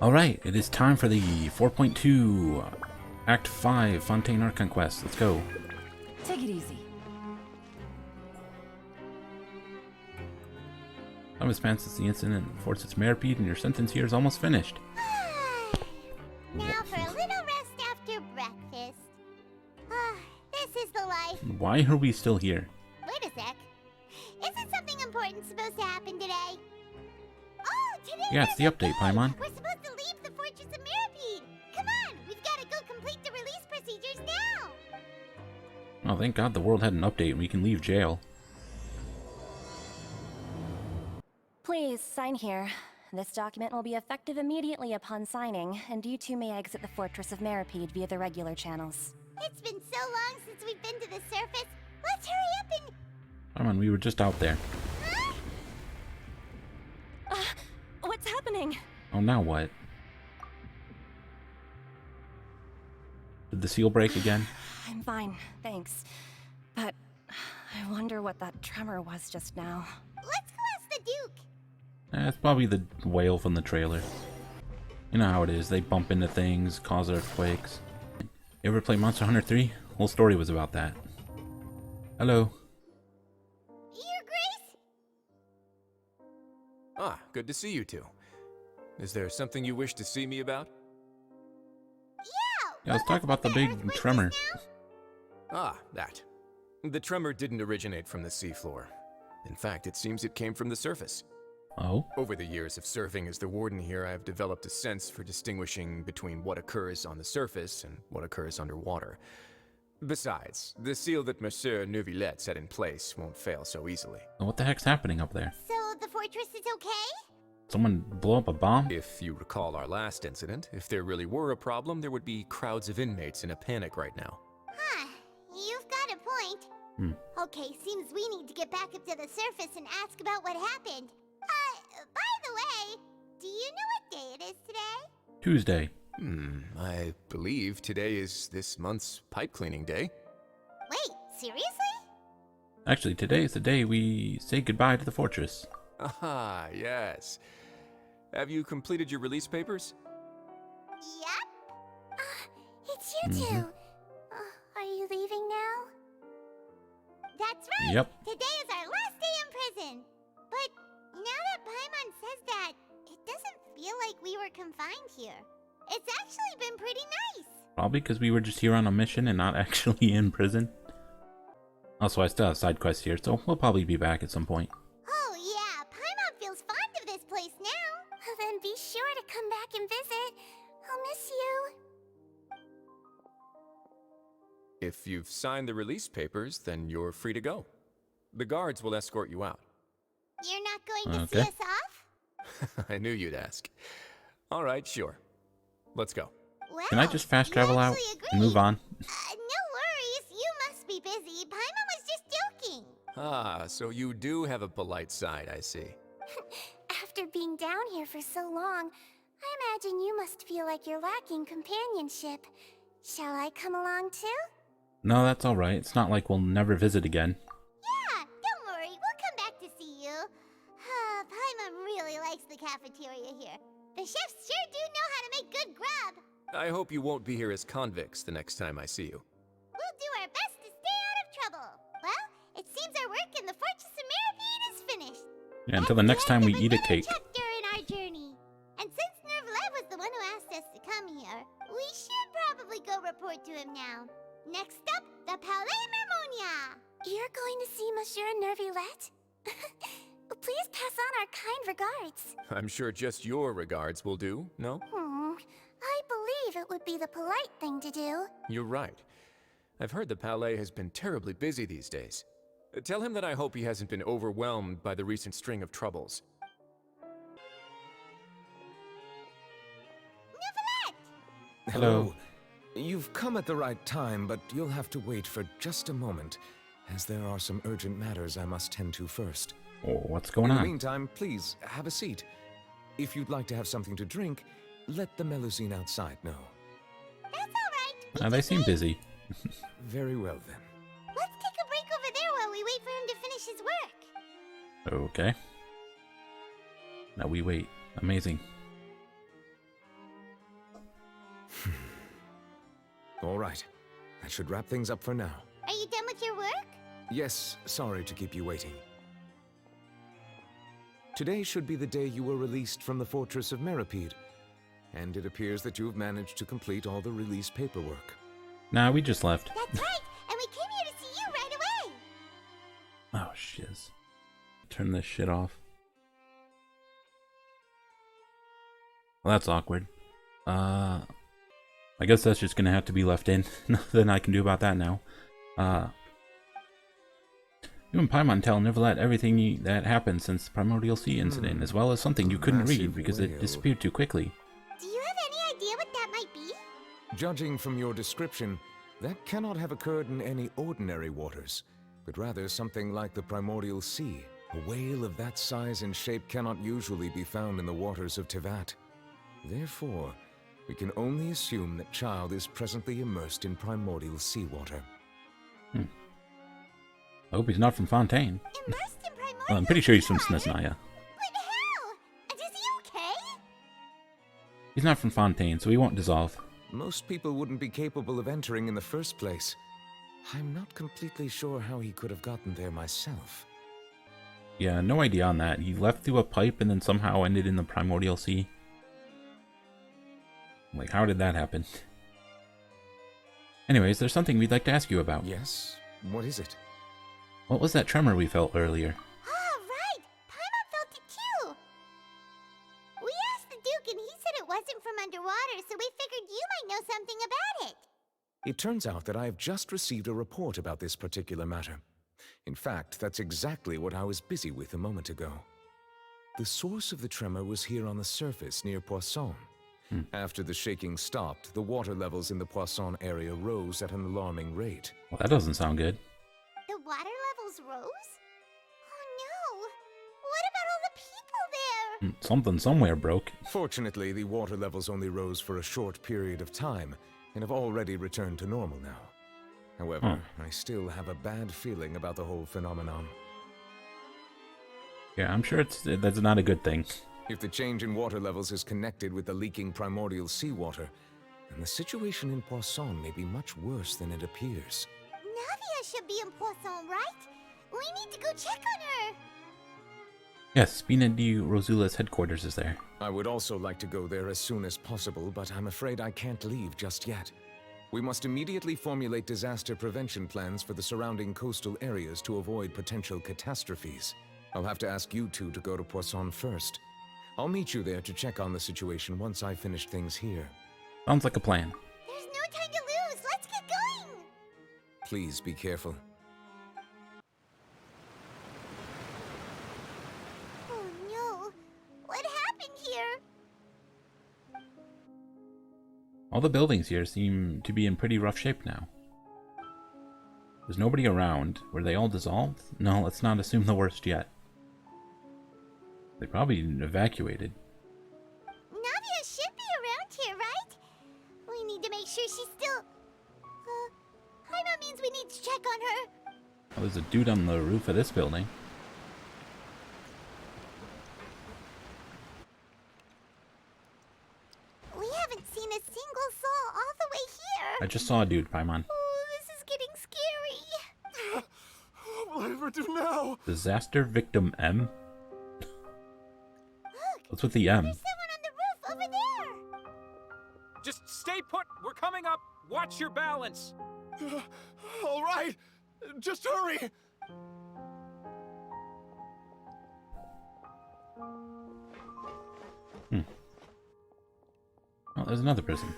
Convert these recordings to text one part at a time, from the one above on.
Alright, it is time for the 4.2 Act 5 Fontaine Archon Quest. Let's go. Take it easy. Time has passed since the incident forced its Meripede, and your sentence here is almost finished. Now for a little rest after breakfast. This is the life. Why are we still here? Wait a sec. Isn't something important supposed to happen today? Oh, today. Yeah, it's the update, Paimon. We're supposed to leave the Fortress of Meripede. Come on, we've got to go complete the release procedures now. Oh, thank God the world had an update and we can leave jail. Please, sign here. This document will be effective immediately upon signing, and you two may exit the Fortress of Meripede via the regular channels. It's been so long since we've been to the surface. Let's hurry up and... Come on, we were just out there. Huh? What's happening? Oh, now what? Did the seal break again? I'm fine, thanks. But I wonder what that tremor was just now. Let's go ask the Duke. It's probably the whale from the trailer. You know how it is, they bump into things, cause earthquakes. You ever play Monster Hunter 3? Whole story was about that. Hello. Your Grace? Ah, good to see you two. Is there something you wish to see me about? Yeah, let's talk about the big tremor. Ah, that. The tremor didn't originate from the seafloor. In fact, it seems it came from the surface. Oh? Over the years of serving as the warden here, I have developed a sense for distinguishing between what occurs on the surface and what occurs underwater. Besides, the seal that Monsieur Neuvillette set in place won't fail so easily. What the heck's happening up there? So the fortress is okay? Someone blow up a bomb? If you recall our last incident, if there really were a problem, there would be crowds of inmates in a panic right now. Huh. You've got a point. Okay, seems we need to get back up to the surface and ask about what happened. By the way, do you know what day it is today? Tuesday. I believe today is this month's pipe cleaning day. Wait, seriously? Actually, today is the day we say goodbye to the fortress. Ah, yes. Have you completed your release papers? Yep. It's you two. Are you leaving now? That's right. Yep. Today is our last day in prison. But now that Paimon says that, it doesn't feel like we were confined here. It's actually been pretty nice. Probably because we were just here on a mission and not actually in prison. Also, I still have side quests here, so we'll probably be back at some point. Oh yeah, Paimon feels fond of this place now. Then be sure to come back and visit. I'll miss you. If you've signed the release papers, then you're free to go. The guards will escort you out. You're not going to Okay. see us off? I knew you'd ask. All right, sure. Let's go. Well, Can I just fast travel you out actually and move agreed. on? No worries. You must be busy. Paimon was just joking. Ah, so you do have a polite side, I see. After being down here for so long, I imagine you must feel like you're lacking companionship. Shall I come along too? No, that's alright. It's not like we'll never visit again. Yeah, don't worry. We'll come back to see you. Paimon really likes the cafeteria here. The chefs sure do know how to make good grub. I hope you won't be here as convicts the next time I see you. We'll do our best to stay out of trouble. Well, it seems our work in the Fortress of Meripede is finished. Yeah, until the next time we eat a cake. Chapter in our journey. And since Neuvillette was the one who asked us to come here, we should probably go report to him now. Next up, the Palais Mermonia. You're going to see Monsieur Neuvillette? Please pass on our kind regards. I'm sure just your regards will do, no? I believe it would be the polite thing to do. You're right. I've heard the Palais has been terribly busy these days. Tell him that I hope he hasn't been overwhelmed by the recent string of troubles. Neuvillette! Hello. You've come at the right time, but you'll have to wait for just a moment, as there are some urgent matters I must tend to first. Oh, what's going In the on? meantime, please, have a seat. If you'd like to have something to drink, let the Melusine outside know. That's all right. They seem busy. Very well, then. Let's take a break over there while we wait for him to finish his work. Okay. Now we wait. Amazing. All right. That should wrap things up for now. Are you done with your work? Yes, sorry to keep you waiting. Today should be the day you were released from the Fortress of Meripede, and it appears that you've managed to complete all the release paperwork. Nah, we just left. That's right, and we came here to see you right away. Oh, shiz. Turn this shit off. Well, that's awkward. I guess that's just gonna have to be left in. Nothing I can do about that now. You and Paimon tell Nivelette everything that happened since the Primordial Sea incident, as well as something you couldn't read because it disappeared too quickly. Do you have any idea what that might be? Judging from your description, that cannot have occurred in any ordinary waters, but rather something like the Primordial Sea. A whale of that size and shape cannot usually be found in the waters of Tevat. Therefore, we can only assume that Child is presently immersed in primordial seawater. I hope he's not from Fontaine. Immersed in primordial Well, I'm pretty sure he's from seawater? Snezhnaya. But how? And is he okay? He's not from Fontaine, so he won't dissolve. Most people wouldn't be capable of entering in the first place. I'm not completely sure how he could have gotten there myself. Yeah, no idea on that. He left through a pipe and then somehow ended in the Primordial Sea. Like, how did that happen? Anyways, there's something we'd like to ask you about. Yes? What is it? What was that tremor we felt earlier? Ah, right! Paimon felt it too! We asked the Duke and he said it wasn't from underwater, so we figured you might know something about it. It turns out that I have just received a report about this particular matter. In fact, that's exactly what I was busy with a moment ago. The source of the tremor was here on the surface near Poisson. After the shaking stopped, the water levels in the Poisson area rose at an alarming rate. Well, that doesn't sound good. The water levels rose? Oh no! What about all the people there? Something somewhere broke. Fortunately, the water levels only rose for a short period of time, and have already returned to normal now. However, I still have a bad feeling about the whole phenomenon. Yeah, I'm sure that's not a good thing. If the change in water levels is connected with the leaking primordial seawater, then the situation in Poisson may be much worse than it appears. Navia should be in Poisson, right? We need to go check on her! Yes, Spina di Rosula's headquarters is there. I would also like to go there as soon as possible, but I'm afraid I can't leave just yet. We must immediately formulate disaster prevention plans for the surrounding coastal areas to avoid potential catastrophes. I'll have to ask you two to go to Poisson first. I'll meet you there to check on the situation once I finish things here. Sounds like a plan. There's no time to lose! Let's get going! Please be careful. Oh no! What happened here? All the buildings here seem to be in pretty rough shape now. There's nobody around. Were they all dissolved? No, let's not assume the worst yet. They probably evacuated. Navia should be around here, right? We need to make sure she's still... Paimon means we need to check on her. Oh, there's a dude on the roof of this building. We haven't seen a single soul all the way here. I just saw a dude, Paimon. Oh, this is getting scary. What will I ever do now? Disaster Victim M? Look, What's with the M? there's someone on the roof over there. Just stay put. We're coming up. Watch your balance. All right. Just hurry. Oh, there's another person.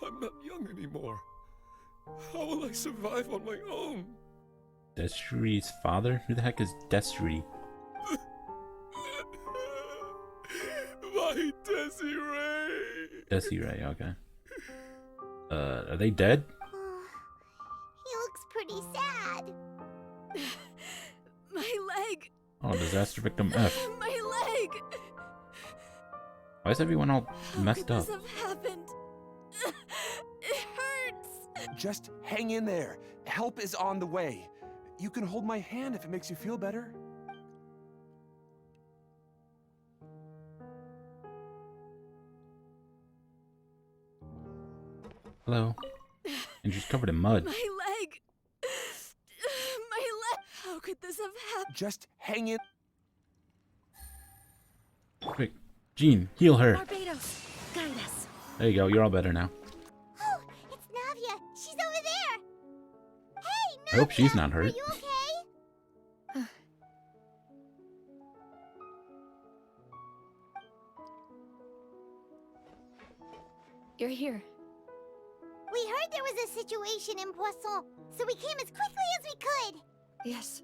I'm not young anymore. How will I survive on my own? Desri's father? Who the heck is Desri? My Desiree. Desiree, okay. Are they dead? He looks pretty sad. My leg! Oh, Disaster Victim F. My leg! Why is everyone all messed How up? could this have happened? It hurts! Just hang in there. Help is on the way. You can hold my hand if it makes you feel better. Hello. And she's covered in mud. My leg. My leg. How could this have happened? Just hang in. Quick, Jean, heal her. Barbados, guide us. There you go. You're all better now. Oh, it's Navia. She's over there. Hey, Navia. I hope she's not hurt. Are you okay? You're here. We heard there was a situation in Poisson, so we came as quickly as we could. Yes.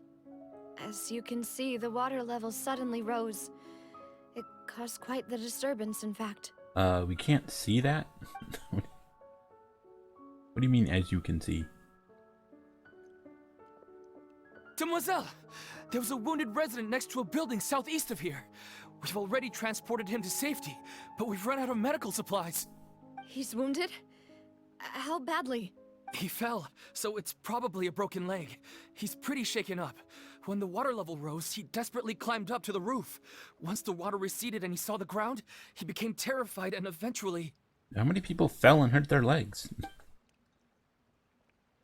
As you can see, the water level suddenly rose. It caused quite the disturbance, in fact. We can't see that? What do you mean, as you can see? Demoiselle! There was a wounded resident next to a building southeast of here. We've already transported him to safety, but we've run out of medical supplies. He's wounded? How badly? He fell, so it's probably a broken leg. He's pretty shaken up. When the water level rose, he desperately climbed up to the roof. Once the water receded and he saw the ground, he became terrified and eventually... How many people fell and hurt their legs?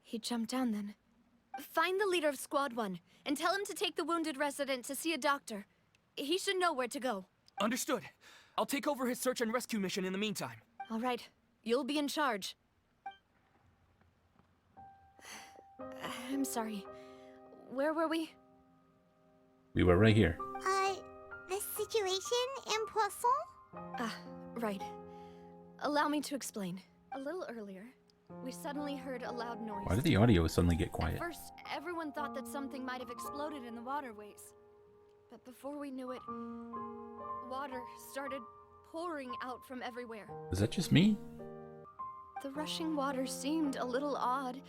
He jumped down then. Find the leader of Squad 1 and tell him to take the wounded resident to see a doctor. He should know where to go. Understood. I'll take over his search and rescue mission in the meantime. All right. You'll be in charge. I'm sorry. Where were we? We were right here. The situation in Poisson? Ah, right. Allow me to explain. A little earlier, we suddenly heard a loud noise. Why did the audio suddenly get quiet? At first, everyone thought that something might have exploded in the waterways. But before we knew it, water started pouring out from everywhere. Is that just me? The rushing water seemed a little odd,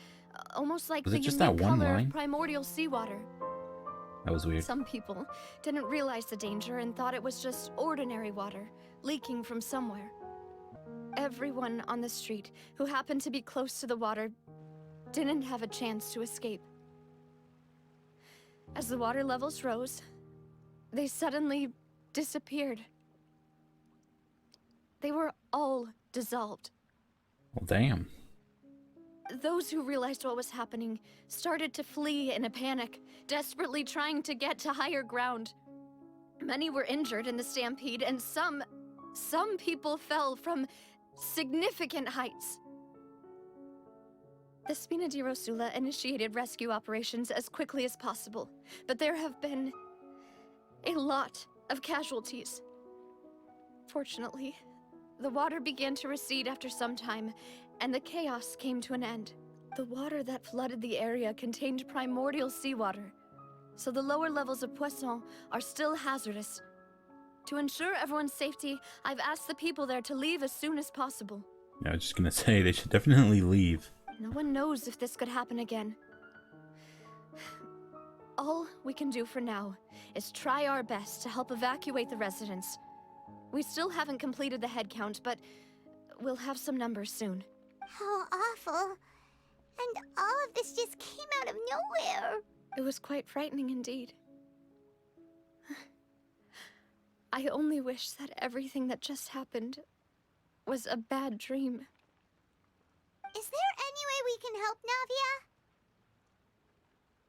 almost like Was the it just unique that one color line? of primordial seawater. That was weird. Some people didn't realize the danger and thought it was just ordinary water leaking from somewhere. Everyone on the street who happened to be close to the water didn't have a chance to escape. As the water levels rose, they suddenly disappeared. They were all dissolved. Well, damn. Those who realized what was happening started to flee in a panic, desperately trying to get to higher ground. Many were injured in the stampede, and some people fell from significant heights. The Spina di Rosula initiated rescue operations as quickly as possible, but there have been a lot of casualties. Fortunately, the water began to recede after some time, and the chaos came to an end. The water that flooded the area contained primordial seawater, so the lower levels of Poisson are still hazardous. To ensure everyone's safety, I've asked the people there to leave as soon as possible. Yeah, I was just gonna say, they should definitely leave. No one knows if this could happen again. All we can do for now is try our best to help evacuate the residents. We still haven't completed the head count, but we'll have some numbers soon. How awful. And all of this just came out of nowhere. It was quite frightening indeed. I only wish that everything that just happened was a bad dream. Is there any way we can help, Navia?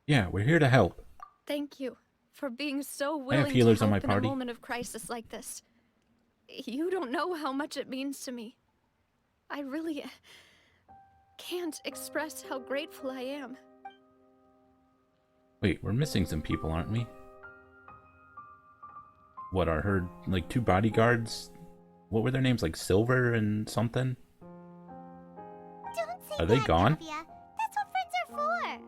Yeah, we're here to help. Thank you for being so I willing have healers to on help my in party. a moment of crisis like this. You don't know how much it means to me. I really can't express how grateful I am. Wait, we're missing some people, aren't we? What are her, like, 2 bodyguards? What were their names? Like Silver and something? Don't say Are they that, gone? Navia. That's what friends are for.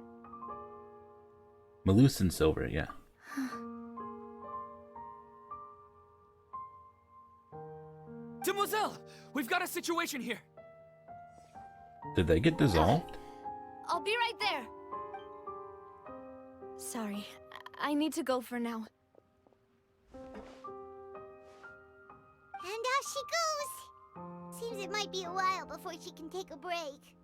Malus and Silver, yeah. Demoiselle! We've got a situation here! Did they get dissolved? I'll be right there. Sorry, I need to go for now. And off she goes. Seems it might be a while before she can take a break.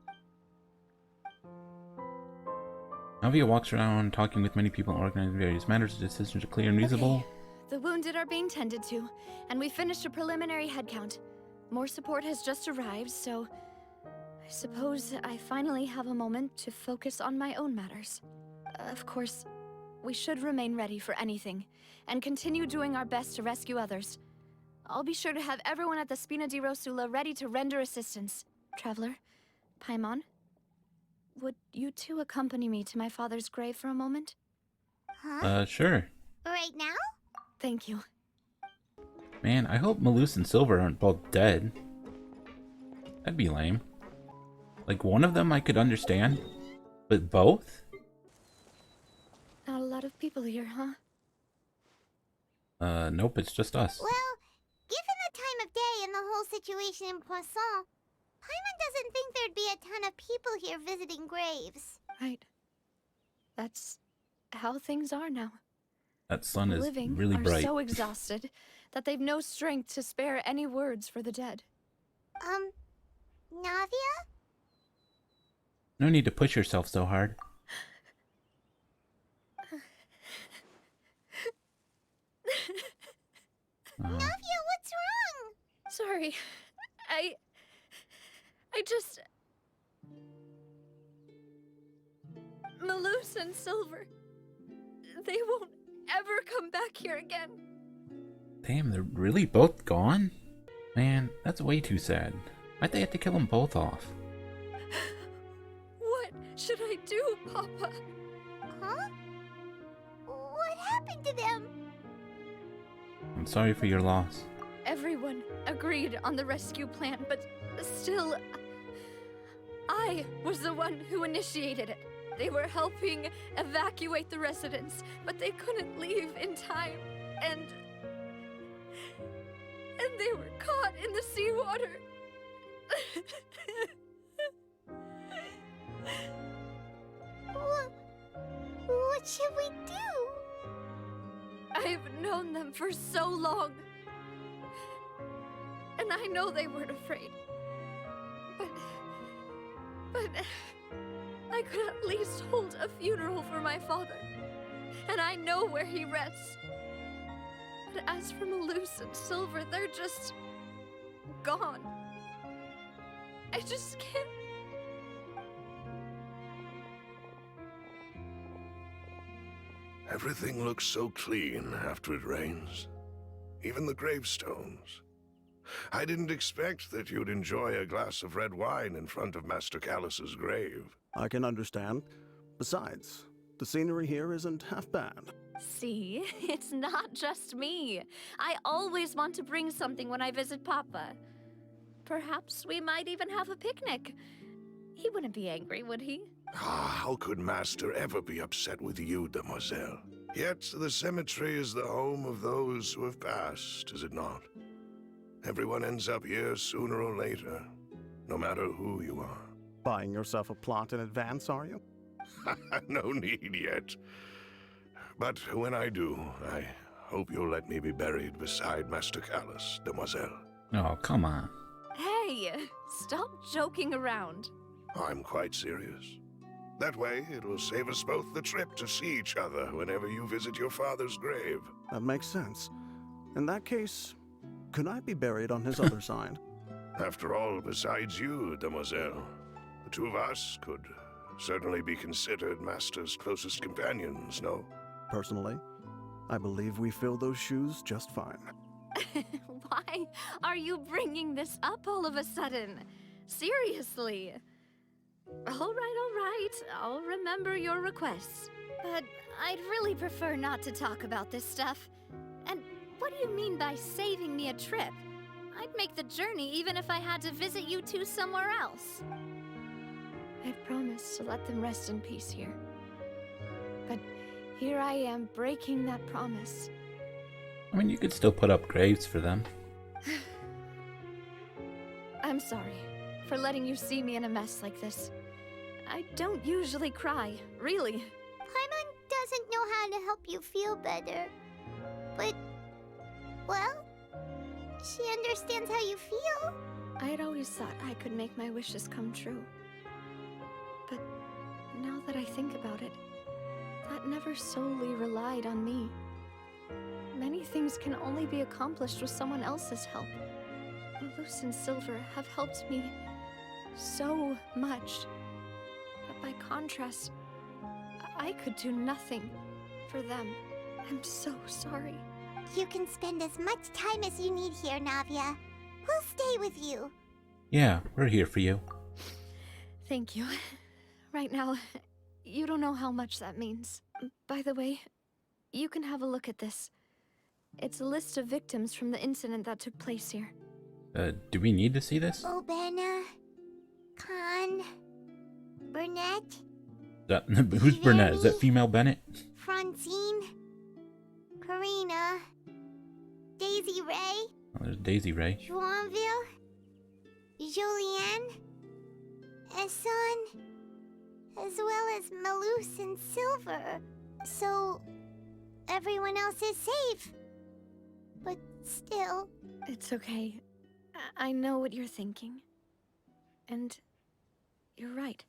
Navia walks around talking with many people and organizing various matters. The decisions are clear and reasonable. Okay. The wounded are being tended to, and we finished a preliminary head count. More support has just arrived, so I suppose I finally have a moment to focus on my own matters. Of course, we should remain ready for anything, and continue doing our best to rescue others. I'll be sure to have everyone at the Spina di Rosula ready to render assistance. Traveler, Paimon, would you two accompany me to my father's grave for a moment? Huh? Sure. Right now? Thank you. Man, I hope Malus and Silver aren't both dead. That'd be lame. Like, one of them I could understand, but both? Not a lot of people here, huh? Nope, it's just us. Well, given the time of day and the whole situation in Poisson, Paimon doesn't think there'd be a ton of people here visiting graves. Right. That's how things are now. That sun The is living really are bright. so exhausted that they've no strength to spare any words for the dead. Navia? No need to push yourself so hard. Navia, what's wrong? Sorry. I just... Malus and Silver, they won't ever come back here again. Damn, they're really both gone? Man, that's way too sad. Why'd they have to kill them both off? What should I do, Papa? Huh? What happened to them? I'm sorry for your loss. Everyone agreed on the rescue plan, but still, I was the one who initiated it. They were helping evacuate the residents, but they couldn't leave in time, and they were caught in the seawater. What should we do? I've known them for so long, and I know they weren't afraid. But I could at least hold a funeral for my father, and I know where he rests. But as for Malus and Silver, they're just gone. I just can't. Everything looks so clean after it rains. Even the gravestones. I didn't expect that you'd enjoy a glass of red wine in front of Master Callus's grave. I can understand. Besides, the scenery here isn't half bad. See, it's not just me. I always want to bring something when I visit Papa. Perhaps we might even have a picnic. He wouldn't be angry, would he? How could Master ever be upset with you, demoiselle? Yet the cemetery is the home of those who have passed, is it not? Everyone ends up here sooner or later, no matter who you are. Buying yourself a plot in advance, are you? No need yet. But when I do, I hope you'll let me be buried beside Master Callus, demoiselle. Oh, come on. Hey, stop joking around. I'm quite serious. That way, it will save us both the trip to see each other whenever you visit your father's grave. That makes sense. In that case, could I be buried on his other side? After all, besides you, demoiselle, the two of us could certainly be considered Master's closest companions, no? Personally, I believe we fill those shoes just fine. Why are you bringing this up all of a sudden? Seriously. All right. I'll remember your requests. But I'd really prefer not to talk about this stuff. And what do you mean by saving me a trip? I'd make the journey even if I had to visit you two somewhere else. I've promised to let them rest in peace here. But here I am breaking that promise. I mean, you could still put up graves for them. I'm sorry for letting you see me in a mess like this. I don't usually cry, really. Paimon doesn't know how to help you feel better. But, well, she understands how you feel. I had always thought I could make my wishes come true. But now that I think about it, that never solely relied on me. Many things can only be accomplished with someone else's help. Malus and Silver have helped me so much. But by contrast, I could do nothing for them. I'm so sorry. You can spend as much time as you need here, Navia. We'll stay with you. Yeah, we're here for you. Thank you. Right now, you don't know how much that means. By the way, you can have a look at this. It's a list of victims from the incident that took place here. Do we need to see this? Obena, Khan, Burnett, Who's Burnett? Is that female Bennett? Francine, Karina, Daisy Ray, Oh, there's Daisy Ray. Joinville, Julianne, Esson, as well as Malus and Silver. So, everyone else is safe. But still... It's okay. I know what you're thinking. And you're right.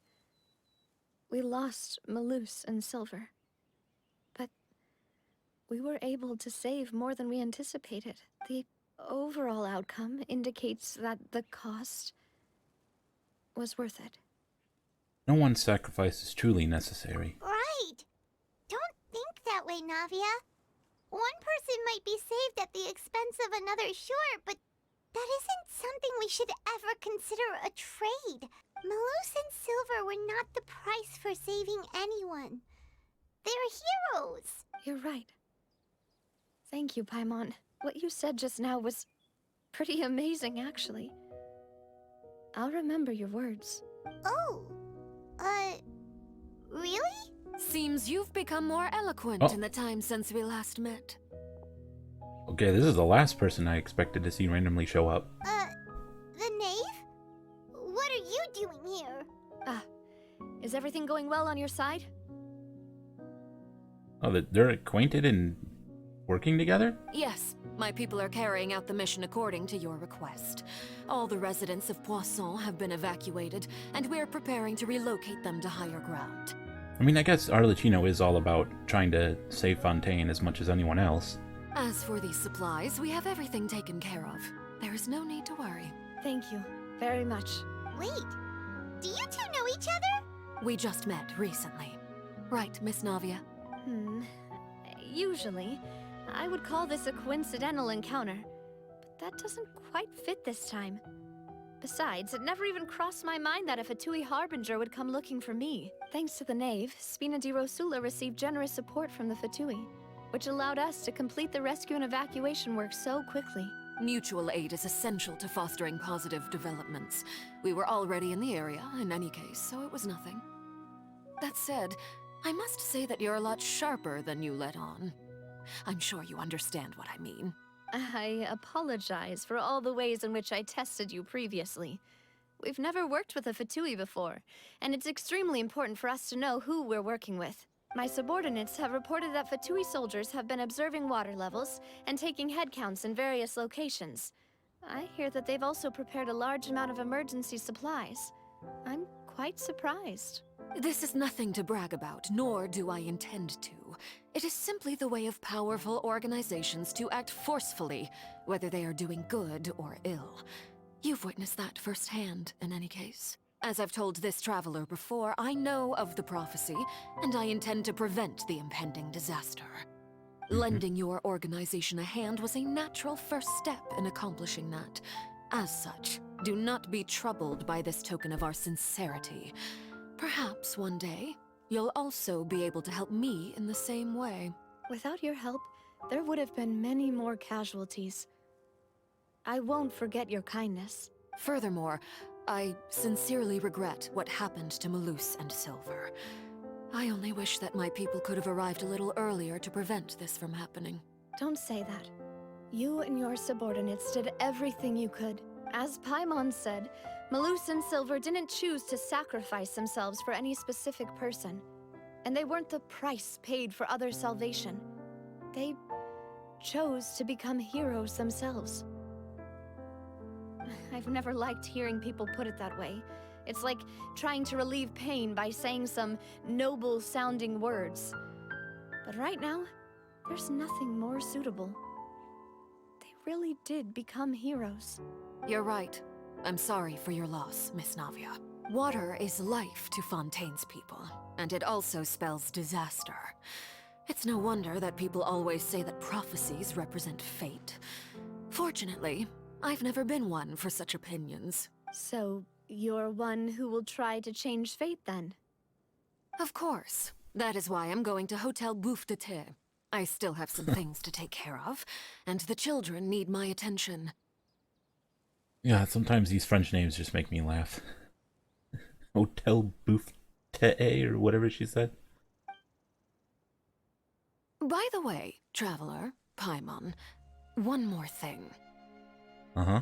We lost Malus and Silver. But we were able to save more than we anticipated. The overall outcome indicates that the cost was worth it. No one's sacrifice is truly necessary. Right! Don't think that way, Navia. One person might be saved at the expense of another, sure, but that isn't something we should ever consider a trade. Malus and Silver were not the price for saving anyone. They're heroes. You're right. Thank you, Paimon. What you said just now was pretty amazing, actually. I'll remember your words. Oh, really? Seems you've become more eloquent in the time since we last met. Okay, this is the last person I expected to see randomly show up. The knave? What are you doing here? Is everything going well on your side? Oh, they're acquainted and working together? Yes, my people are carrying out the mission according to your request. All the residents of Poisson have been evacuated, and we're preparing to relocate them to higher ground. I mean, I guess Arlecchino is all about trying to save Fontaine as much as anyone else. As for these supplies, we have everything taken care of. There is no need to worry. Thank you very much. Wait, do you two know each other? We just met recently. Right, Miss Navia? Usually, I would call this a coincidental encounter, but that doesn't quite fit this time. Besides, it never even crossed my mind that a Fatui Harbinger would come looking for me. Thanks to the Knave, Spina di Rosula received generous support from the Fatui, which allowed us to complete the rescue and evacuation work so quickly. Mutual aid is essential to fostering positive developments. We were already in the area, in any case, so it was nothing. That said, I must say that you're a lot sharper than you let on. I'm sure you understand what I mean. I apologize for all the ways in which I tested you previously. We've never worked with a Fatui before, and it's extremely important for us to know who we're working with. My subordinates have reported that Fatui soldiers have been observing water levels and taking head counts in various locations. I hear that they've also prepared a large amount of emergency supplies. I'm quite surprised. This is nothing to brag about, nor do I intend to. It is simply the way of powerful organizations to act forcefully, whether they are doing good or ill. You've witnessed that firsthand, in any case. As I've told this traveler before, I know of the prophecy, and I intend to prevent the impending disaster. Lending your organization a hand was a natural first step in accomplishing that. As such, do not be troubled by this token of our sincerity. Perhaps one day, you'll also be able to help me in the same way. Without your help, there would have been many more casualties. I won't forget your kindness. Furthermore, I sincerely regret what happened to Malus and Silver. I only wish that my people could have arrived a little earlier to prevent this from happening. Don't say that. You and your subordinates did everything you could. As Paimon said, Malus and Silver didn't choose to sacrifice themselves for any specific person. And they weren't the price paid for other salvation. They chose to become heroes themselves. I've never liked hearing people put it that way. It's like trying to relieve pain by saying some noble-sounding words. But right now, there's nothing more suitable. They really did become heroes. You're right. I'm sorry for your loss, Miss Navia. Water is life to Fontaine's people, and it also spells disaster. It's no wonder that people always say that prophecies represent fate. Fortunately, I've never been one for such opinions. So, you're one who will try to change fate then? Of course. That is why I'm going to Hotel Bouffe de Thé. I still have some things to take care of, and the children need my attention. Yeah, sometimes these French names just make me laugh. Hotel Bouffe de or whatever she said. By the way, Traveler, Paimon, one more thing. Uh-huh.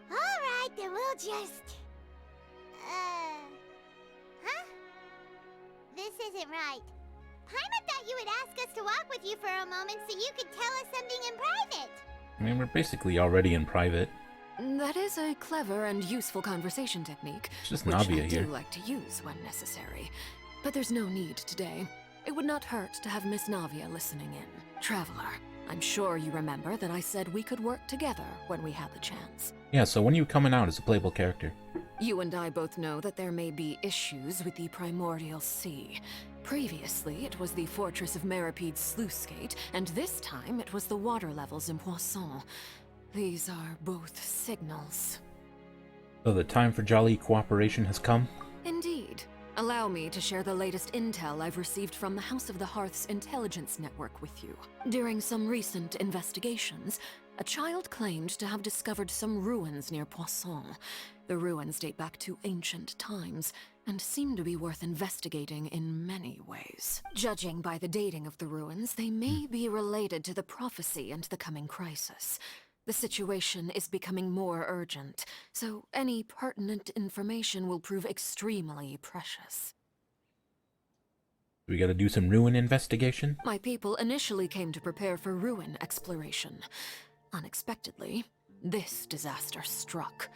Alright, then we'll just... Huh? This isn't right. Paimon thought you would ask us to walk with you for a moment so you could tell us something in private. I mean, we're basically already in private. That is a clever and useful conversation technique, It's just which Navia I here. do like to use when necessary. But there's no need today. It would not hurt to have Miss Navia listening in. Traveler, I'm sure you remember that I said we could work together when we had the chance. Yeah, so when are you coming out as a playable character? You and I both know that there may be issues with the Primordial Sea. Previously, it was the Fortress of Meripede's sluice gate, and this time it was the water levels in Poisson. These are both signals. So the time for jolly cooperation has come? Indeed. Allow me to share the latest intel I've received from the House of the Hearth's intelligence network with you. During some recent investigations, a child claimed to have discovered some ruins near Poisson. The ruins date back to ancient times, and seem to be worth investigating in many ways. Judging by the dating of the ruins, they may be related to the prophecy and the coming crisis. The situation is becoming more urgent, so any pertinent information will prove extremely precious. We gotta do some ruin investigation? My people initially came to prepare for ruin exploration. Unexpectedly, this disaster struck.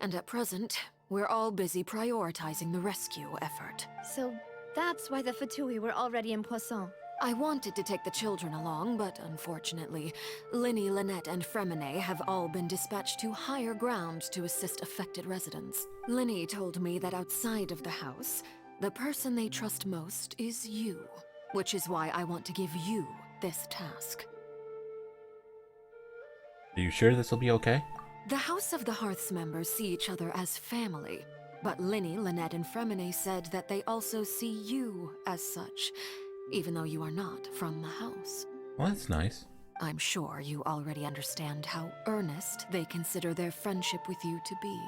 And at present, we're all busy prioritizing the rescue effort. So, that's why the Fatui were already in Poisson. I wanted to take the children along, but unfortunately, Linny, Lynette, and Fremine have all been dispatched to higher ground to assist affected residents. Linny told me that outside of the house, the person they trust most is you, which is why I want to give you this task. Are you sure this will be okay? The House of the Hearth's members see each other as family, but Linny, Lynette, and Fremine said that they also see you as such, even though you are not from the house. Well, that's nice. I'm sure you already understand how earnest they consider their friendship with you to be.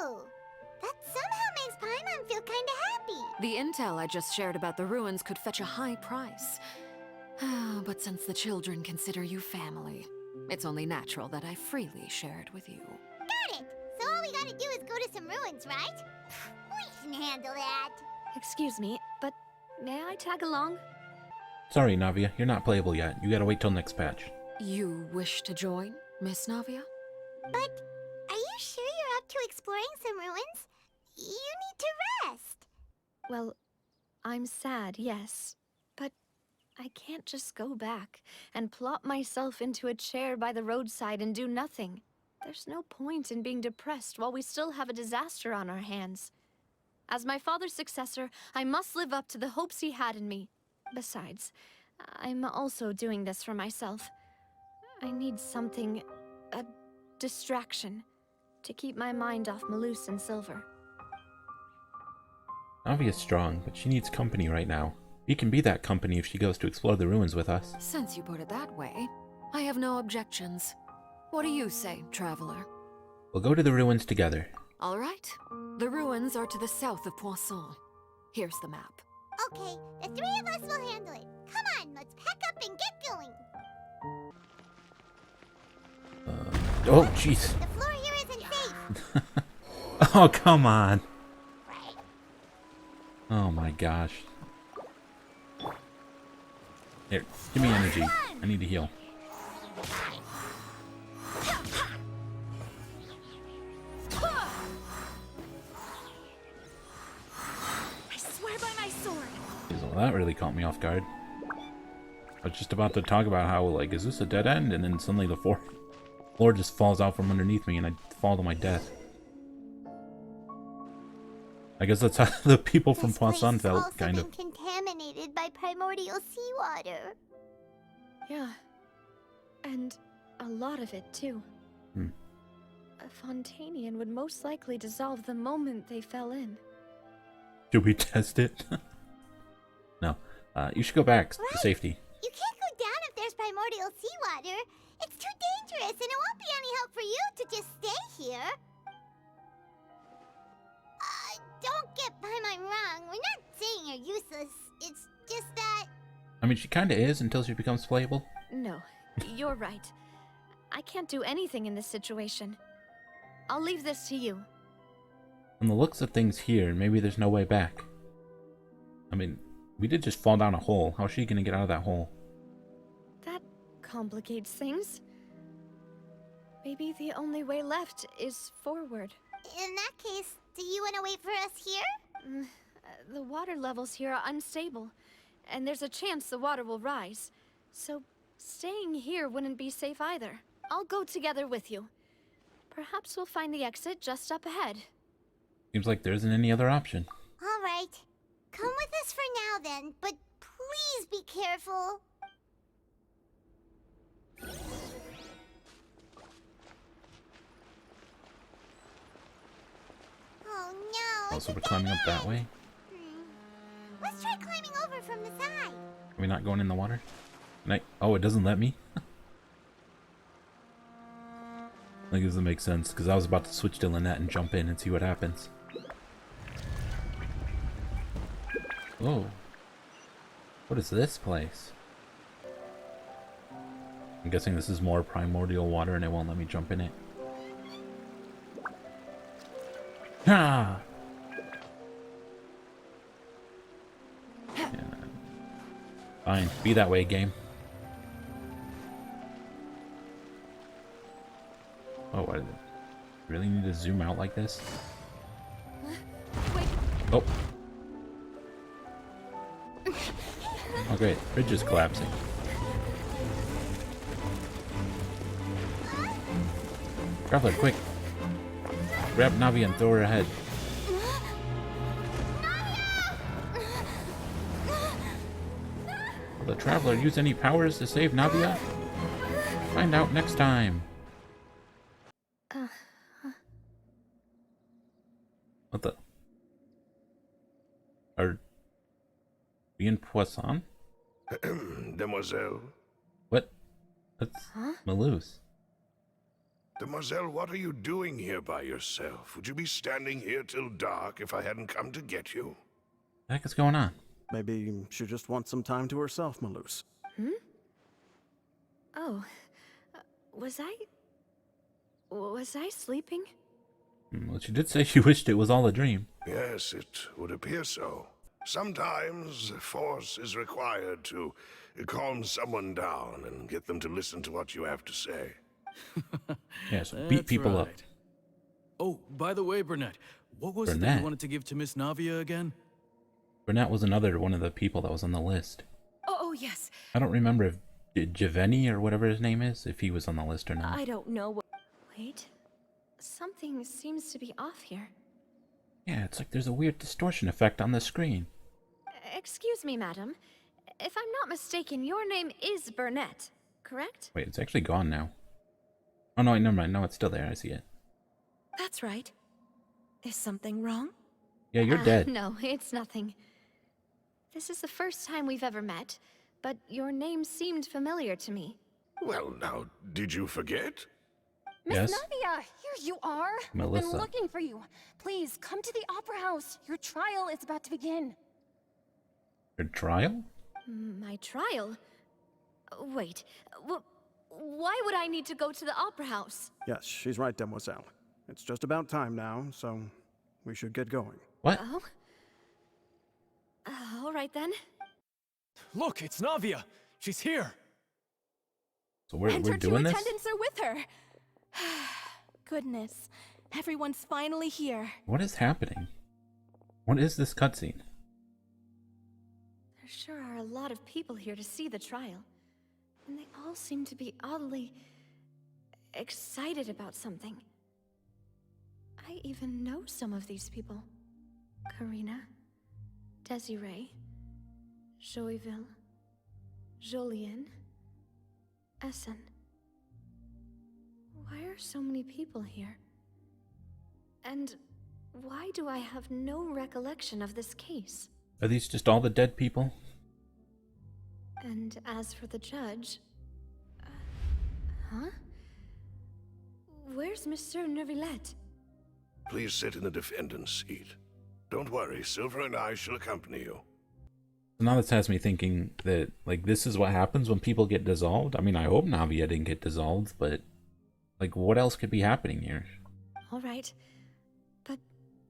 Oh, that somehow makes Paimon feel kinda happy. The intel I just shared about the ruins could fetch a high price. But since the children consider you family, it's only natural that I freely share it with you. Got it! So all we gotta do is go to some ruins, right? We can handle that. Excuse me, but may I tag along? Sorry, Navia, you're not playable yet. You gotta wait till next patch. You wish to join, Miss Navia? But are you sure you're up to exploring some ruins? You need to rest. Well, I'm sad, yes. But I can't just go back and plop myself into a chair by the roadside and do nothing. There's no point in being depressed while we still have a disaster on our hands. As my father's successor, I must live up to the hopes he had in me. Besides, I'm also doing this for myself. I need something, a distraction, to keep my mind off Malus and Silver. Navia's strong, but she needs company right now. We can be that company if she goes to explore the ruins with us. Since you put it that way, I have no objections. What do you say, Traveler? We'll go to the ruins together. All right. The ruins are to the south of Poisson. Here's the map. Okay, the three of us will handle it. Come on, let's pack up and get going. Oh, jeez. The floor here isn't safe. Oh, come on. Oh my gosh. Here, give me energy. I need to heal. I swear by my sword. Well, that really caught me off guard. I was just about to talk about how, like, is this a dead end? And then suddenly the floor just falls out from underneath me and I fall to my death. I guess that's how the people from This place Poisson has felt, also kind been of. contaminated by primordial seawater. Yeah. And a lot of it, too. Hmm. A Fontainian would most likely dissolve the moment they fell in. Should we test it? No. You should go back to Right. safety. You can't go down if there's primordial seawater. It's too dangerous, and it won't be any help for you to just stay here. Don't get by my wrong. We're not saying you're useless. It's just that... I mean, she kind of is until she becomes playable. No, you're right. I can't do anything in this situation. I'll leave this to you. From the looks of things here, maybe there's no way back. I mean, we did just fall down a hole. How's she gonna get out of that hole? That complicates things. Maybe the only way left is forward. In that case, do you want to wait for us here? The water levels here are unstable, and there's a chance the water will rise. So staying here wouldn't be safe either. I'll go together with you. Perhaps we'll find the exit just up ahead. Seems like there isn't any other option. All right. Come with us for now then, but please be careful. Oh no. Oh, so we're climbing up that way? Let's try climbing over from the side. Are we not going in the water? Oh, it doesn't let me? I think this doesn't make sense, because I was about to switch to Lynette and jump in and see what happens. Whoa. What is this place? I'm guessing this is more primordial water and it won't let me jump in it. Ah! Yeah. Fine, be that way, game. Oh, what is it? Really need to zoom out like this? Wait. Oh. Oh great, bridge is collapsing. Traveler, quick! Grab Navi and throw her ahead. Will the Traveler use any powers to save Navia? Find out next time. What the? Are we in Poisson? Demoiselle. What? That's Malouse. Demoiselle, what are you doing here by yourself? Would you be standing here till dark if I hadn't come to get you? What the heck is going on? Maybe she just wants some time to herself, Malouse. Oh. Was I sleeping? Well, she did say she wished it was all a dream. Yes, it would appear so. Sometimes force is required to calm someone down and get them to listen to what you have to say. Yeah, so beat people up. Oh, by the way, Burnett, what was it that Burnett? you wanted to give to Miss Navia again? Burnett was another one of the people that was on the list. Oh, yes. I don't remember if Giovanni or whatever his name is, if he was on the list or not. I don't know. Wait. Something seems to be off here. Yeah, it's like there's a weird distortion effect on the screen. Excuse me, madam. If I'm not mistaken, your name is Burnett, correct? Wait, it's actually gone now. Oh no, never mind. No, it's still there. I see it. That's right. Is something wrong? Yeah, you're dead. No, it's nothing. This is the first time we've ever met, but your name seemed familiar to me. Well, now, did you forget? Yes. Navia, here you are. I've Melissa. been looking for you. Please, come to the Opera House. Your trial is about to begin. Your trial? My trial? Wait, why would I need to go to the Opera House? Yes, she's right, Demoiselle. It's just about time now, so we should get going. What? Oh? All right then. Look, it's Navia. She's here. So we're and her doing two this? attendants are with her. Goodness, everyone's finally here. What is happening? What is this cutscene? There sure are a lot of people here to see the trial. And they all seem to be oddly excited about something. I even know some of these people. Karina, Desiree, Joyville, Jolien, Essen. Why are so many people here? And why do I have no recollection of this case? Are these just all the dead people? And as for the judge... huh? Where's Monsieur Neuvillette? Please sit in the defendant's seat. Don't worry, Silver and I shall accompany you. So now this has me thinking that, like, this is what happens when people get dissolved. I mean, I hope Navia didn't get dissolved, but, like, what else could be happening here? All right. But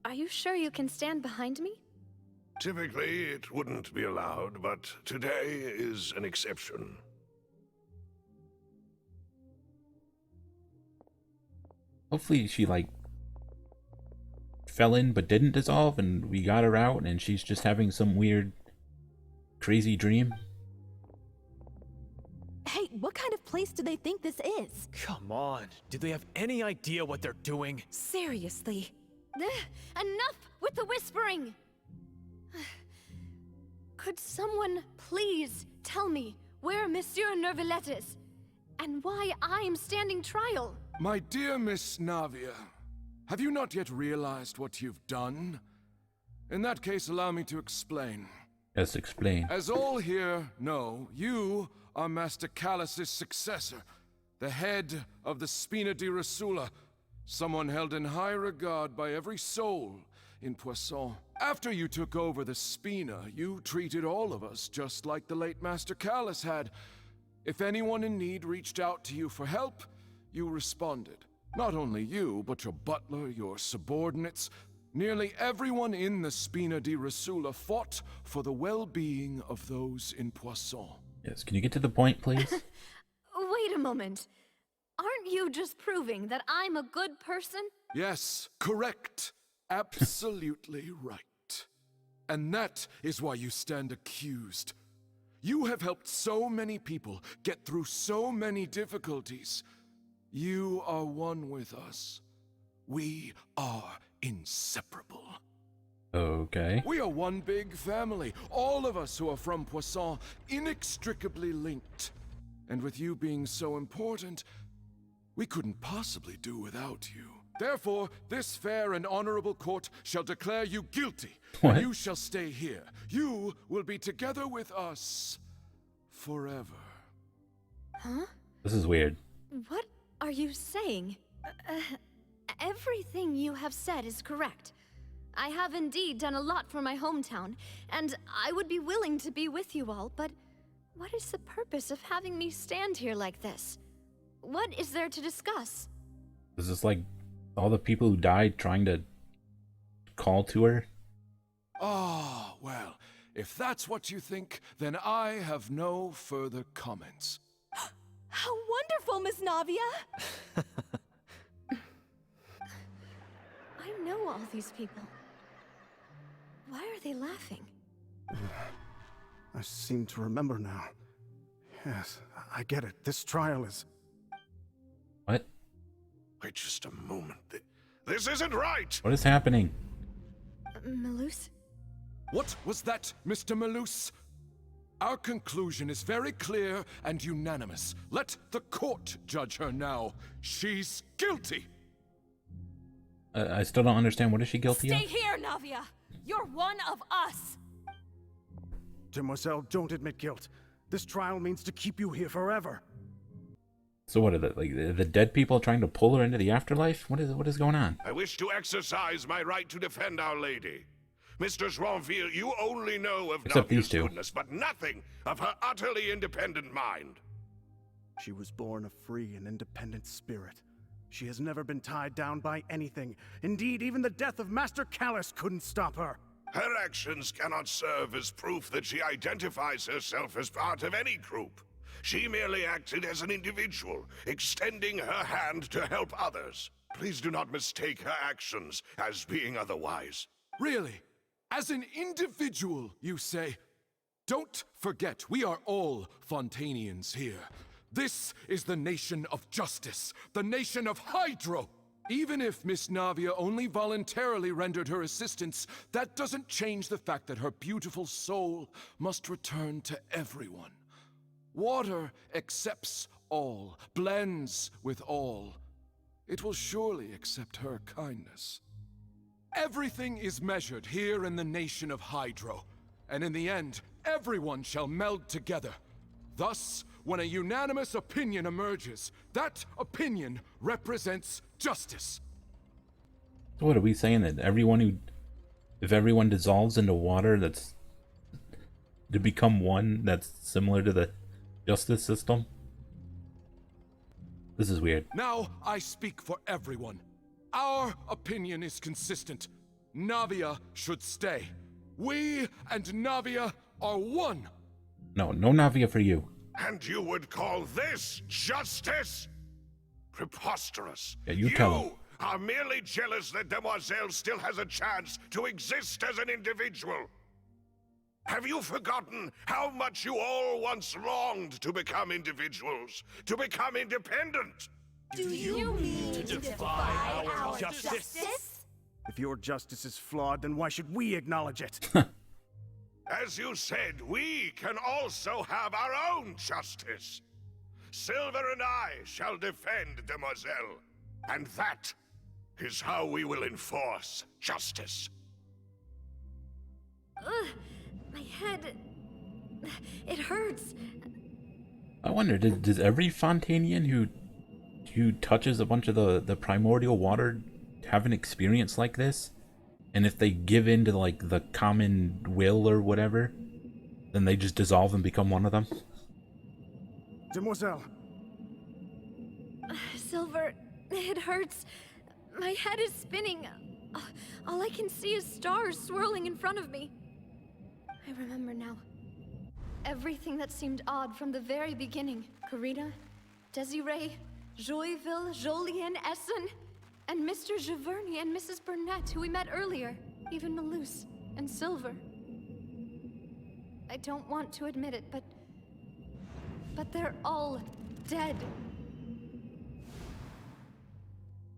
are you sure you can stand behind me? Typically, it wouldn't be allowed, but today is an exception. Hopefully she, like, fell in but didn't dissolve and we got her out and she's just having some weird, crazy dream. Hey, what kind of place do they think this is? Come on, do they have any idea what they're doing? Seriously. Enough with the whispering! Could someone please tell me where Monsieur Neuvillette is? And why I'm standing trial? My dear Miss Navia, have you not yet realized what you've done? In that case, allow me to explain. Yes, explain. As all here know, you are Master Callus's successor, the head of the Spina di Rasula, someone held in high regard by every soul in Poisson. After you took over the Spina, you treated all of us just like the late Master Callus had. If anyone in need reached out to you for help, you responded. Not only you, but your butler, your subordinates, nearly everyone in the Spina di Rasula fought for the well-being of those in Poisson. Yes, can you get to the point, please? Wait a moment. Aren't you just proving that I'm a good person? Yes, correct. Absolutely right. And that is why you stand accused. You have helped so many people get through so many difficulties. You are one with us. We are inseparable. Okay. We are one big family, all of us who are from Poisson, inextricably linked. And with you being so important, we couldn't possibly do without you. Therefore, this fair and honorable court shall declare you guilty. What? And you shall stay here. You will be together with us forever. Huh? This is weird. What are you saying? Everything you have said is correct. I have indeed done a lot for my hometown, and I would be willing to be with you all, but what is the purpose of having me stand here like this? What is there to discuss? Is this like all the people who died trying to call to her? Ah, well, if that's what you think, then I have no further comments. How wonderful, Miss Navia! I know all these people. Why are they laughing? I seem to remember now. Yes, I get it. This trial is... What? Wait just a moment. This isn't right! What is happening? Malus? What was that, Mr. Malus? Our conclusion is very clear and unanimous. Let the court judge her now. She's guilty! I still don't understand. What is she guilty Stay of? here, Navia! You're one of us! Demoiselle, don't admit guilt. This trial means to keep you here forever. So what are the dead people trying to pull her into the afterlife? What is going on? I wish to exercise my right to defend Our Lady. Mr. Joinville, you only know of Except these Navia's two. goodness, but nothing of her utterly independent mind. She was born a free and independent spirit. She has never been tied down by anything. Indeed, even the death of Master Callus couldn't stop her. Her actions cannot serve as proof that she identifies herself as part of any group. She merely acted as an individual, extending her hand to help others. Please do not mistake her actions as being otherwise. Really? As an individual, you say? Don't forget, we are all Fontainians here. This is the nation of justice, the nation of Hydro. Even if Miss Navia only voluntarily rendered her assistance, that doesn't change the fact that her beautiful soul must return to everyone. Water accepts all, blends with all. It will surely accept her kindness. Everything is measured here in the nation of Hydro, and in the end, everyone shall meld together. Thus, when a unanimous opinion emerges, that opinion represents justice. So what are we saying, that if everyone dissolves into water, that's to become one, that's similar to the justice system? This is weird. Now I speak for everyone. Our opinion is consistent. Navia should stay. We and Navia are one. No Navia for you. And you would call this justice? Preposterous. Yeah, you tell him. You are merely jealous that Demoiselle still has a chance to exist as an individual. Have you forgotten how much you all once longed to become individuals, to become independent? Do you mean to defy our justice? If your justice is flawed, then why should we acknowledge it? As you said, we can also have our own justice. Silver and I shall defend Demoiselle, and that is how we will enforce justice. Ugh, my head... It hurts. I wonder, does every Fontanian who touches a bunch of the primordial water have an experience like this? And if they give in to like the common will or whatever, then they just dissolve and become one of them? Demoiselle. Silver, it hurts. My head is spinning. All I can see is stars swirling in front of me. I remember now. Everything that seemed odd from the very beginning. Karina, Desiree, Joyville, Jolien, Essen, and Mr. Giverny and Mrs. Burnett, who we met earlier. Even Malus and Silver. I don't want to admit it, but they're all dead.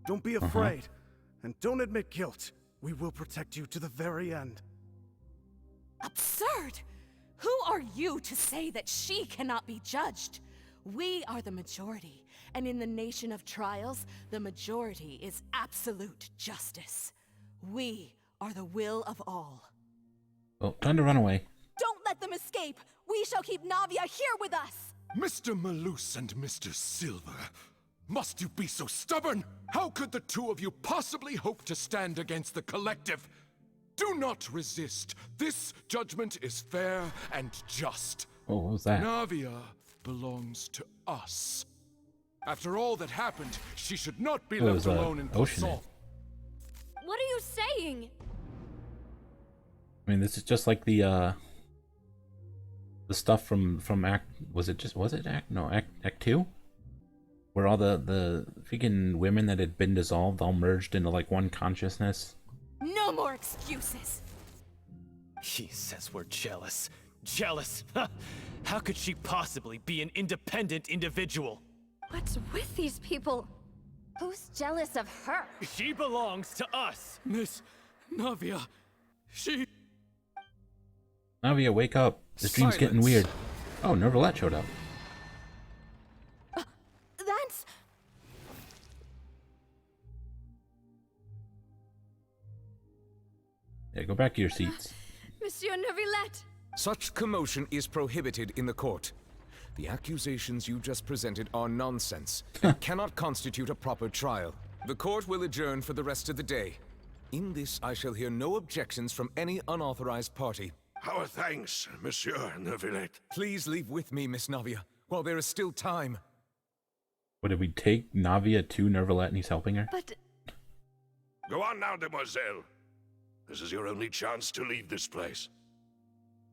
Don't be afraid, and don't admit guilt. We will protect you to the very end. Absurd! Who are you to say that she cannot be judged? We are the majority, and in the nation of trials, the majority is absolute justice. We are the will of all. Well, time to run away. Don't let them escape! We shall keep Navia here with us! Mr. Malus and Mr. Silver, must you be so stubborn? How could the two of you possibly hope to stand against the collective? Do not resist. This judgment is fair and just. Oh, what was that? Navia belongs to us. After all that happened, she should not be left alone in Poisson. What are you saying? I mean, this is just like the stuff from Act... Was it Act 2? Where all the freaking women that had been dissolved all merged into like one consciousness. No more excuses! He says we're jealous. Jealous? How could she possibly be an independent individual? What's with these people? Who's jealous of her? She belongs to us! Miss Navia, she... Navia, wake up. This dream's getting weird. Oh, Nervalette showed up. That's... Yeah, go back to your seats. Monsieur Nervalette! Such commotion is prohibited in the court. The accusations you just presented are nonsense and cannot constitute a proper trial. The court will adjourn for the rest of the day. In this, I shall hear no objections from any unauthorized party. Our thanks, Monsieur Nervalette. Please leave with me, Miss Navia, while there is still time. What, did we take Navia to Nervalette and he's helping her? But... Go on now, Demoiselle. This is your only chance to leave this place.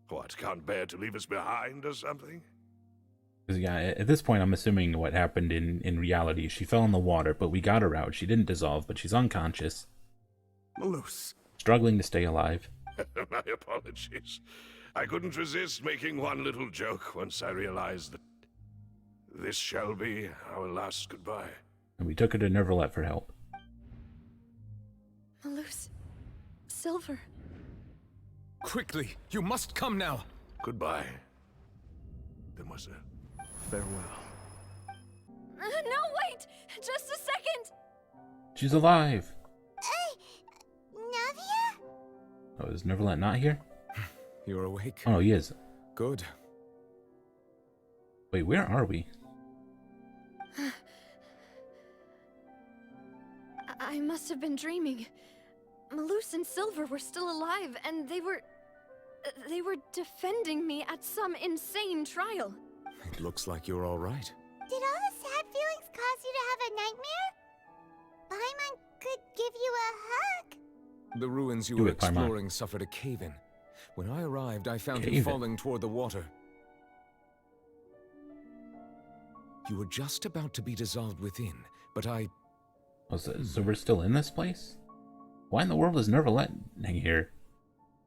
What, can't bear to leave us behind or something? Yeah, at this point I'm assuming what happened in reality. She fell in the water, but we got her out. She didn't dissolve, but she's unconscious. Malus. Struggling to stay alive. My apologies. I couldn't resist making one little joke once I realized that this shall be our last goodbye. And we took her to Nervalette for help. Silver. Quickly! You must come now! Goodbye, demoiselle. Farewell. No, wait! Just a second! She's alive! Navia? Oh, is Neverland not here? You're awake? Oh, he is. Good. Wait, where are we? I must have been dreaming. Malus and Silver were still alive, and they were defending me at some insane trial. It looks like you're all right. Did all the sad feelings cause you to have a nightmare? Paimon could give you a hug. The ruins you Do were it, Paimon. exploring suffered a cave-in. When I arrived, I found you Cave-in? falling toward the water. You were just about to be dissolved within, but I... Oh, so we're still in this place? Why in the world is Neverland here?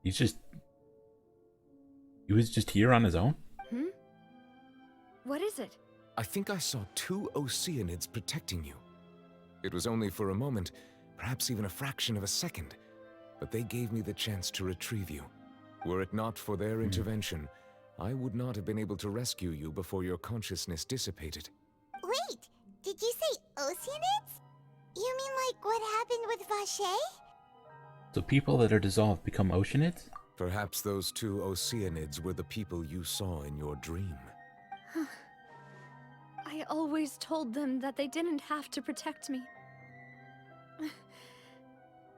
He was just here on his own? What is it? I think I saw 2 Oceanids protecting you. It was only for a moment, perhaps even a fraction of a second, but they gave me the chance to retrieve you. Were it not for their intervention, I would not have been able to rescue you before your consciousness dissipated. Wait, did you say Oceanids? You mean like what happened with Vache? So people that are dissolved become Oceanids? Perhaps those 2 Oceanids were the people you saw in your dream. I always told them that they didn't have to protect me.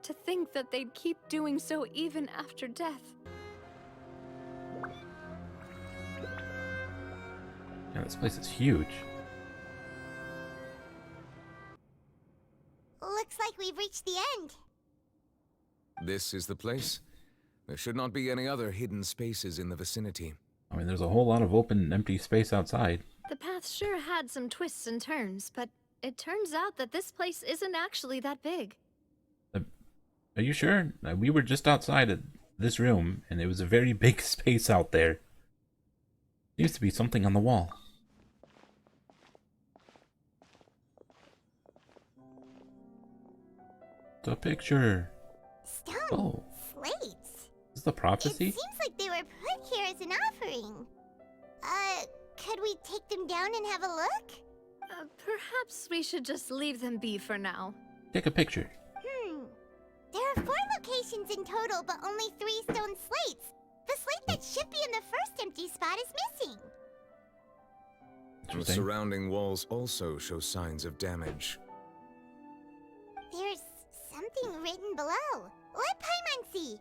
To think that they'd keep doing so even after death. Yeah, this place is huge. Looks like we've reached the end. This is the place? There should not be any other hidden spaces in the vicinity. I mean, there's a whole lot of open, empty space outside. The path sure had some twists and turns, but it turns out that this place isn't actually that big. Are you sure? We were just outside of this room, and it was a very big space out there. Seems to be something on the wall. It's a picture. Stone Oh, slates. is this the prophecy? It seems like they were put here as an offering. Could we take them down and have a look? Perhaps we should just leave them be for now. Take a picture. There are 4 locations in total, but only 3 stone slates. The slate that should be in the first empty spot is missing. The surrounding walls also show signs of damage. There's something written below. Let Paimon see.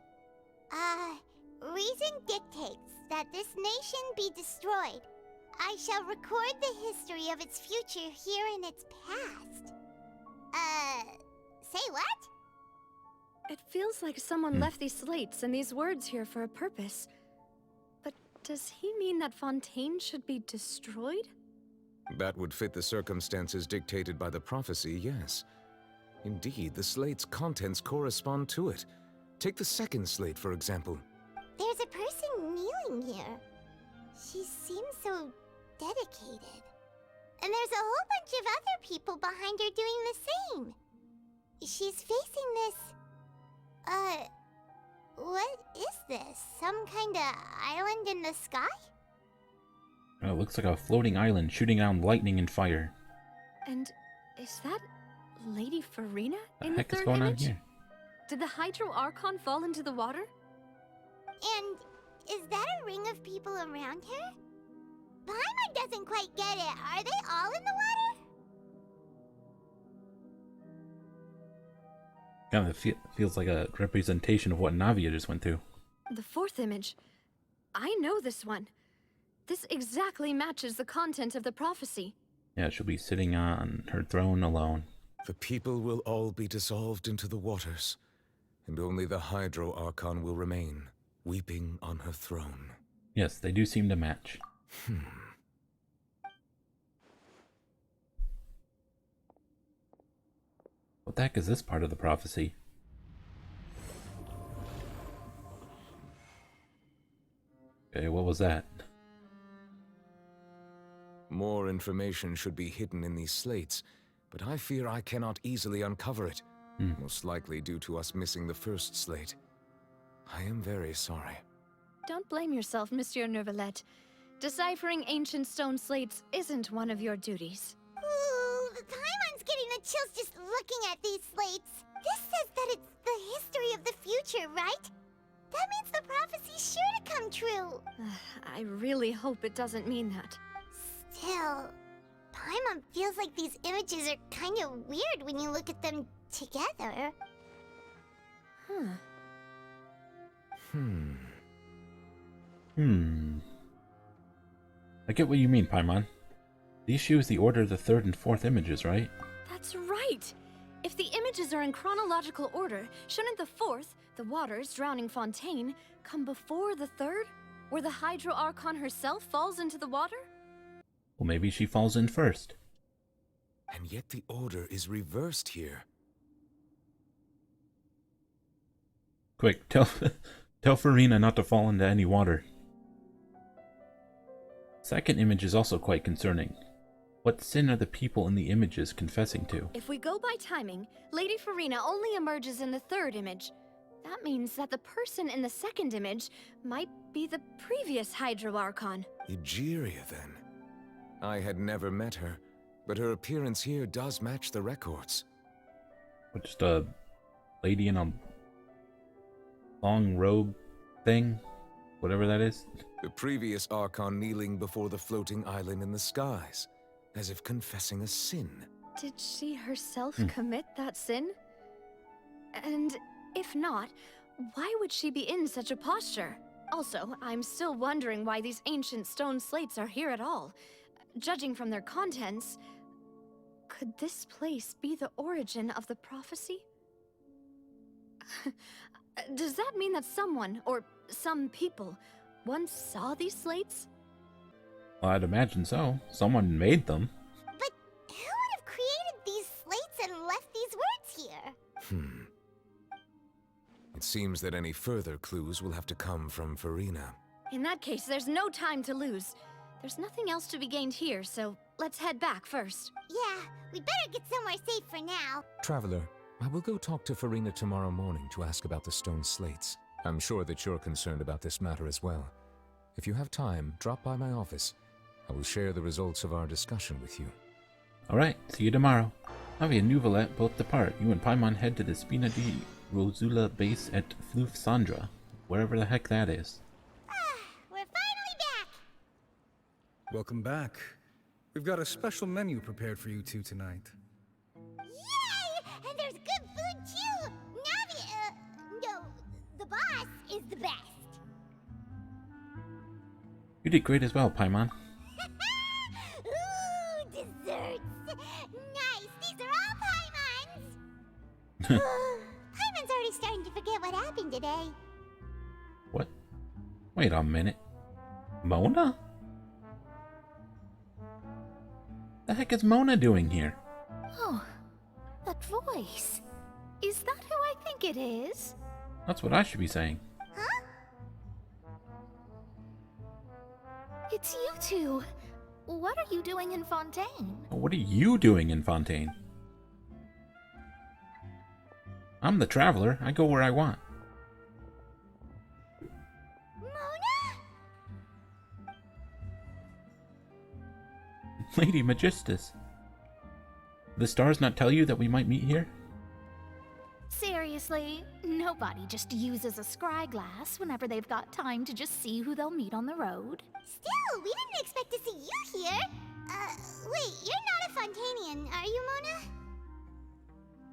Reason dictates that this nation be destroyed. I shall record the history of its future here in its past. Say what? It feels like someone left these slates and these words here for a purpose. But does he mean that Fontaine should be destroyed? That would fit the circumstances dictated by the prophecy, yes. Indeed, the slate's contents correspond to it. Take the second slate, for example. There's a person kneeling here. She seems so dedicated. And there's a whole bunch of other people behind her doing the same. She's facing this... what is this? Some kind of island in the sky? Oh, it looks like a floating island shooting down lightning and fire. And is that Lady Farina in What the heck the is third going on image? here? Did the Hydro Archon fall into the water? And is that a ring of people around her? Paimon doesn't quite get it. Are they all in the water? Kind of feels like a representation of what Navia just went through. The fourth image. I know this one. This exactly matches the content of the prophecy. Yeah, she'll be sitting on her throne alone. The people will all be dissolved into the waters, and only the Hydro Archon will remain, weeping on her throne. Yes, they do seem to match. What the heck is this part of the prophecy? Okay, what was that? More information should be hidden in these slates, but I fear I cannot easily uncover it. Most likely due to us missing the first slate. I am very sorry. Don't blame yourself, Monsieur Neuvillette. Deciphering ancient stone slates isn't one of your duties. Ooh, the Paimon's getting the chills just looking at these slates. This says that it's the history of the future, right? That means the prophecy's sure to come true. I really hope it doesn't mean that. Still, Paimon feels like these images are kind of weird when you look at them together. I get what you mean, Paimon. The issue is the order of the third and fourth images, right? That's right! If the images are in chronological order, shouldn't the fourth, the waters drowning Fontaine, come before the third? Where the Hydro Archon herself falls into the water? Well, maybe she falls in first. And yet the order is reversed here. Quick, tell Farina not to fall into any water. Second image is also quite concerning. What sin are the people in the images confessing to? If we go by timing, Lady Farina only emerges in the third image. That means that the person in the second image might be the previous Hydro Archon. Egeria, then. I had never met her, but her appearance here does match the records. What, just a lady in a long robe thing? Whatever that is? The previous Archon kneeling before the floating island in the skies, as if confessing a sin. Did she herself commit that sin? And if not, why would she be in such a posture? Also, I'm still wondering why these ancient stone slates are here at all. Judging from their contents, could this place be the origin of the prophecy? Does that mean that someone, or some people, once saw these slates? Well, I'd imagine so. Someone made them. But who would have created these slates and left these words here? It seems that any further clues will have to come from Farina. In that case, there's no time to lose. There's nothing else to be gained here, so let's head back first. Yeah, we better get somewhere safe for now. Traveler, I will go talk to Farina tomorrow morning to ask about the stone slates. I'm sure that you're concerned about this matter as well. If you have time, drop by my office. I will share the results of our discussion with you. Alright, see you tomorrow. Navi and Neuvillette both depart. You and Paimon head to the Spina di Rosula base at Floof Sandra, wherever the heck that is. We're finally back! Welcome back. We've got a special menu prepared for you two tonight. Yay! And there's good food too! Navi, no, the boss is the best. You did great as well, Paimon. Ooh, desserts! Nice! These are all Paimon's! Paimon's already starting to forget what happened today. What? Wait a minute. Mona? The heck is Mona doing here? Oh, that voice. Is that who I think it is? That's what I should be saying. Huh? It's you two. What are you doing in Fontaine? What are you doing in Fontaine? I'm the traveler. I go where I want. Mona? Lady Magistus. The stars not tell you that we might meet here? Seriously, nobody just uses a scry glass whenever they've got time to just see who they'll meet on the road. Still, we didn't expect to see you here. Wait, you're not a Fontanian, are you, Mona?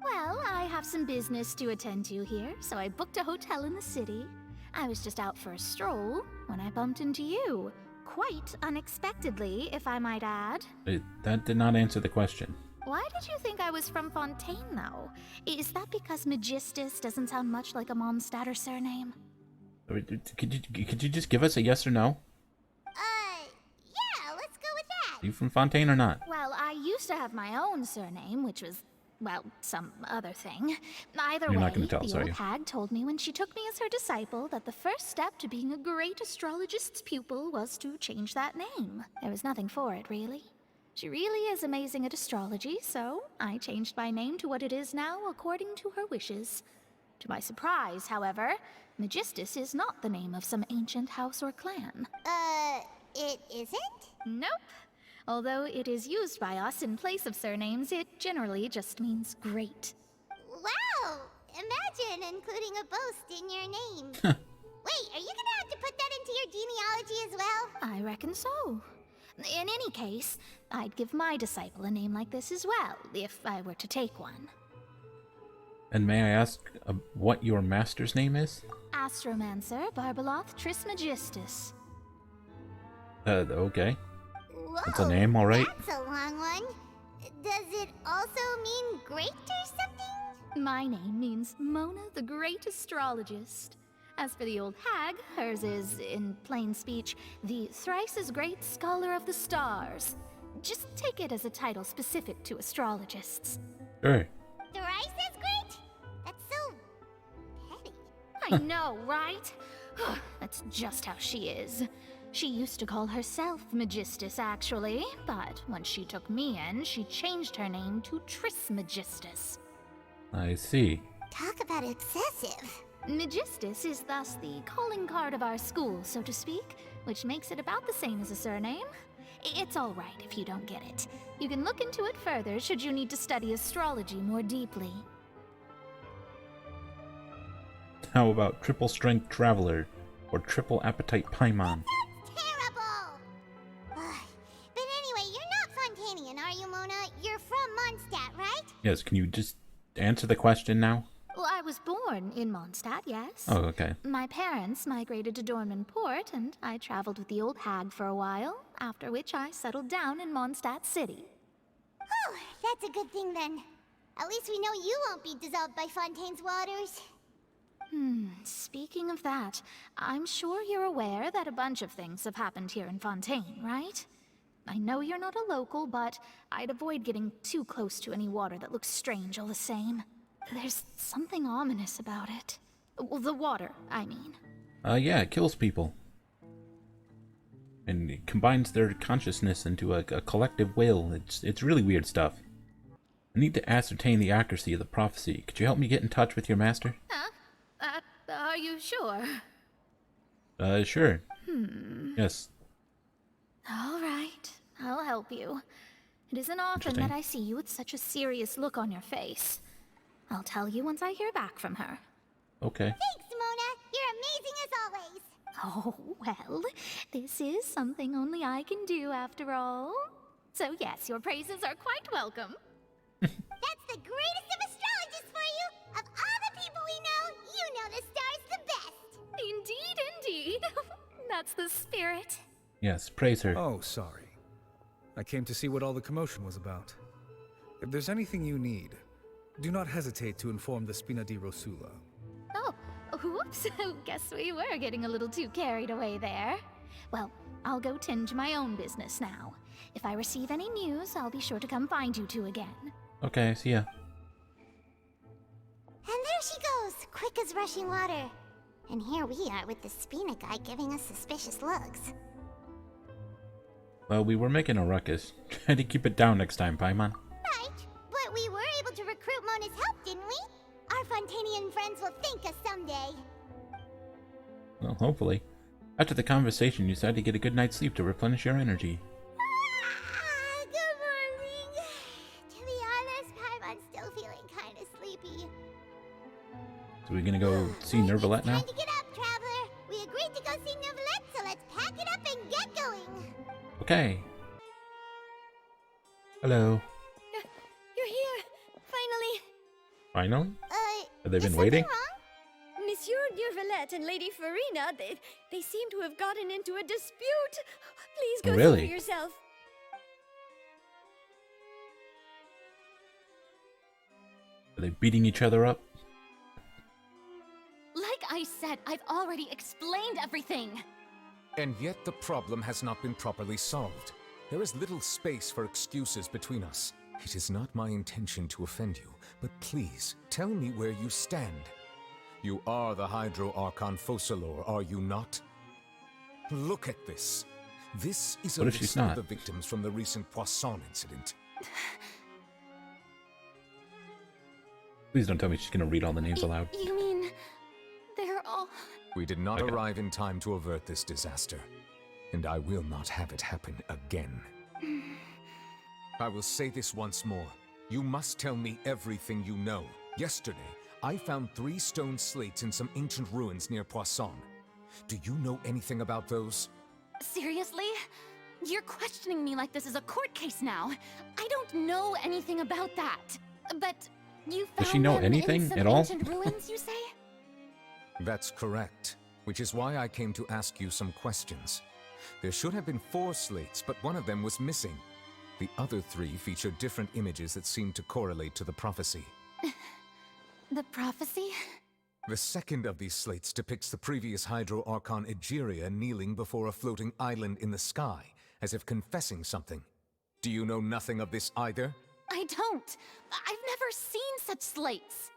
Well, I have some business to attend to here, so I booked a hotel in the city. I was just out for a stroll when I bumped into you. Quite unexpectedly, if I might add. That did not answer the question. Why did you think I was from Fontaine, though? Is that because Magistus doesn't sound much like a Mondstatter surname? Could you just give us a yes or no? Yeah, let's go with that. Are you from Fontaine or not? Well, I used to have my own surname, which was, well, some other thing. Either You're way, not gonna tell us, the are old you? hag told me when she took me as her disciple that the first step to being a great astrologist's pupil was to change that name. There was nothing for it, really. She really is amazing at astrology, so I changed my name to what it is now according to her wishes. To my surprise, however, Magistus is not the name of some ancient house or clan. It isn't? Nope. Although it is used by us in place of surnames, it generally just means great. Wow! Imagine including a boast in your name. Wait, are you gonna have to put that into your genealogy as well? I reckon so. In any case, I'd give my disciple a name like this as well, if I were to take one. And may I ask what your master's name is? Astromancer Barbeloth Trismegistus. Okay. Whoa, That's a name, alright? That's a long one. Does it also mean great or something? My name means Mona the Great Astrologist. As for the old hag, hers is, in plain speech, the thrice-as-great Scholar of the Stars. Just take it as a title specific to astrologists. Sure. Thrice as great? That's so petty. I know, right? That's just how she is. She used to call herself Magistus, actually, but when she took me in, she changed her name to Trismegistus. I see. Talk about excessive. Magistus is thus the calling card of our school, so to speak, which makes it about the same as a surname. It's all right if you don't get it. You can look into it further should you need to study astrology more deeply. How about Triple Strength Traveler or Triple Appetite Paimon? Terrible! But anyway, you're not Fontanian, are you, Mona? You're from Mondstadt, right? Yes, can you just answer the question now? Well, I was born in Mondstadt, yes. Oh, okay. My parents migrated to Dornman Port, and I traveled with the old hag for a while, after which I settled down in Mondstadt City. Oh, that's a good thing then. At least we know you won't be dissolved by Fontaine's waters. Speaking of that, I'm sure you're aware that a bunch of things have happened here in Fontaine, right? I know you're not a local, but I'd avoid getting too close to any water that looks strange all the same. There's something ominous about it. Well, the water, I mean. Yeah, it kills people. And it combines their consciousness into a collective will. It's really weird stuff. I need to ascertain the accuracy of the prophecy. Could you help me get in touch with your master? Are you sure? Sure. Yes. All right, I'll help you. It isn't often that I see you with such a serious look on your face. I'll tell you once I hear back from her. Okay. Thanks, Mona. You're amazing as always. Oh, well, this is something only I can do after all. So yes, your praises are quite welcome. That's the greatest of astrologists for you! Of all the people we know, you know the stars the best! Indeed, indeed. That's the spirit. Yes, praise her. Oh, sorry. I came to see what all the commotion was about. If there's anything you need, do not hesitate to inform the Spina di Rosula. Oh, whoops. Guess we were getting a little too carried away there. Well, I'll go tend to my own business now. If I receive any news, I'll be sure to come find you two again. Okay, see ya. And there she goes, quick as rushing water. And here we are with the Spina guy giving us suspicious looks. Well, we were making a ruckus. Try to keep it down next time, Paimon. Right, but we were able to recruit Mona's help, didn't we? Our Fontanian friends will thank us someday. Well, hopefully. After the conversation, you decided to get a good night's sleep to replenish your energy. Good morning. To be honest, Paimon's still feeling kind of sleepy. So we're gonna go see Nervalette now? Time to get up, traveler. We agreed to go see Nervalette, so let's pack it up and get going. Okay. Hello. You're here, finally. Finally? Have they been is waiting? something wrong? Monsieur Nervalette and Lady Farina, they seem to have gotten into a dispute. Please go see Really? for yourself. Are they beating each other up? Like I said, I've already explained everything. And yet the problem has not been properly solved. There is little space for excuses between us. It is not my intention to offend you, but please, tell me where you stand. You are the Hydro Archon Focalor, are you not? Look at this. This is a What if she's list not? of the victims from the recent Poisson incident. Please don't tell me she's gonna read all the names aloud. You mean all. We did not Okay. arrive in time to avert this disaster, and I will not have it happen again. I will say this once more. You must tell me everything you know. Yesterday, I found 3 stone slates in some ancient ruins near Poisson. Do you know anything about those? Seriously? You're questioning me like this is a court case now. I don't know anything about that. But you found Does she know them anything in some at all? ancient ruins, you say? That's correct, which is why I came to ask you some questions. There should have been 4 slates, but one of them was missing. The other 3 feature different images that seem to correlate to the prophecy. The prophecy? The second of these slates depicts the previous Hydro Archon Egeria kneeling before a floating island in the sky, as if confessing something. Do you know nothing of this either? I don't. I've never seen such slates.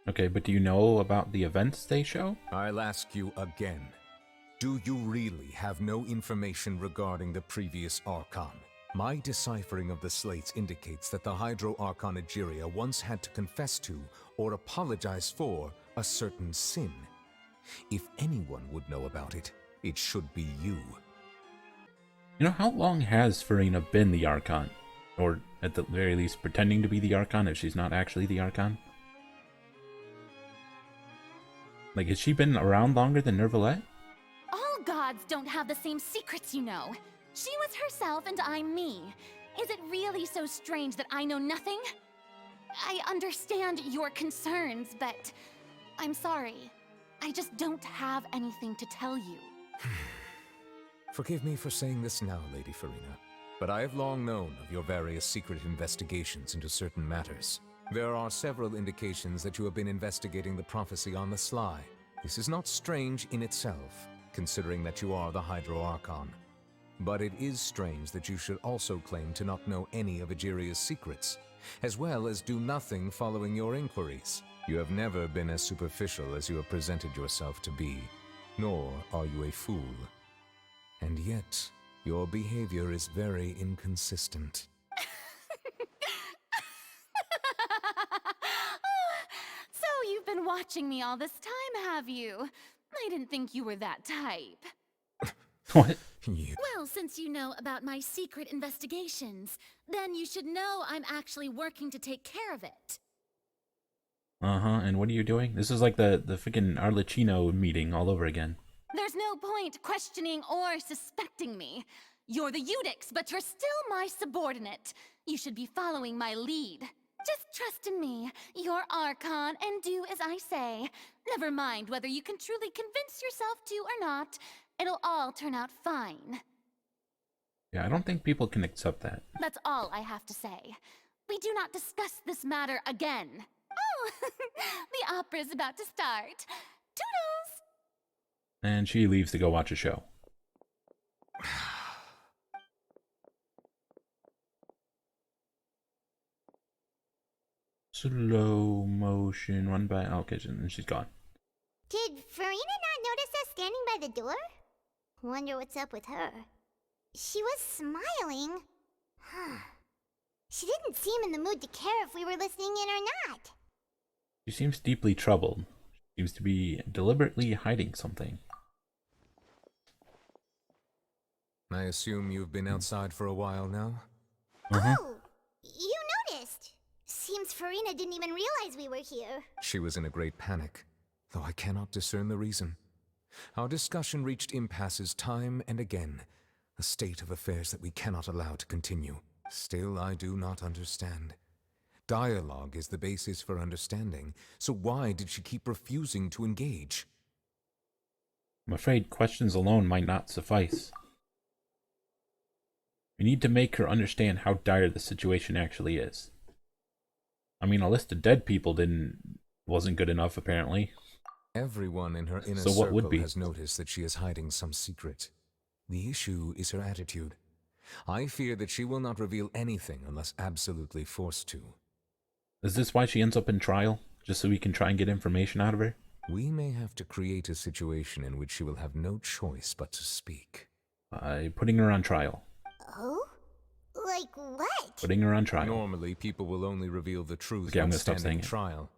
Okay, but do you know about the events they show? I'll ask you again. Do you really have no information regarding the previous Archon? My deciphering of the slates indicates that the Hydro Archon Egeria once had to confess to, or apologize for, a certain sin. If anyone would know about it, it should be you. You know, how long has Farina been the Archon? Or, at the very least, pretending to be the Archon if she's not actually the Archon? Like, has she been around longer than Nervalette? All gods don't have the same secrets, you know. She was herself and I'm me. Is it really so strange that I know nothing? I understand your concerns, but I'm sorry. I just don't have anything to tell you. Forgive me for saying this now, Lady Farina, but I have long known of your various secret investigations into certain matters. There are several indications that you have been investigating the prophecy on the sly. This is not strange in itself, considering that you are the Hydro Archon. But it is strange that you should also claim to not know any of Egeria's secrets, as well as do nothing following your inquiries. You have never been as superficial as you have presented yourself to be, nor are you a fool. And yet, your behavior is very inconsistent. So you've been watching me all this time, have you? I didn't think you were that type. What? Well, since you know about my secret investigations, then you should know I'm actually working to take care of it. Uh-huh, and what are you doing? This is like the freaking Arlecchino meeting all over again. There's no point questioning or suspecting me. You're the Eudix, but you're still my subordinate. You should be following my lead. Just trust in me. You're Archon, and do as I say. Never mind whether you can truly convince yourself to or not. It'll all turn out fine. Yeah, I don't think people can accept that. That's all I have to say. We do not discuss this matter again. Oh, the opera's about to start. Toodles! And she leaves to go watch a show. Slow motion, run by kitchen, and she's gone. Did Farina not notice us standing by the door? Wonder what's up with her. She was smiling. Huh. She didn't seem in the mood to care if we were listening in or not. She seems deeply troubled. She seems to be deliberately hiding something. I assume you've been outside for a while now? Oh, you noticed. Seems Farina didn't even realize we were here. She was in a great panic, though I cannot discern the reason. Our discussion reached impasses time and again, a state of affairs that we cannot allow to continue. Still, I do not understand. Dialogue is the basis for understanding, so why did she keep refusing to engage? I'm afraid questions alone might not suffice. We need to make her understand how dire the situation actually is. I mean, a list of dead people wasn't good enough, apparently. Everyone in her inner So what would circle be? has noticed that she is hiding some secret. The issue is her attitude. I fear that she will not reveal anything unless absolutely forced to. Is this why she ends up in trial? Just so we can try and get information out of her? We may have to create a situation in which she will have no choice but to speak. By putting her on trial. Oh? Like what? Putting her on trial. Normally, people will only reveal the truth Okay, I'm when gonna stop standing saying it. trial.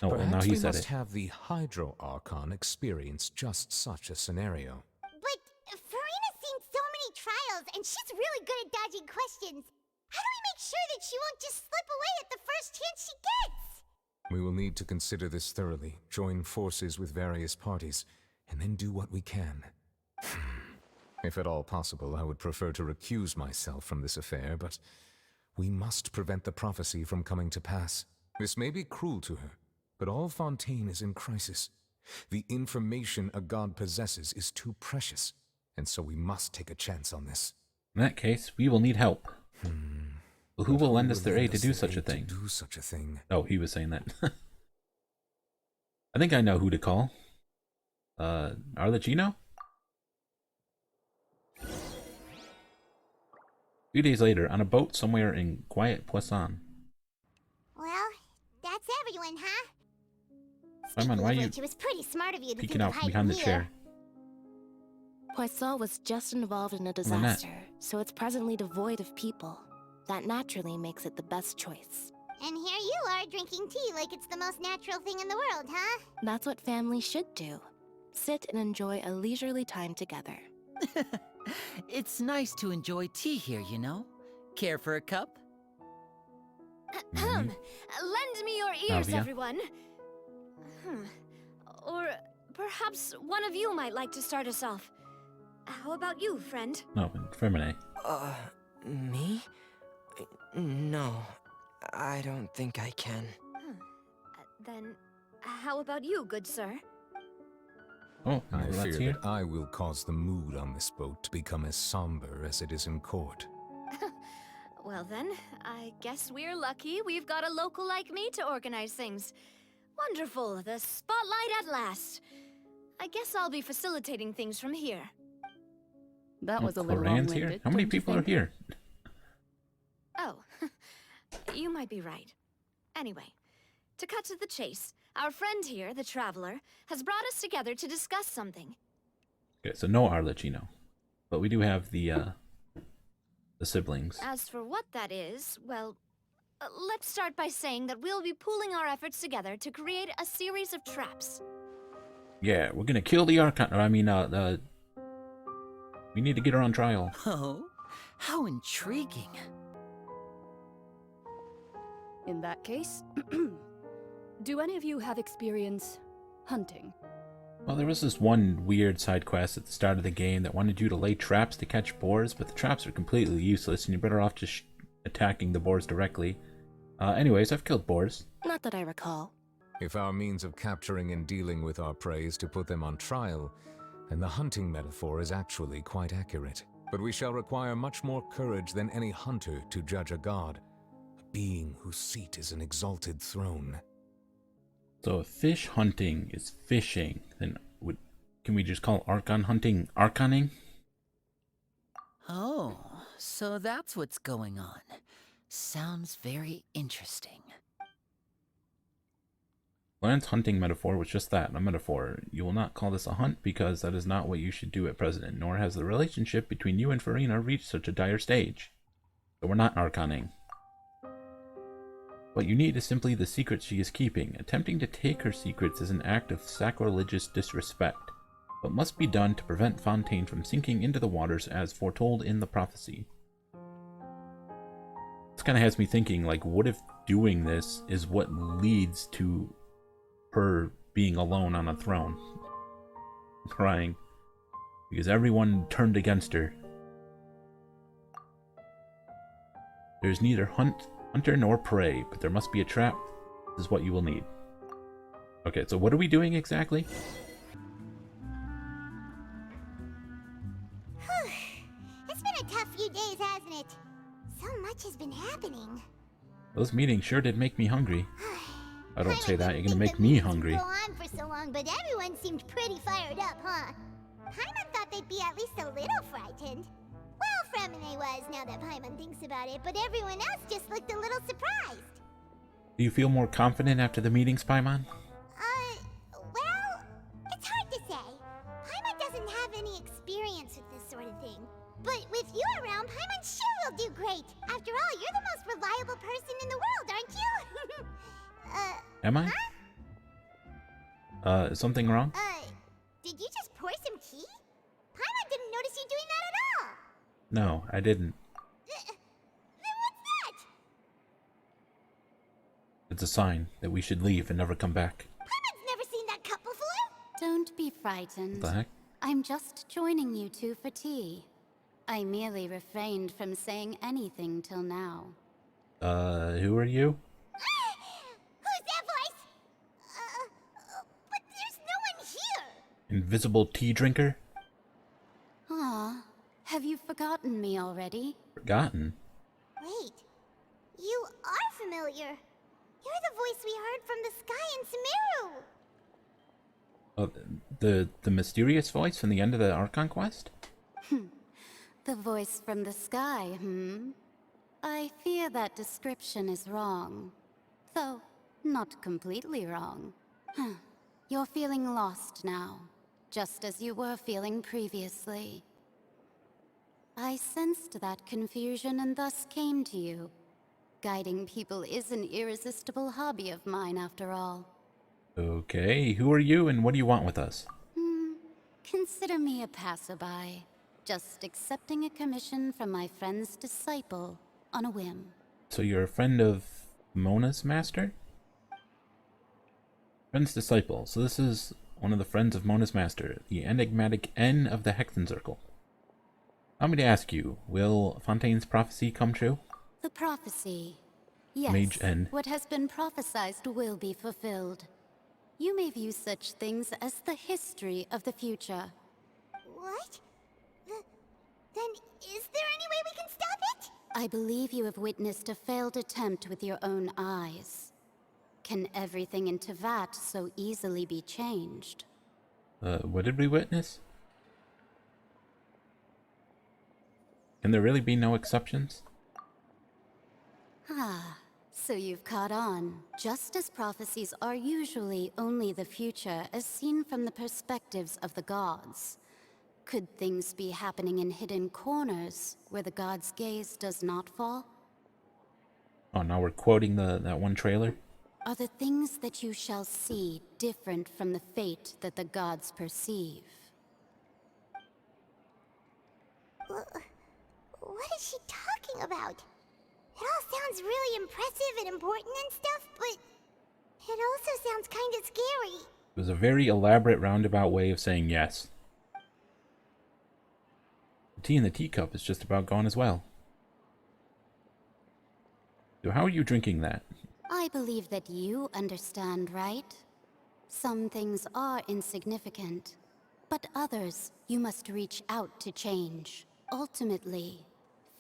Oh, well, now Perhaps he we said must it. have the Hydro Archon experience just such a scenario. But Farina's seen so many trials, and she's really good at dodging questions. How do we make sure that she won't just slip away at the first chance she gets? We will need to consider this thoroughly, join forces with various parties, and then do what we can. If at all possible, I would prefer to recuse myself from this affair, but we must prevent the prophecy from coming to pass. This may be cruel to her, but all Fontaine is in crisis. The information a god possesses is too precious, and so we must take a chance on this. In that case, we will need help. Well, who will lend us their aid to do such a To thing? do such a thing. Oh, he was saying that. I think I know who to call. Arlecchino? A few days later, on a boat somewhere in quiet Poisson. Well, that's everyone, huh? Simon, why are you Which, it was pretty smart of you to peeking think out of from hiding behind the here. chair? Poisson was just involved in a Well, Annette. disaster, so it's presently devoid of people. That naturally makes it the best choice. And here you are drinking tea like it's the most natural thing in the world, huh? That's what families should do. Sit and enjoy a leisurely time together. It's nice to enjoy tea here, you know? Care for a cup? Lend me your ears, Navia? everyone. Or perhaps one of you might like to start us off. How about you, friend? No, Femine. Me? No, I don't think I can. Then, how about you, good sir? Oh, I well, that's fear here. that I will cause the mood on this boat to become as somber as it is in court. Well then, I guess we're lucky we've got a local like me to organize things. Wonderful, the spotlight at last. I guess I'll be facilitating things from here. That was a little Koran's long-winded. here? How many don't you people are think? here? Oh, you might be right. Anyway, to cut to the chase, our friend here, the Traveler, has brought us together to discuss something. Okay, so no Arlecchino. But we do have the siblings. As for what that is, well, let's start by saying that we'll be pooling our efforts together to create a series of traps. Yeah, we're gonna kill the Archon. I mean, we need to get her on trial. Oh, how intriguing. In that case, do any of you have experience hunting? Well, there was this one weird side quest at the start of the game that wanted you to lay traps to catch boars, but the traps are completely useless, and you're better off just attacking the boars directly. Anyways, I've killed boars. Not that I recall. If our means of capturing and dealing with our prey is to put them on trial, then the hunting metaphor is actually quite accurate. But we shall require much more courage than any hunter to judge a god, a being whose seat is an exalted throne. So if fish hunting is fishing, then can we just call Archon hunting Archoning? Oh, so that's what's going on. Sounds very interesting. Lance hunting metaphor was just that, a metaphor. You will not call this a hunt because that is not what you should do at present, nor has the relationship between you and Farina reached such a dire stage. So we're not Archoning. What you need is simply the secrets she is keeping. Attempting to take her secrets is an act of sacrilegious disrespect, but must be done to prevent Fontaine from sinking into the waters as foretold in the prophecy. This kind of has me thinking, like, what if doing this is what leads to her being alone on a throne, crying, because everyone turned against her. There's neither hunter nor prey, but there must be a trap. This is what you will need. Okay, so what are we doing exactly? It's been a tough few days, hasn't it? So much has been happening. Those meetings sure did make me hungry. I don't say that, you're gonna make me hungry. Go on for so long, but everyone seemed pretty fired up, huh? Paimon thought they'd be at least a little frightened. Well, Fremine was, now that Paimon thinks about it, but everyone else just looked a little surprised. Do you feel more confident after the meetings, Paimon? Well, it's hard to say. Paimon doesn't have any experience with this sort of thing. But with you around, Paimon sure will do great. After all, you're the most reliable person in the world, aren't you? Am I? Huh? Is something wrong? Did you just pour some tea? Paimon didn't notice you doing that at all. No, I didn't. Then what's that? It's a sign that we should leave and never come back. Paimon's never seen that cup before. Don't be frightened. What the heck? I'm just joining you two for tea. I merely refrained from saying anything till now. Who are you? Who's that voice? But there's no one here. Invisible tea drinker? Ah, have you forgotten me already? Forgotten? Wait, you are familiar. You're the voice we heard from the sky in Sumeru. Oh, the mysterious voice from the end of the Archon Quest? The voice from the sky, I fear that description is wrong. Though, not completely wrong. You're feeling lost now, just as you were feeling previously. I sensed that confusion and thus came to you. Guiding people is an irresistible hobby of mine, after all. Okay, who are you and what do you want with us? Consider me a passerby, just accepting a commission from my friend's disciple on a whim. So you're a friend of Mona's master? Friend's disciple. So this is one of the friends of Mona's master, the enigmatic N of the Hexen Circle. Allow me to ask you, will Fontaine's prophecy come true? The prophecy. Yes, Mage N. what has been prophesized will be fulfilled. You may view such things as the history of the future. What? Then is there any way we can stop it? I believe you have witnessed a failed attempt with your own eyes. Can everything in Tevat so easily be changed? What did we witness? Can there really be no exceptions? Ah, so you've caught on. Just as prophecies are usually only the future as seen from the perspectives of the gods. Could things be happening in hidden corners where the gods' gaze does not fall? Oh, now we're quoting that one trailer? Are the things that you shall see different from the fate that the gods perceive? What is she talking about? It all sounds really impressive and important and stuff, but it also sounds kind of scary. It was a very elaborate roundabout way of saying yes. The tea in the teacup is just about gone as well. So how are you drinking that? I believe that you understand, right? Some things are insignificant, but others you must reach out to change. Ultimately,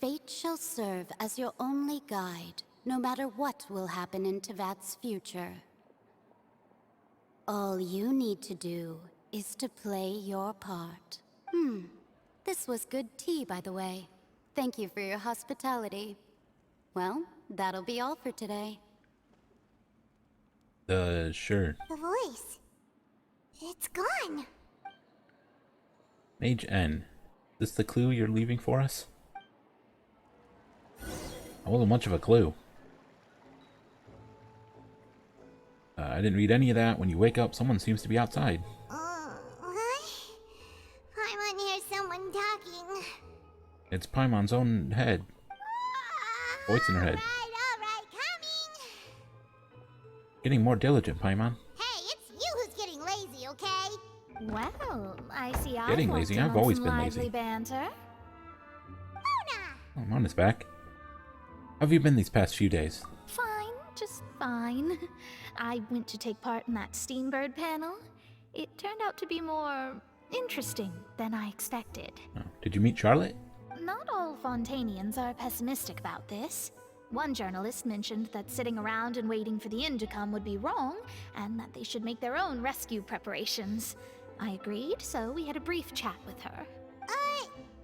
fate shall serve as your only guide, no matter what will happen in Tevat's future. All you need to do is to play your part. This was good tea, by the way. Thank you for your hospitality. Well, that'll be all for today. Sure. The voice. It's gone. Mage N. Is this the clue you're leaving for us? That wasn't much of a clue. I didn't read any of that. When you wake up, someone seems to be outside. What? Paimon hears someone talking. It's Paimon's own head. Voice in her head. Alright, coming. Getting more diligent, Paimon. Hey, it's you who's getting lazy, okay? Well, I see I Getting lazy? I've always been lively lazy. banter. Oh, Mona's back. How have you been these past few days? Fine, just fine. I went to take part in that Steambird panel. It turned out to be more interesting than I expected. Oh, did you meet Charlotte? Not all Fontainians are pessimistic about this. One journalist mentioned that sitting around and waiting for the end to come would be wrong, and that they should make their own rescue preparations. I agreed, so we had a brief chat with her.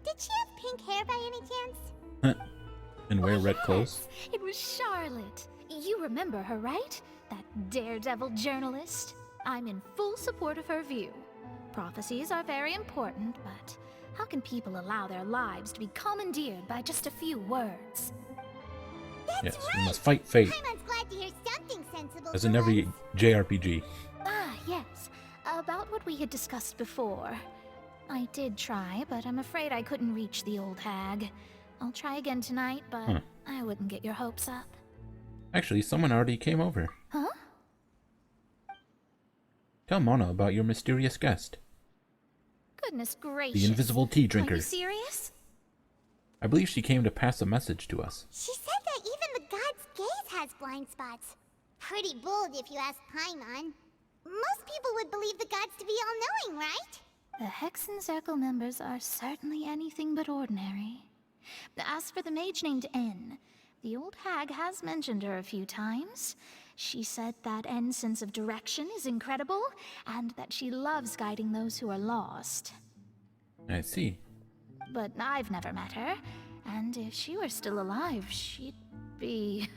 Did she have pink hair by any chance? And wear red clothes? It was Charlotte. You remember her, right? That daredevil journalist. I'm in full support of her view. Prophecies are very important, but how can people allow their lives to be commandeered by just a few words? Yes, we must fight fate. Paimon's glad to hear something sensible. As in every JRPG. Ah, yes. About what we had discussed before. I did try, but I'm afraid I couldn't reach the old hag. I'll try again tonight, but I wouldn't get your hopes up. Actually, someone already came over. Huh? Tell Mona about your mysterious guest. Goodness gracious. The invisible tea drinker. Are you serious? I believe she came to pass a message to us. She said that even the god's gaze has blind spots. Pretty bold if you ask Paimon. Most people would believe the gods to be all-knowing, right? The Hexen Circle members are certainly anything but ordinary. As for the mage named N, the old hag has mentioned her a few times. She said that N's sense of direction is incredible, and that she loves guiding those who are lost. I see. But I've never met her, and if she were still alive, she'd be...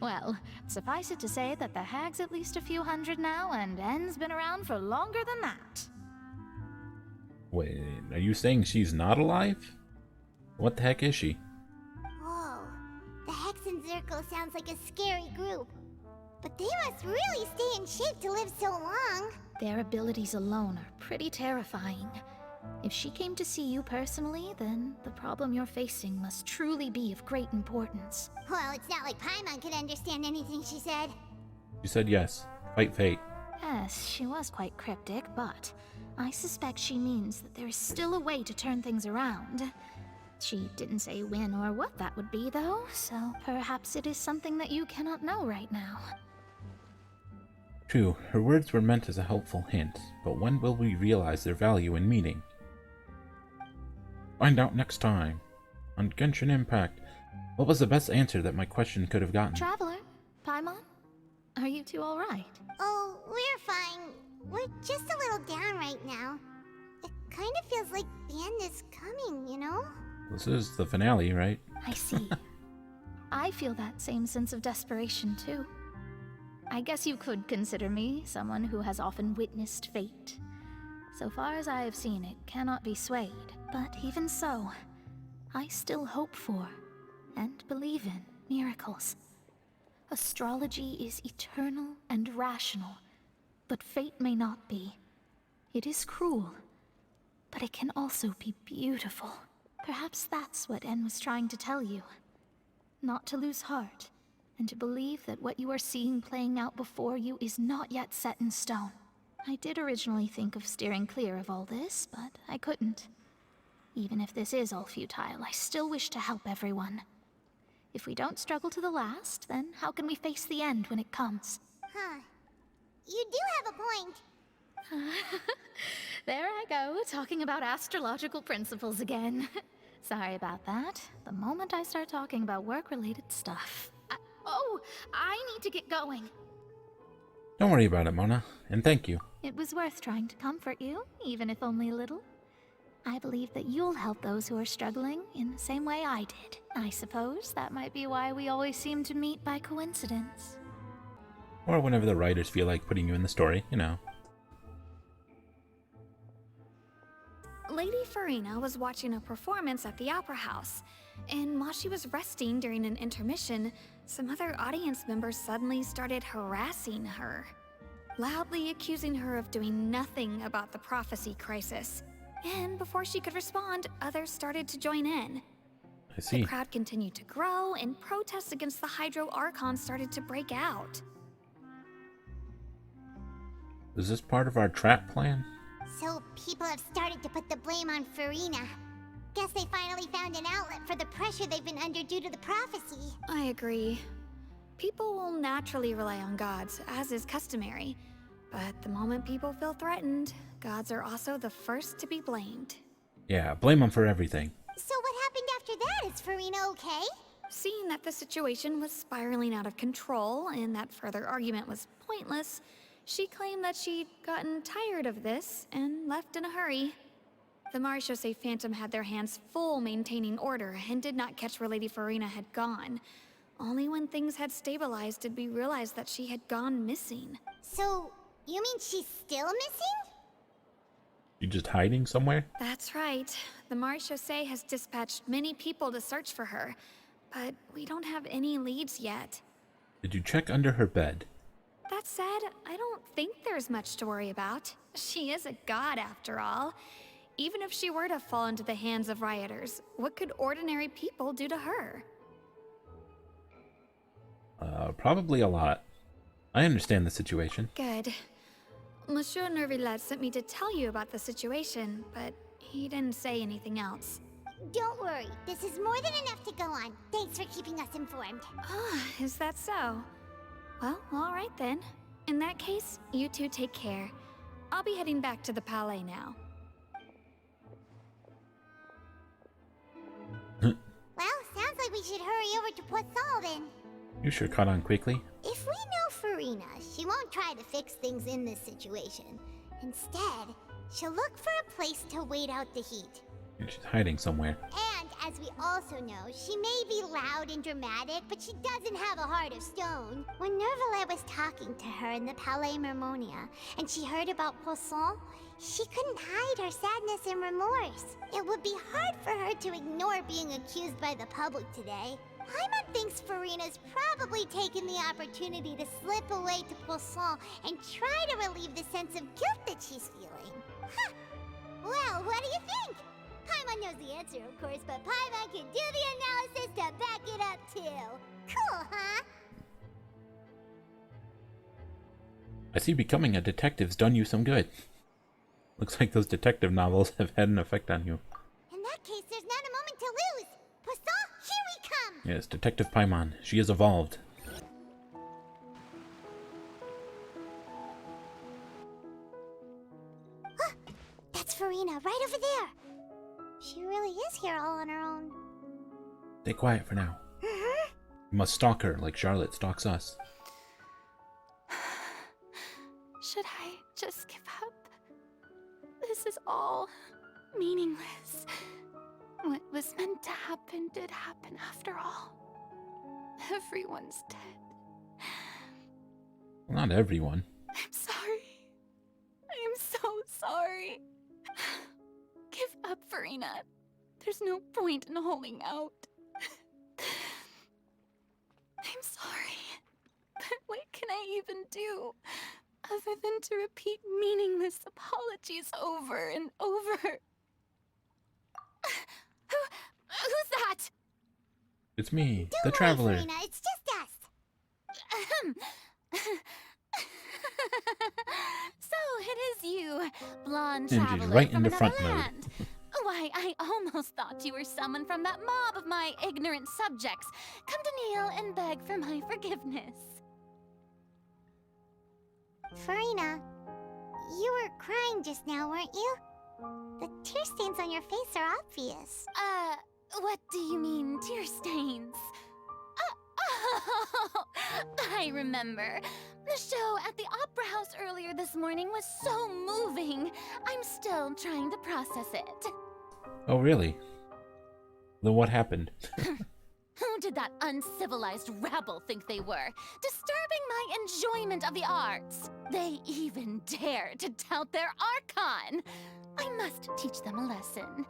well, suffice it to say that the hag's at least a few hundred now, and N's been around for longer than that. Wait, are you saying she's not alive? What the heck is she? Whoa, the Hexen Circle sounds like a scary group. But they must really stay in shape to live so long. Their abilities alone are pretty terrifying. If she came to see you personally, then the problem you're facing must truly be of great importance. Well, it's not like Paimon could understand anything she said. She said yes. Fight fate. Yes, she was quite cryptic, but I suspect she means that there is still a way to turn things around. She didn't say when or what that would be, though, so perhaps it is something that you cannot know right now. True, her words were meant as a helpful hint, but when will we realize their value and meaning? Find out next time. On Genshin Impact, what was the best answer that my question could have gotten? Traveler? Paimon? Are you two alright? Oh, we're fine. We're just a little down right now. It kind of feels like the end is coming, you know? This is the finale, right? I see. I feel that same sense of desperation, too. I guess you could consider me someone who has often witnessed fate. So far as I have seen, it cannot be swayed. But even so, I still hope for, and believe in, miracles. Astrology is eternal and rational, but fate may not be. It is cruel, but it can also be beautiful. Perhaps that's what En was trying to tell you. Not to lose heart, and to believe that what you are seeing playing out before you is not yet set in stone. I did originally think of steering clear of all this, but I couldn't. Even if this is all futile, I still wish to help everyone. If we don't struggle to the last, then how can we face the end when it comes? Huh. You do have a point. There I go, talking about astrological principles again. Sorry about that. The moment I start talking about work-related stuff. I need to get going. Don't worry about it, Mona, and thank you. It was worth trying to comfort you, even if only a little. I believe that you'll help those who are struggling in the same way I did. I suppose that might be why we always seem to meet by coincidence. Or whenever the writers feel like putting you in the story, you know. Lady Farina was watching a performance at the Opera House, and while she was resting during an intermission, some other audience members suddenly started harassing her, loudly accusing her of doing nothing about the prophecy crisis. And before she could respond, others started to join in. I see. The crowd continued to grow, and protests against the Hydro Archon started to break out. Is this part of our trap plan? So people have started to put the blame on Farina. Guess they finally found an outlet for the pressure they've been under due to the prophecy. I agree. People will naturally rely on gods, as is customary. But the moment people feel threatened, gods are also the first to be blamed. Yeah, blame them for everything. So what happened after that? Is Farina okay? Seeing that the situation was spiraling out of control and that further argument was pointless, she claimed that she'd gotten tired of this and left in a hurry. The Marechaussee Phantom had their hands full maintaining order and did not catch where Lady Farina had gone. Only when things had stabilized did we realize that she had gone missing. So, you mean she's still missing? You just hiding somewhere? That's right. The Marechaussee has dispatched many people to search for her, but we don't have any leads yet. Did you check under her bed? That said, I don't think there's much to worry about. She is a god after all. Even if she were to fall into the hands of rioters, what could ordinary people do to her? Probably a lot. I understand the situation. Good. Monsieur Nervillet sent me to tell you about the situation, but he didn't say anything else. Don't worry, this is more than enough to go on. Thanks for keeping us informed. Ah, is that so? Well, all right then. In that case, you two take care. I'll be heading back to the Palais now. Well, sounds like we should hurry over to Poisson then. You sure caught on quickly. If we know Farina, she won't try to fix things in this situation. Instead, she'll look for a place to wait out the heat. And she's hiding somewhere. And as we also know, she may be loud and dramatic, but she doesn't have a heart of stone. When Nervillet was talking to her in the Palais Mermonia, and she heard about Poisson, she couldn't hide her sadness and remorse. It would be hard for her to ignore being accused by the public today. Paimon thinks Farina's probably taken the opportunity to slip away to Poisson and try to relieve the sense of guilt that she's feeling. Huh. Well, what do you think? Paimon knows the answer, of course, but Paimon can do the analysis to back it up, too. Cool, huh? I see becoming a detective's done you some good. Looks like those detective novels have had an effect on you. In that case, there's not a moment to lose. Poisson, here we come! Yes, Detective Paimon. She has evolved. That's Farina, right over there. She really is here all on her own. Stay quiet for now. You must stalk her like Charlotte stalks us. Should I just give up? This is all meaningless. What was meant to happen did happen after all. Everyone's dead. Well, not everyone. I'm sorry. I am so sorry. Give up, Farina. There's no point in holding out. I'm sorry. But what can I even do other than to repeat meaningless apologies over and over? Who's that? It's me, the Don't Traveler. worry, Farina, it's just us. So it is you, blonde And she's traveler right from into another front mode. land. Why, I almost thought you were someone from that mob of my ignorant subjects. Come to kneel and beg for my forgiveness. Farina, you were crying just now, weren't you? The tear stains on your face are obvious. What do you mean, tear stains? Oh, I remember. The show at the Opera House earlier this morning was so moving. I'm still trying to process it. Oh, really? Then what happened? Who did that uncivilized rabble think they were? Disturbing my enjoyment of the arts. They even dare to tout their Archon. I must teach them a lesson.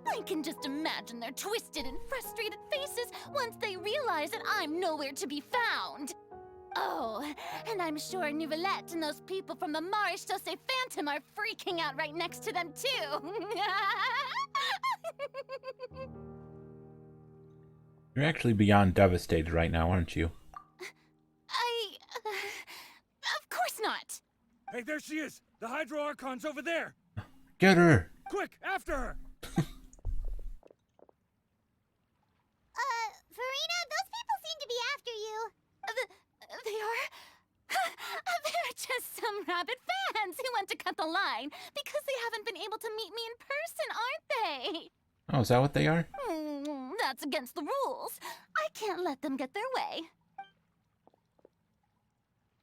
I can just imagine their twisted and frustrated faces once they realize that I'm nowhere to be found. Oh, and I'm sure Neuvillette and those people from the Marche Sauce Phantom are freaking out right next to them, too. You're actually beyond devastated right now, aren't you? Of course not. Hey, there she is! The Hydro Archon's over there! Get her! Quick, after her! Farina, those people seem to be after you. They are? They're just some rabid fans who want to cut the line because they haven't been able to meet me in person, aren't they? Oh, is that what they are? That's against the rules. I can't let them get their way.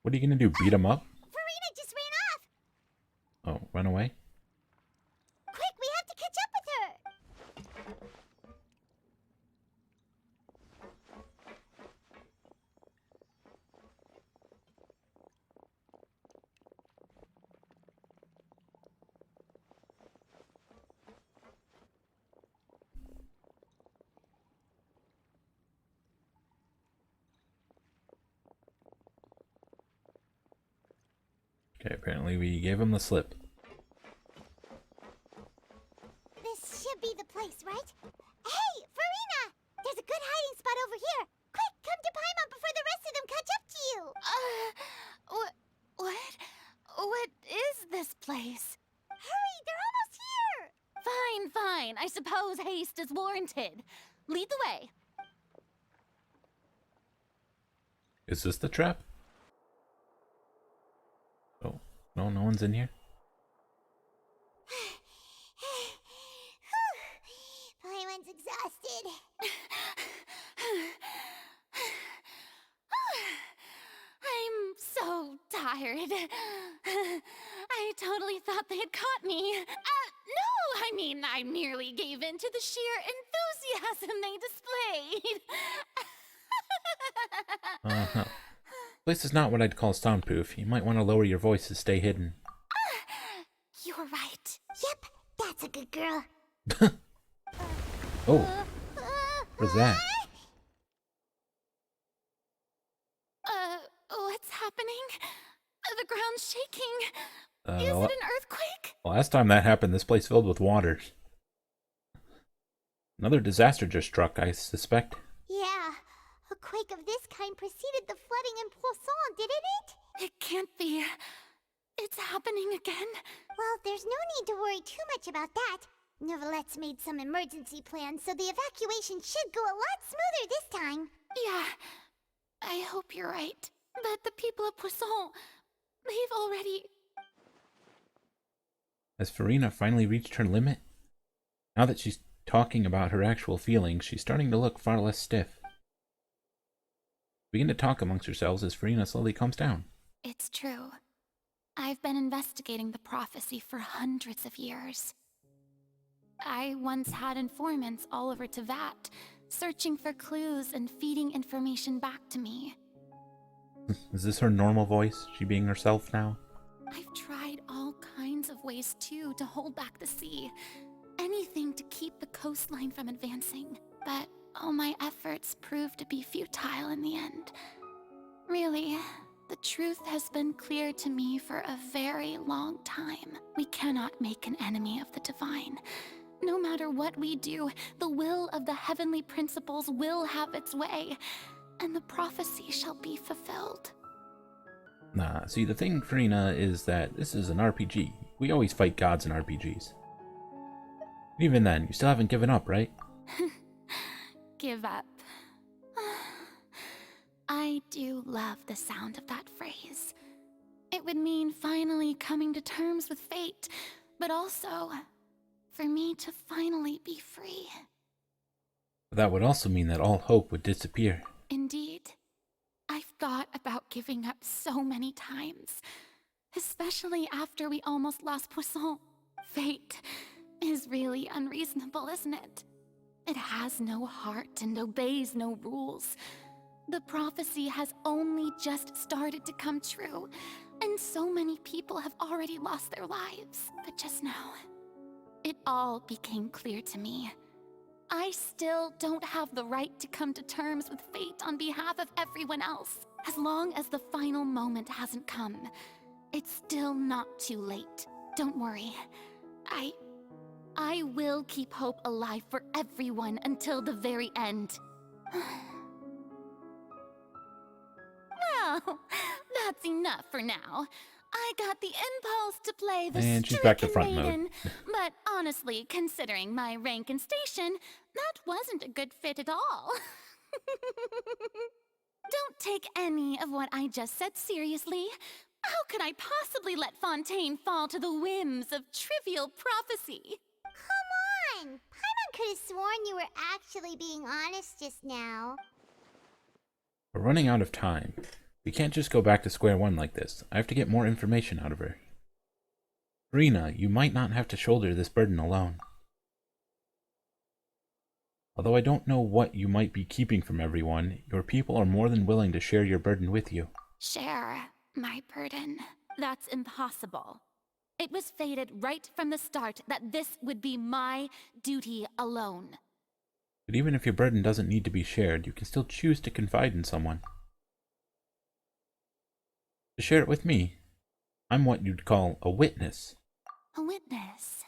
What are you gonna do, beat them up? Farina just ran off. Oh, run away? Quick, we have to catch up with her. Okay, apparently we gave him the slip. This should be the place, right? Hey, Farina! There's a good hiding spot over here. Quick, come to Paimon before the rest of them catch up to you. What is this place? Hurry, they're almost here. Fine, fine. I suppose haste is warranted. Lead the way. Is this the trap? Oh, no, no one's in here. Paimon's exhausted. I'm so tired. I totally thought they had caught me. No, I mean, I merely gave in to the sheer enthusiasm they displayed. This is not what I'd call soundproof. You might want to lower your voice to stay hidden. You're right. Yep, that's a good girl. Oh, what's that? What's happening? The ground's shaking. Is it an earthquake? Last time that happened, this place filled with water. Another disaster just struck, I suspect. Yeah, a quake of this kind preceded the flooding in Poisson, didn't it? It can't be. It's happening again. Well, there's no need to worry too much about that. Neuvillette made some emergency plans, so the evacuation should go a lot smoother this time. Yeah, I hope you're right. But the people of Poisson, they've already... Has Farina finally reached her limit? Now that she's talking about her actual feelings, she's starting to look far less stiff. Begin to talk amongst yourselves as Farina slowly calms down. It's true. I've been investigating the prophecy for hundreds of years. I once had informants all over Tevat, searching for clues and feeding information back to me. Is this her normal voice? She being herself now? I've tried all kinds of ways too to hold back the sea. Anything to keep the coastline from advancing. But all my efforts proved to be futile in the end. Really, the truth has been clear to me for a very long time. We cannot make an enemy of the divine. No matter what we do, the will of the heavenly principles will have its way, and the prophecy shall be fulfilled. Nah, see, the thing, Farina, is that this is an RPG. We always fight gods in RPGs. Even then, you still haven't given up, right? Give up. I do love the sound of that phrase. It would mean finally coming to terms with fate, but also for me to finally be free. That would also mean that all hope would disappear. Indeed. I've thought about giving up so many times, especially after we almost lost Poisson. Fate is really unreasonable, isn't it? It has no heart and obeys no rules. The prophecy has only just started to come true, and so many people have already lost their lives. But just now, it all became clear to me. I still don't have the right to come to terms with fate on behalf of everyone else. As long as the final moment hasn't come, it's still not too late. Don't worry. I will keep hope alive for everyone until the very end. Well, that's enough for now. I got the impulse to play the and she's back to front maiden, mode. but honestly, considering my rank and station, that wasn't a good fit at all. Don't take any of what I just said seriously. How could I possibly let Fontaine fall to the whims of trivial prophecy? Come on! Paimon could have sworn you were actually being honest just now. We're running out of time. We can't just go back to square one like this. I have to get more information out of her. Farina, you might not have to shoulder this burden alone. Although I don't know what you might be keeping from everyone, your people are more than willing to share your burden with you. Share my burden? That's impossible. It was fated right from the start that this would be my duty alone. But even if your burden doesn't need to be shared, you can still choose to confide in someone. To share it with me. I'm what you'd call a witness. A witness?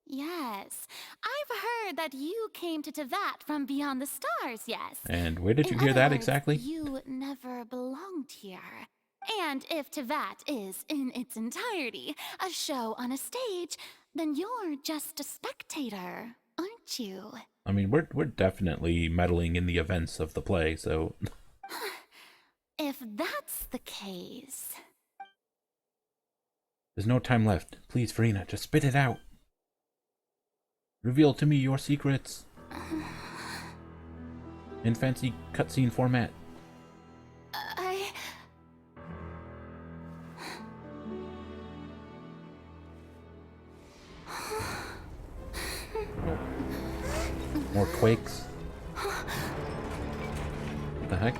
Yes. I've heard that you came to Tevat from beyond the stars, yes. And where did you In hear other that words, exactly? You never belonged here. And if Tevat is, in its entirety, a show on a stage, then you're just a spectator, aren't you? I mean, we're definitely meddling in the events of the play, so... If that's the case... There's no time left. Please, Farina, just spit it out. Reveal to me your secrets. In fancy cutscene format. More quakes. What the heck?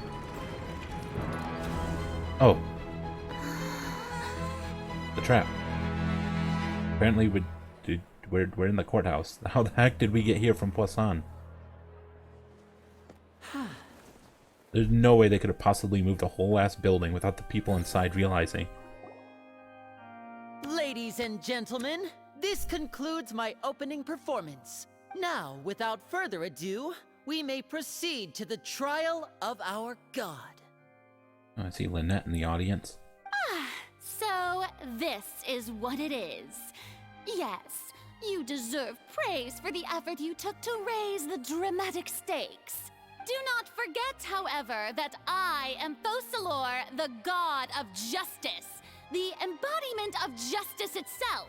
Oh. The trap. Apparently we're in the courthouse. How the heck did we get here from Poisson? There's no way they could have possibly moved a whole ass building without the people inside realizing. Ladies and gentlemen, this concludes my opening performance. Now, without further ado, we may proceed to the trial of our god. Oh, I see Lynette in the audience. So, this is what it is. Yes, you deserve praise for the effort you took to raise the dramatic stakes. Do not forget, however, that I am Fosalor, the god of justice, the embodiment of justice itself.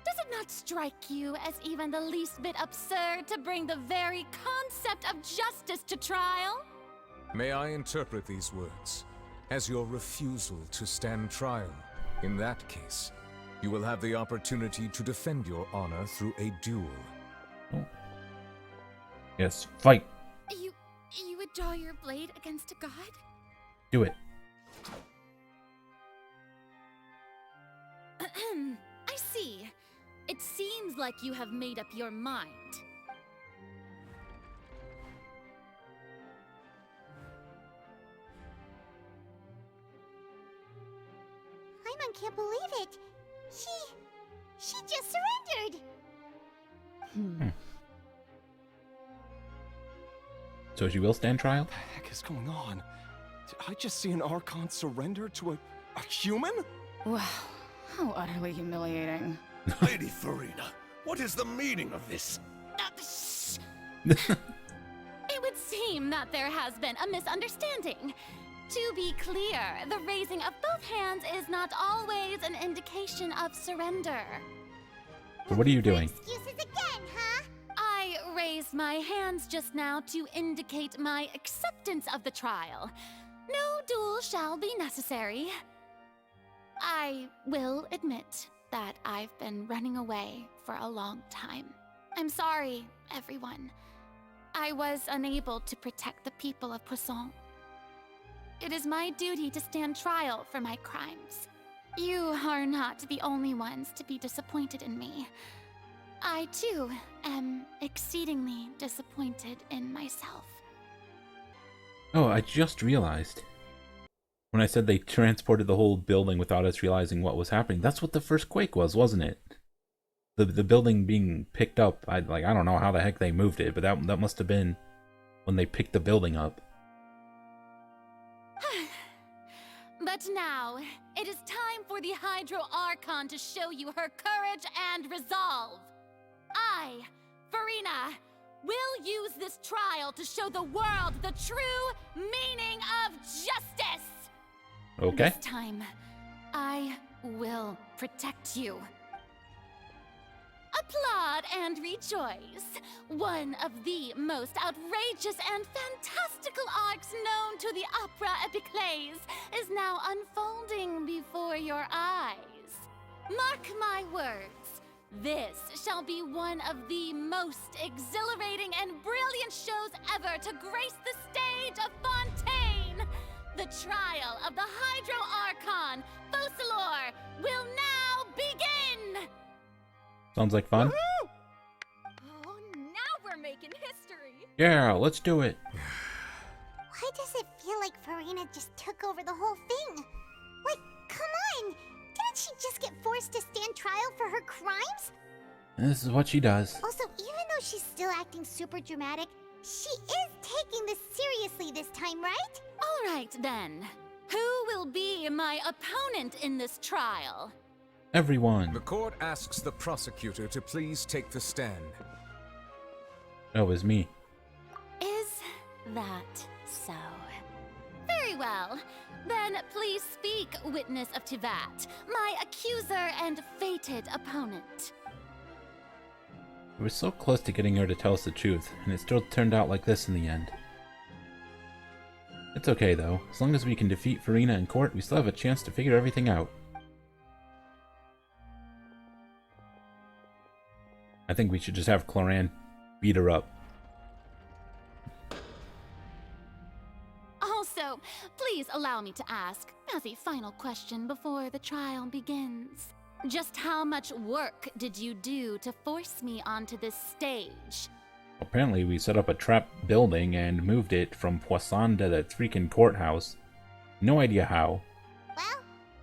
Does it not strike you as even the least bit absurd to bring the very concept of justice to trial? May I interpret these words as your refusal to stand trial? In that case, you will have the opportunity to defend your honor through a duel. Oh. Yes, fight. You would draw your blade against a god? Do it. I see. It seems like you have made up your mind. Paimon can't believe it. She just surrendered. So she will stand trial? What the heck is going on? Did I just see an Archon surrender to a human? Wow, how utterly humiliating. Lady Farina, what is the meaning of this? Shh. It would seem that there has been a misunderstanding. To be clear, the raising of both hands is not always an indication of surrender. So what are you doing? Excuses again, huh? I raised my hands just now to indicate my acceptance of the trial. No duel shall be necessary. I will admit that I've been running away for a long time. I'm sorry, everyone. I was unable to protect the people of Poisson. It is my duty to stand trial for my crimes. You are not the only ones to be disappointed in me. I, too, am exceedingly disappointed in myself. Oh, I just realized. When I said they transported the whole building without us realizing what was happening, that's what the first quake was, wasn't it? The building being picked up, I don't know how the heck they moved it, but that must have been when they picked the building up. But now, it is time for the Hydro Archon to show you her courage and resolve. I, Farina, will use this trial to show the world the true meaning of justice. Okay. This time, I will protect you. Applaud and rejoice. One of the most outrageous and fantastical arcs known to the opera Epiclese is now unfolding before your eyes. Mark my words, this shall be one of the most exhilarating and brilliant shows ever to grace the stage of Fontaine. The trial of the Hydro Archon, Fosalor, will now begin! Sounds like fun. Oh, now we're making history. Yeah, let's do it. Why does it feel like Farina just took over the whole thing? Like, her crimes? This is what she does. Also, even though she's still acting super dramatic, she is taking this seriously this time, right? All right, then. Who will be my opponent in this trial? Everyone. The court asks the prosecutor to please take the stand. Oh, it was me. Is that so? Very well. Then please speak, witness of Tivat, my accuser and fated opponent. We were so close to getting her to tell us the truth, and it still turned out like this in the end. It's okay though. As long as we can defeat Farina in court, we still have a chance to figure everything out. I think we should just have Cloran beat her up. Also, please allow me to ask, as a final question before the trial begins, just how much work did you do to force me onto this stage? Apparently we set up a trap building and moved it from Poisson to the freaking courthouse. No idea how. Well,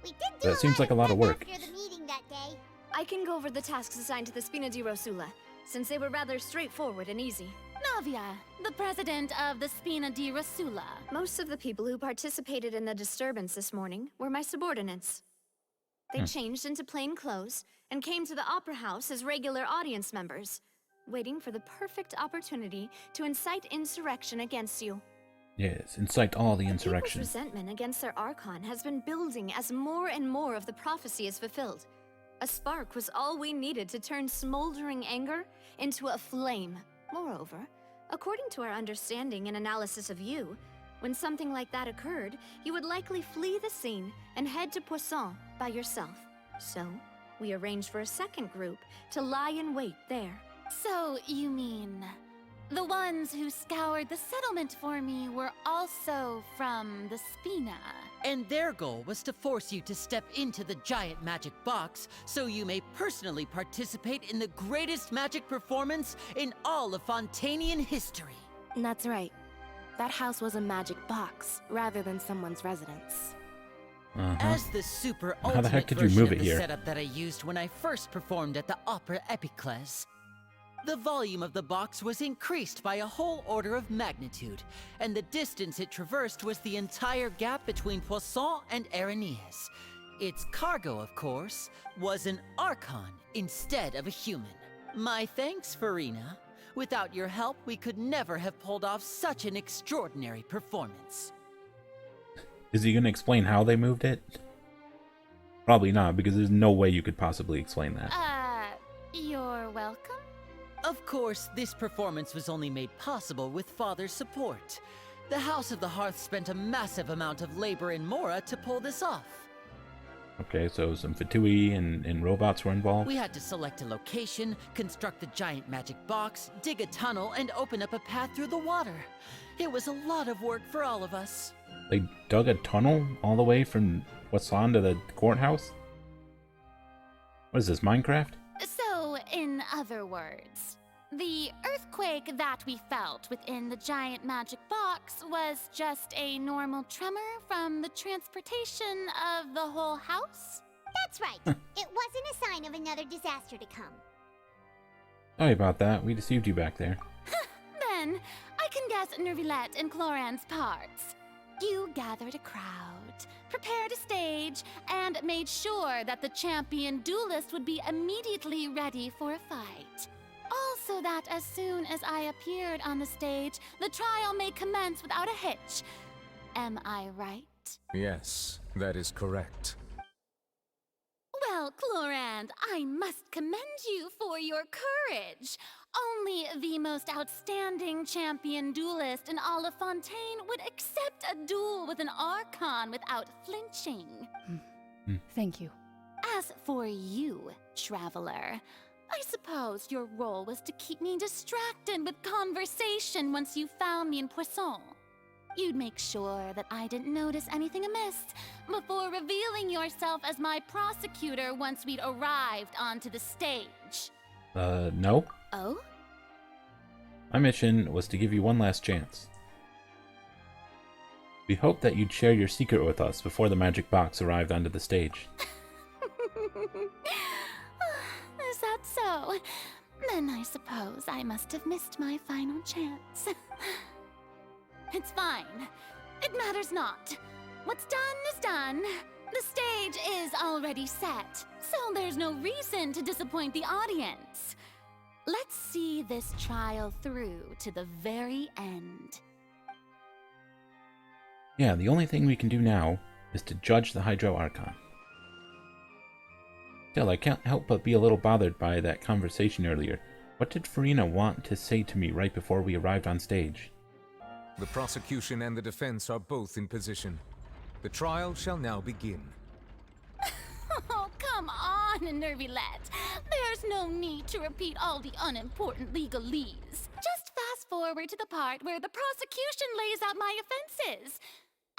we did do That seems like a lot of work. after the meeting that day. I can go over the tasks assigned to the Spina di Rosula, since they were rather straightforward and easy. Navia, the president of the Spina di Rosula. Most of the people who participated in the disturbance this morning were my subordinates. They changed into plain clothes and came to the Opera House as regular audience members, waiting for the perfect opportunity to incite insurrection against you. Yes, incite all the People's insurrection. resentment against their Archon has been building as more and more of the prophecy is fulfilled. A spark was all we needed to turn smoldering anger into a flame. Moreover, according to our understanding and analysis of you, when something like that occurred, you would likely flee the scene and head to Poisson by yourself. So, we arranged for a second group to lie in wait there. So, you mean, the ones who scoured the settlement for me were also from the Spina? And their goal was to force you to step into the giant magic box so you may personally participate in the greatest magic performance in all of Fontanian history. That's right. That house was a magic box, rather than someone's residence. As the super How the ultimate heck did you version move of it the here? setup that I used when I first performed at the Opera Epicles, the volume of the box was increased by a whole order of magnitude, and the distance it traversed was the entire gap between Poisson and Aranias. Its cargo, of course, was an Archon instead of a human. My thanks, Farina. Without your help, we could never have pulled off such an extraordinary performance. Is he gonna explain how they moved it? Probably not, because there's no way you could possibly explain that. You're welcome? Of course, this performance was only made possible with Father's support. The House of the Hearth spent a massive amount of labor in Mora to pull this off. Okay, so some Fatui and robots were involved. We had to select a location, construct the giant magic box, dig a tunnel, and open up a path through the water. It was a lot of work for all of us. They dug a tunnel all the way from Poisson to the courthouse? What is this, Minecraft? So, in other words, the earthquake that we felt within the giant magic box was just a normal tremor from the transportation of the whole house? That's right. It wasn't a sign of another disaster to come. Sorry about that. We deceived you back there. Then, I can guess Nervilette and Cloran's parts. You gathered a crowd, prepared a stage, and made sure that the champion duelist would be immediately ready for a fight. Also that as soon as I appeared on the stage, the trial may commence without a hitch. Am I right? Yes, that is correct. Well, Clorand, I must commend you for your courage. Only the most outstanding champion duelist in all of Fontaine would accept a duel with an Archon without flinching. Thank you. As for you, Traveler, I suppose your role was to keep me distracted with conversation once you found me in Poisson. You'd make sure that I didn't notice anything amiss before revealing yourself as my prosecutor once we'd arrived onto the stage. No. Oh? My mission was to give you one last chance. We hoped that you'd share your secret with us before the magic box arrived onto the stage. Is that so? Then I suppose I must have missed my final chance. It's fine. It matters not. What's done is done. The stage is already set, so there's no reason to disappoint the audience. Let's see this trial through to the very end. Yeah, the only thing we can do now is to judge the Hydro Archon. Still, I can't help but be a little bothered by that conversation earlier. What did Furina want to say to me right before we arrived on stage? The prosecution and the defense are both in position. The trial shall now begin. Oh, come on, Nervylette. There's no need to repeat all the unimportant legalese. Just fast forward to the part where the prosecution lays out my offenses.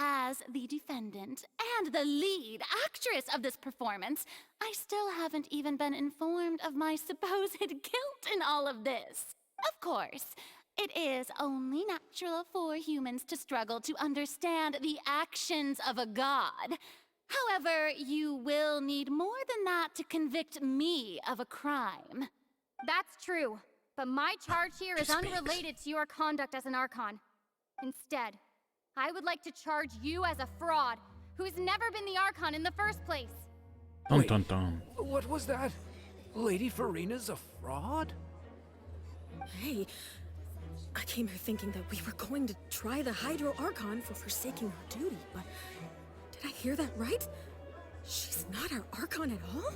As the defendant and the lead actress of this performance, I still haven't even been informed of my supposed guilt in all of this. Of course, it is only natural for humans to struggle to understand the actions of a god. However, you will need more than that to convict me of a crime. That's true, but my charge here is unrelated to your conduct as an Archon. Instead, I would like to charge you as a fraud who's never been the Archon in the first place. Dun dun dun. What was that? Lady Furina's a fraud? Hey, I came here thinking that we were going to try the Hydro Archon for forsaking her duty, but did I hear that right? She's not our Archon at all?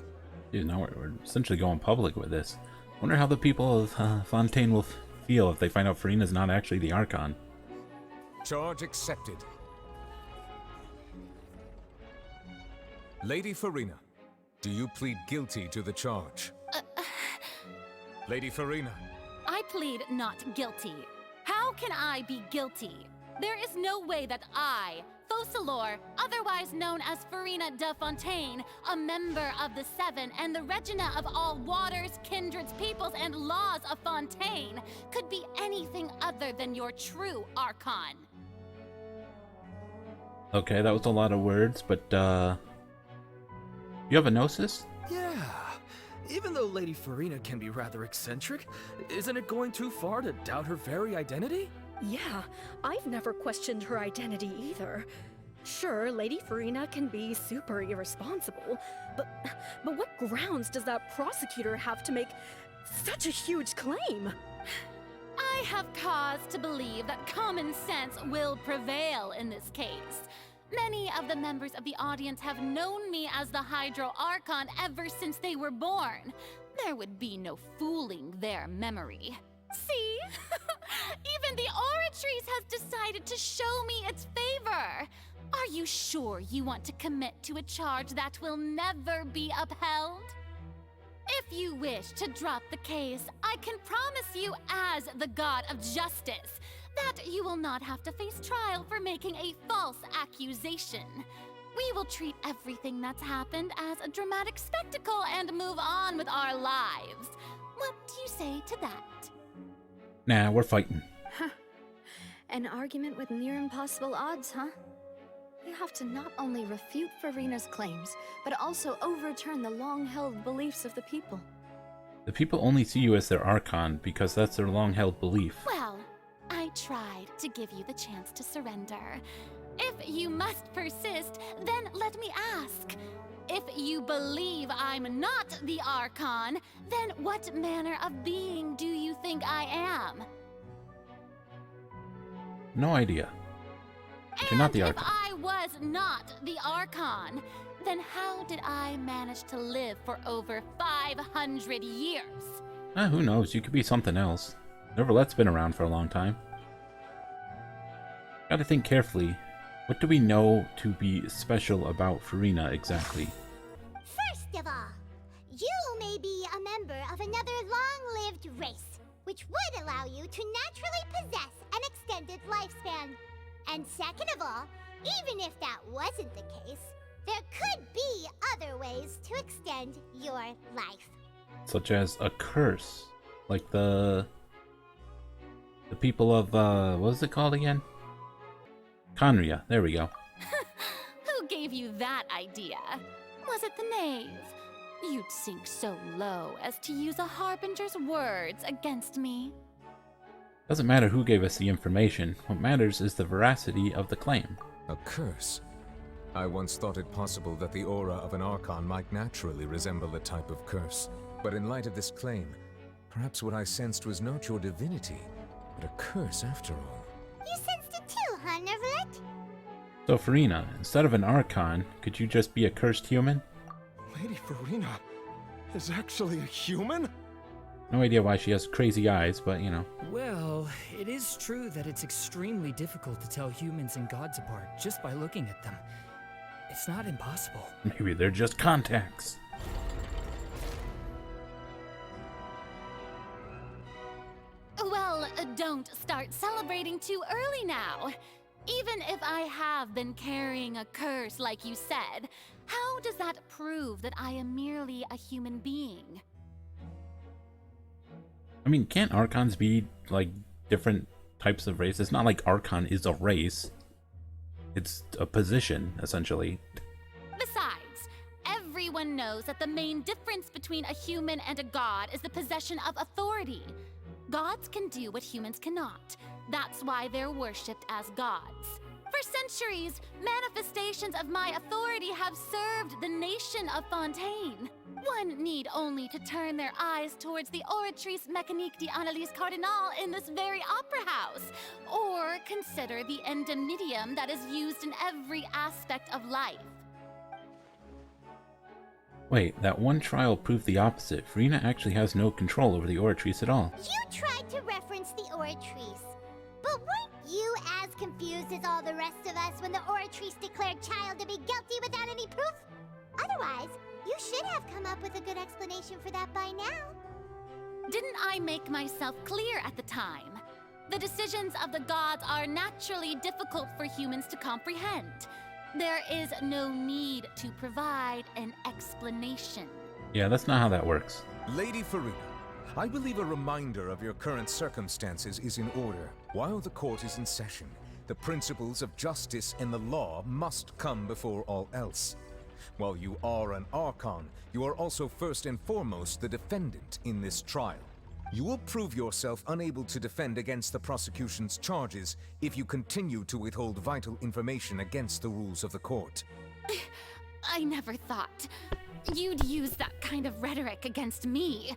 Dude, now we're essentially going public with this. Wonder how the people of Fontaine will feel if they find out Furina's not actually the Archon. Charge accepted. Lady Furina, do you plead guilty to the charge? Lady Furina. I plead not guilty. How can I be guilty? There is no way that I, Focalor, otherwise known as Furina de Fontaine, a member of the Seven and the Regina of all waters, kindreds, peoples, and laws of Fontaine, could be anything other than your true Archon. Okay, that was a lot of words, but, you have a gnosis? Yeah. Even though Lady Furina can be rather eccentric, isn't it going too far to doubt her very identity? Yeah, I've never questioned her identity either. Sure, Lady Furina can be super irresponsible, but what grounds does that prosecutor have to make such a huge claim? I have cause to believe that common sense will prevail in this case. Many of the members of the audience have known me as the Hydro Archon ever since they were born. There would be no fooling their memory. See? Even the Oratrice has decided to show me its favor. Are you sure you want to commit to a charge that will never be upheld? If you wish to drop the case, I can promise you as the God of Justice that you will not have to face trial for making a false accusation. We will treat everything that's happened as a dramatic spectacle and move on with our lives. What do you say to that? Nah, we're fighting. Huh. An argument with near impossible odds, huh? You have to not only refute Furina's claims, but also overturn the long-held beliefs of the people. The people only see you as their Archon because that's their long-held belief. Well, I tried to give you the chance to surrender. If you must persist, then let me ask. If you believe I'm not the Archon, then what manner of being do you think I am? No idea. But you're not the If Archon. I was not the Archon, then how did I manage to live for over 500 years? Who knows? You could be something else. Nervylette's been around for a long time. Gotta think carefully. What do we know to be special about Furina exactly? First of all, you may be a member of another long-lived race, which would allow you to naturally possess an extended lifespan. And second of all, even if that wasn't the case, there could be other ways to extend your life. Such as a curse. Like the people of, what was it called again? Conria, there we go. Who gave you that idea? Was it the knave? You'd sink so low as to use a harbinger's words against me. Doesn't matter who gave us the information. What matters is the veracity of the claim. A curse? I once thought it possible that the aura of an Archon might naturally resemble a type of curse. But in light of this claim, perhaps what I sensed was not your divinity, but a curse after all. You sensed it too, huh, Nervlet? So Farina, instead of an Archon, could you just be a cursed human? Lady Farina is actually a human? No idea why she has crazy eyes, but you know. Well, it is true that it's extremely difficult to tell humans and gods apart just by looking at them. It's not impossible. Maybe they're just contacts. Well, don't start celebrating too early now. Even if I have been carrying a curse like you said, how does that prove that I am merely a human being? I mean, can't Archons be, like, different types of race? It's not like Archon is a race. It's a position, essentially. Besides, everyone knows that the main difference between a human and a god is the possession of authority. Gods can do what humans cannot. That's why they're worshipped as gods. For centuries, manifestations of my authority have served the nation of Fontaine. One need only to turn their eyes towards the Oratrice Mécanique d'Analyse Cardinal in this very opera house, or consider the endemnitium that is used in every aspect of life. Wait, that one trial proved the opposite. Farina actually has no control over the Oratrice at all. You tried to reference the Oratrice, but weren't you as confused as all the rest of us when the Oratrice declared Child to be guilty without any proof? Otherwise, you should have come up with a good explanation for that by now. Didn't I make myself clear at the time? The decisions of the gods are naturally difficult for humans to comprehend. There is no need to provide an explanation. Yeah, that's not how that works. Lady Farina, I believe a reminder of your current circumstances is in order. While the court is in session, the principles of justice and the law must come before all else. While you are an Archon, you are also first and foremost the defendant in this trial. You will prove yourself unable to defend against the prosecution's charges if you continue to withhold vital information against the rules of the court. I never thought you'd use that kind of rhetoric against me.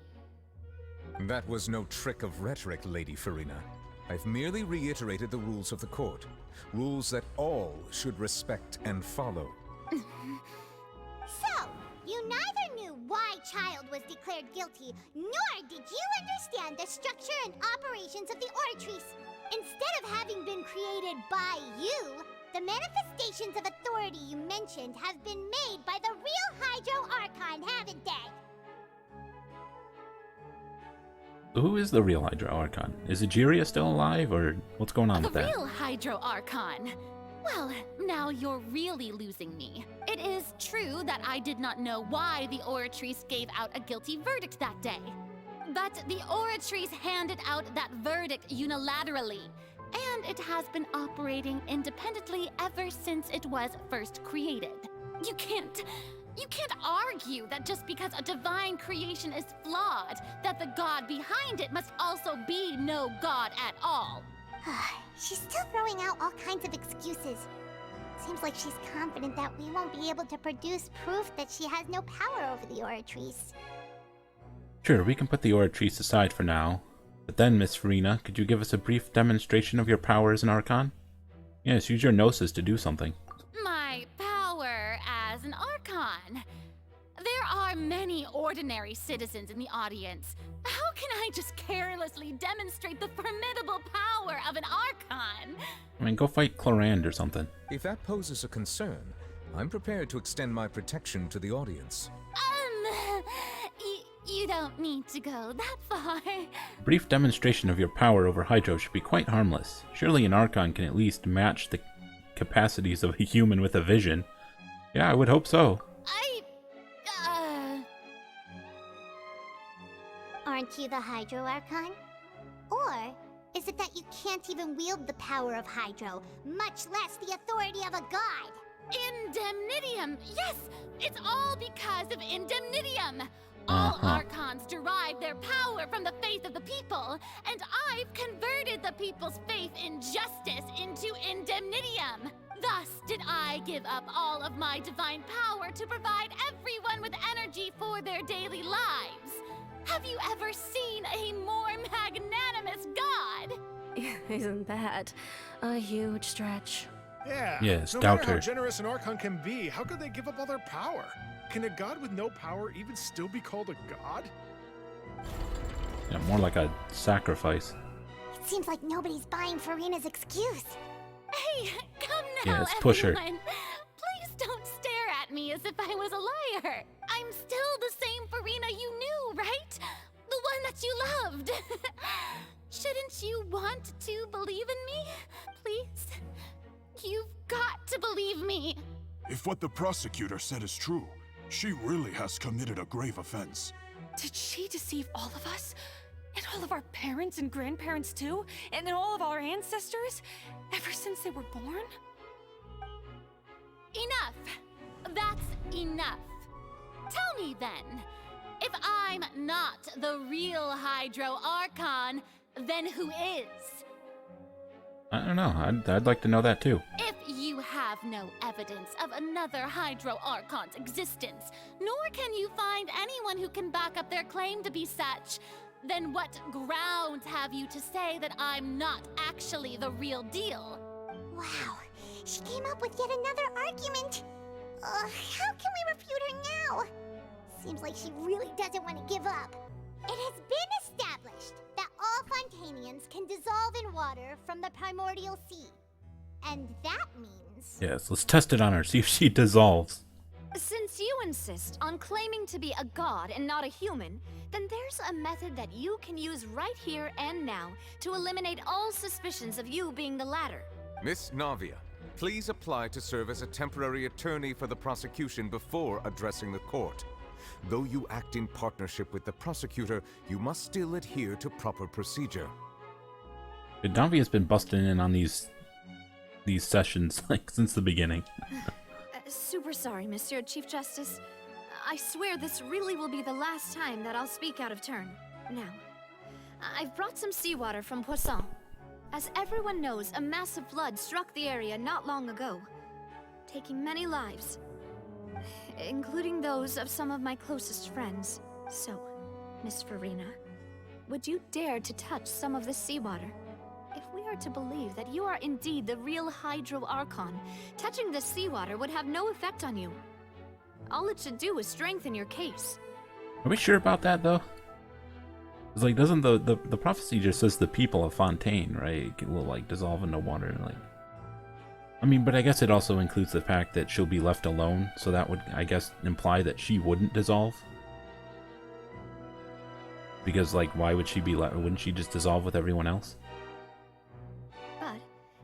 That was no trick of rhetoric, Lady Farina. I've merely reiterated the rules of the court. Rules that all should respect and follow. So, you neither knew why Child was declared guilty, nor did you understand the structure and operations of the Oratrice. Instead of having been created by you, the manifestations of authority you mentioned have been made by the real Hydro Archon, haven't they? Who is the real Hydro Archon? Is Egeria still alive, or what's going on with that? The real Hydro Archon. Well, now you're really losing me. It is true that I did not know why the Oratrice gave out a guilty verdict that day. But the Oratrice handed out that verdict unilaterally, and it has been operating independently ever since it was first created. You can't argue that just because a divine creation is flawed, that the god behind it must also be no god at all. She's still throwing out all kinds of excuses. Seems like she's confident that we won't be able to produce proof that she has no power over the Oratrice. Sure, we can put the Oratrice aside for now. But then, Miss Farina, could you give us a brief demonstration of your power as an Archon? Yes, use your gnosis to do something. My power as an Archon. There are many ordinary citizens in the audience. How can I just carelessly demonstrate the formidable power of an Archon? I mean, go fight Clorand or something. If that poses a concern, I'm prepared to extend my protection to the audience. You don't need to go that far. A brief demonstration of your power over Hydro should be quite harmless. Surely an Archon can at least match the capacities of a human with a vision. Yeah, I would hope so. Aren't you the Hydro Archon? Or is it that you can't even wield the power of Hydro, much less the authority of a god? Indemnitium! Yes! It's all because of Indemnitium! All Archons derive their power from the faith of the people, and I've converted the people's faith in justice into Indemnitium! Thus did I give up all of my divine power to provide everyone with energy for their daily lives. Have you ever seen a more magnanimous god? Isn't that a huge stretch? Yeah. Yes, no doubt matter how her. generous an Archon can be, how could they give up all their power? Can a god with no power even still be called a god? Yeah, more like a sacrifice. It seems like nobody's buying Furina's excuse. Hey, come now, Yes, push her. everyone. Please don't stare at me as if I was a liar. I'm still the same Furina you knew, right? The one that you loved. Shouldn't you want to believe in me? Please? You've got to believe me. If what the prosecutor said is true, she really has committed a grave offense. Did she deceive all of us? And all of our parents and grandparents too? And all of our ancestors? Ever since they were born? Enough. That's enough. Tell me then, if I'm not the real Hydro Archon, then who is? I don't know. I'd like to know that too. If you have no evidence of another Hydro Archon's existence, nor can you find anyone who can back up their claim to be such, then what grounds have you to say that I'm not actually the real deal? Wow, she came up with yet another argument. How can we refute her now? Seems like she really doesn't want to give up. It has been established that all Fontainians can dissolve in water from the primordial sea. And that means... Yes, let's test it on her, see if she dissolves. Since you insist on claiming to be a god and not a human, then there's a method that you can use right here and now to eliminate all suspicions of you being the latter. Miss Navia, please apply to serve as a temporary attorney for the prosecution before addressing the court. Though you act in partnership with the prosecutor, you must still adhere to proper procedure. Navia's been busting in on these sessions like since the beginning. Super sorry, Monsieur Chief Justice. I swear this really will be the last time that I'll speak out of turn. Now, I've brought some seawater from Poisson. As everyone knows, a massive flood struck the area not long ago, taking many lives, including those of some of my closest friends. So, Miss Furina, would you dare to touch some of the seawater? If we are to believe that you are indeed the real Hydro Archon, touching the seawater would have no effect on you. All it should do is strengthen your case. Are we sure about that though? It's like, doesn't the prophecy just says the people of Fontaine, right? It will like dissolve into water, like. I mean, but I guess it also includes the fact that she'll be left alone, so that would, I guess, imply that she wouldn't dissolve. Because, like, why would she be wouldn't she just dissolve with everyone else? But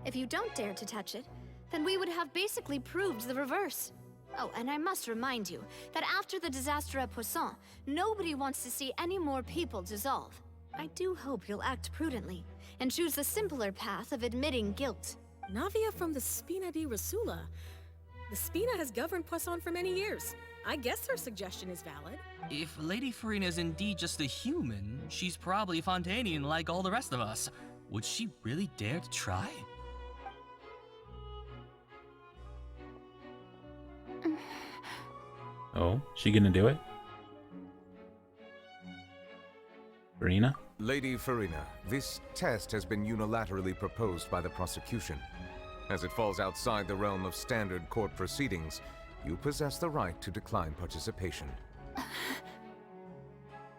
if you don't dare to touch it, then we would have basically proved the reverse. Oh, and I must remind you that after the disaster at Poisson, nobody wants to see any more people dissolve. I do hope you'll act prudently and choose the simpler path of admitting guilt. Navia from the Spina di Rasula. The Spina has governed Poisson for many years. I guess her suggestion is valid. If Lady Furina is indeed just a human, she's probably Fontainian like all the rest of us. Would she really dare to try? Oh, she gonna do it? Furina? Lady Furina, this test has been unilaterally proposed by the prosecution. As it falls outside the realm of standard court proceedings, you possess the right to decline participation.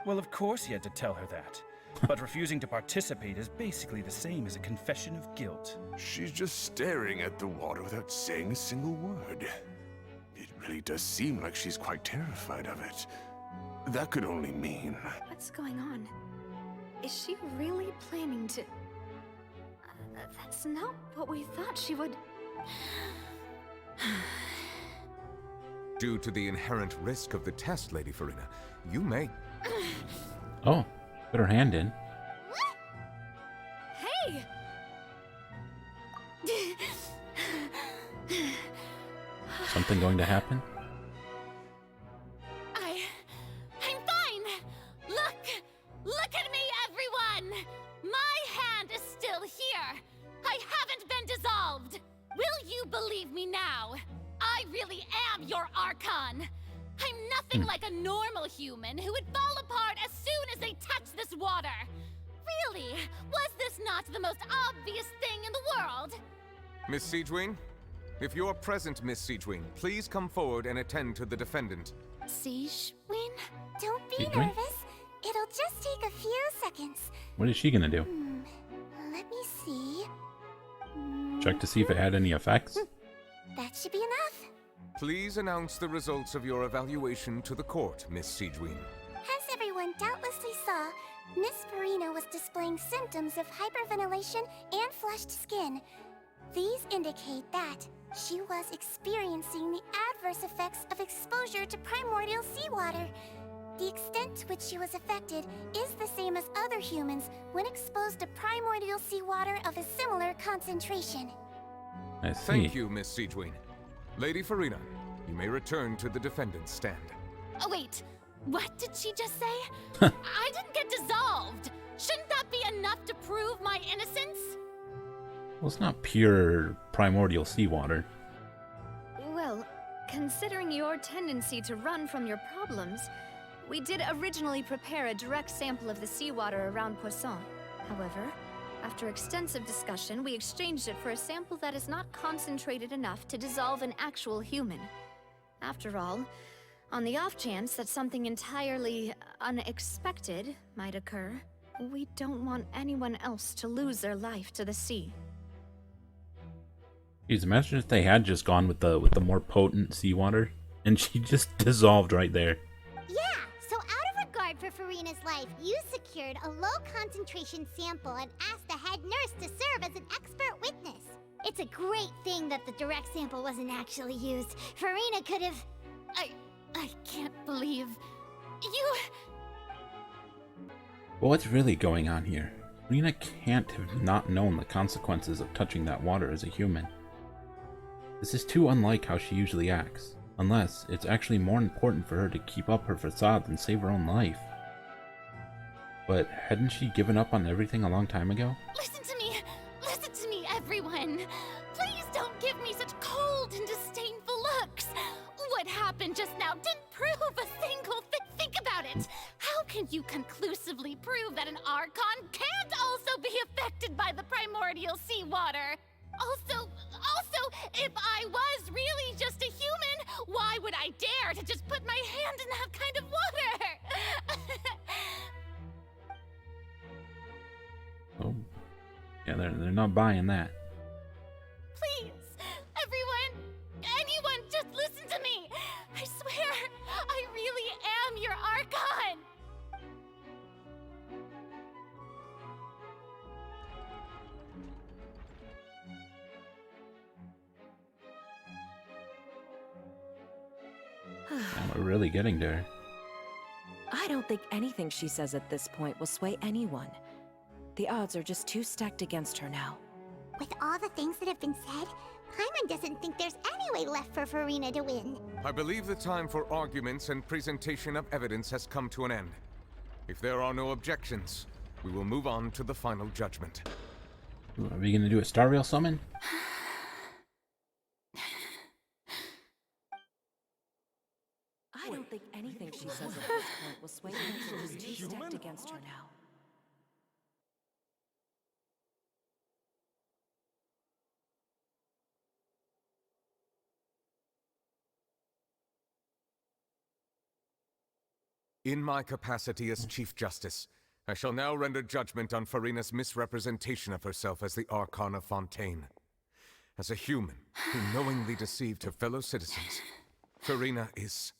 Well, of course he had to tell her that. But refusing to participate is basically the same as a confession of guilt. She's just staring at the water without saying a single word. It really does seem like she's quite terrified of it. That could only mean... What's going on? Is she really planning to... That's not what we thought she would... Due to the inherent risk of the test, Lady Furina, you may... Oh, put her hand in. Hey! something going to happen? I'm fine! Look at me, everyone! My hand is still here! I haven't been dissolved! Will you believe me now? I really am your Archon! I'm nothing like a normal human who would fall apart as soon as they touch this water! Really? Was this not the most obvious thing in the world? Miss Siegewing? If you're present, Miss Siegewing, please come forward and attend to the defendant. Siegewing? Don't be Siegewing? nervous. It'll just take a few seconds. What is she gonna do? Let me see. Check to see if it had any effects? That should be enough. Please announce the results of your evaluation to the court, Miss Siegewing. As everyone doubtlessly saw, Miss Farina was displaying symptoms of hyperventilation and flushed skin. These indicate that she was experiencing the adverse effects of exposure to primordial seawater. The extent to which she was affected is the same as other humans when exposed to primordial seawater of a similar concentration. I see. Thank you, Miss Siegewing. Lady Farina, you may return to the defendant's stand. Oh, wait. What did she just say? I didn't get dissolved! Shouldn't that be enough to prove my innocence? Well, it's not pure primordial seawater. Well, considering your tendency to run from your problems, we did originally prepare a direct sample of the seawater around Poisson. However, after extensive discussion, we exchanged it for a sample that is not concentrated enough to dissolve an actual human. After all, on the off chance that something entirely unexpected might occur, we don't want anyone else to lose their life to the sea. Jeez, imagine if they had just gone with the more potent seawater, and she just dissolved right there. Yeah, so out of regard for Farina's life, you secured a low-concentration sample and asked the head nurse to serve as an expert witness. It's a great thing that the direct sample wasn't actually used. Farina could have... I can't believe... you... Well, what's really going on here? Rena can't have not known the consequences of touching that water as a human. This is too unlike how she usually acts. Unless it's actually more important for her to keep up her facade than save her own life. But hadn't she given up on everything a long time ago? Listen to me, everyone! Please don't give me such cold and disdainful looks! What happened just now didn't prove a single thing. Think about it! How can you conclusively prove that an Archon can't also be affected by the primordial seawater? Also, if I was really just a human, why would I dare to just put my hand in that kind of water? Oh, yeah, they're not buying that. Please, anyone, just listen to me. I swear, I really am your Archon. Now we're really getting to her. I don't think anything she says at this point will sway anyone. The odds are just too stacked against her now. With all the things that have been said, Paimon doesn't think there's any way left for Farina to win. I believe the time for arguments and presentation of evidence has come to an end. If there are no objections, we will move on to the final judgment. Ooh, are we gonna do a Star Rail summon? I don't think anything she says at this point will sway anyone. She's too stacked against her now. In my capacity as Chief Justice, I shall now render judgment on Farina's misrepresentation of herself as the Archon of Fontaine. As a human who knowingly deceived her fellow citizens, Farina is...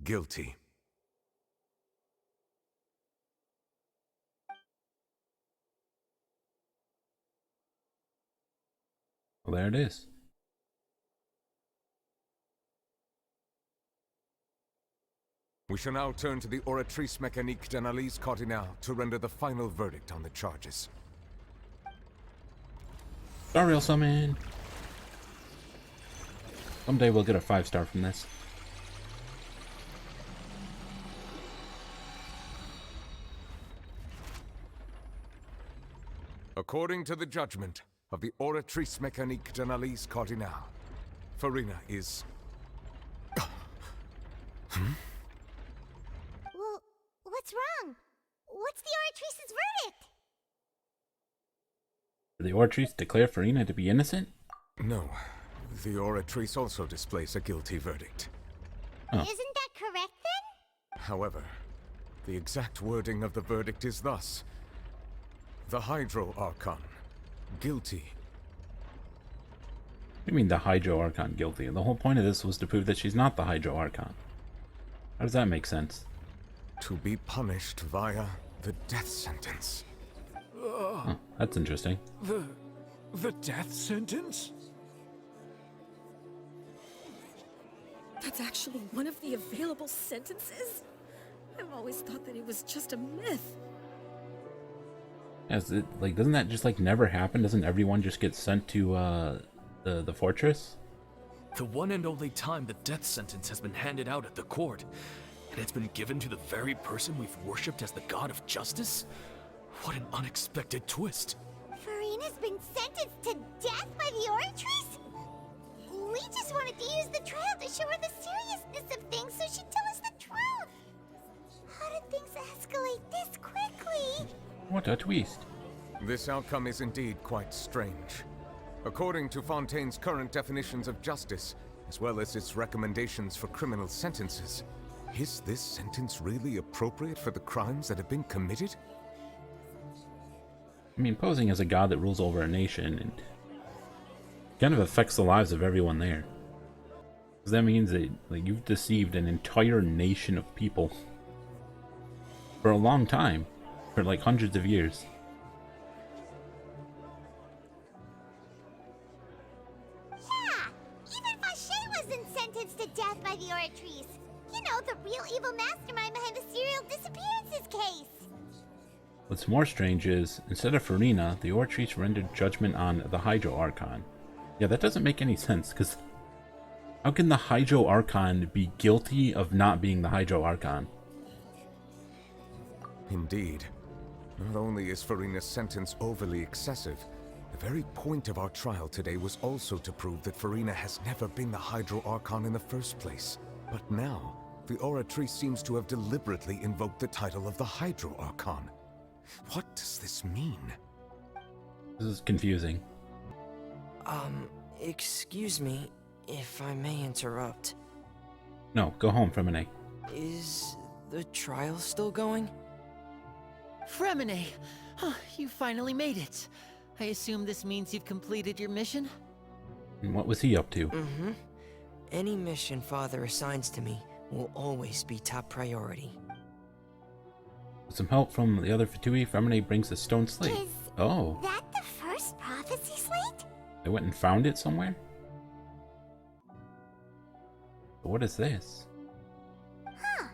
guilty. Well, there it is. We shall now turn to the Oratrice Mécanique d'Analyse Cardinale to render the final verdict on the charges. Star Rail summon! Someday we'll get a 5-star from this. According to the judgment of the Oratrice Mécanique d'Analyse Cardinale, Farina is... Well, what's wrong? What's the Oratrice's verdict? Did the Oratrice declare Farina to be innocent? No. The Oratrice also displays a guilty verdict. Oh. Isn't that correct then? However, the exact wording of the verdict is thus. The Hydro Archon, guilty. What do you mean the Hydro Archon guilty? The whole point of this was to prove that she's not the Hydro Archon. How does that make sense? To be punished via the death sentence. Oh, that's interesting. The death sentence? That's actually one of the available sentences? I've always thought that it was just a myth. Yes, doesn't that just never happen? Doesn't everyone just get sent to the fortress? The one and only time the death sentence has been handed out at the court, and it's been given to the very person we've worshipped as the god of justice? What an unexpected twist. Farina's been sentenced to death by the Oratrice? We just wanted to use the trial to show her the seriousness of things so she'd tell us the truth. How did things escalate this quickly? What a twist. This outcome is indeed quite strange. According to Fontaine's current definitions of justice, as well as its recommendations for criminal sentences, is this sentence really appropriate for the crimes that have been committed? I mean, posing as a god that rules over a nation, and kind of affects the lives of everyone there. Because that means that you've deceived an entire nation of people for a long time, for hundreds of years. Yeah, even Fauché wasn't sentenced to death by the Oratrice. You know, the real evil mastermind behind the serial disappearances case. What's more strange is, instead of Farina, the Oratrice rendered judgment on the Hydro Archon. Yeah, that doesn't make any sense, because how can the Hydro Archon be guilty of not being the Hydro Archon? Indeed. Not only is Farina's sentence overly excessive, the very point of our trial today was also to prove that Farina has never been the Hydro Archon in the first place. But now, the Oratrice seems to have deliberately invoked the title of the Hydro Archon. What does this mean? This is confusing. Excuse me, if I may interrupt. No, go home, Fremine. Is the trial still going? Fremine! Huh, you finally made it. I assume this means you've completed your mission? And what was he up to? Mm-hmm. Any mission Father assigns to me will always be top priority. With some help from the other Fatui, Fremine brings a stone slate. Is that the first prophecy slate? They went and found it somewhere? What is this? Huh.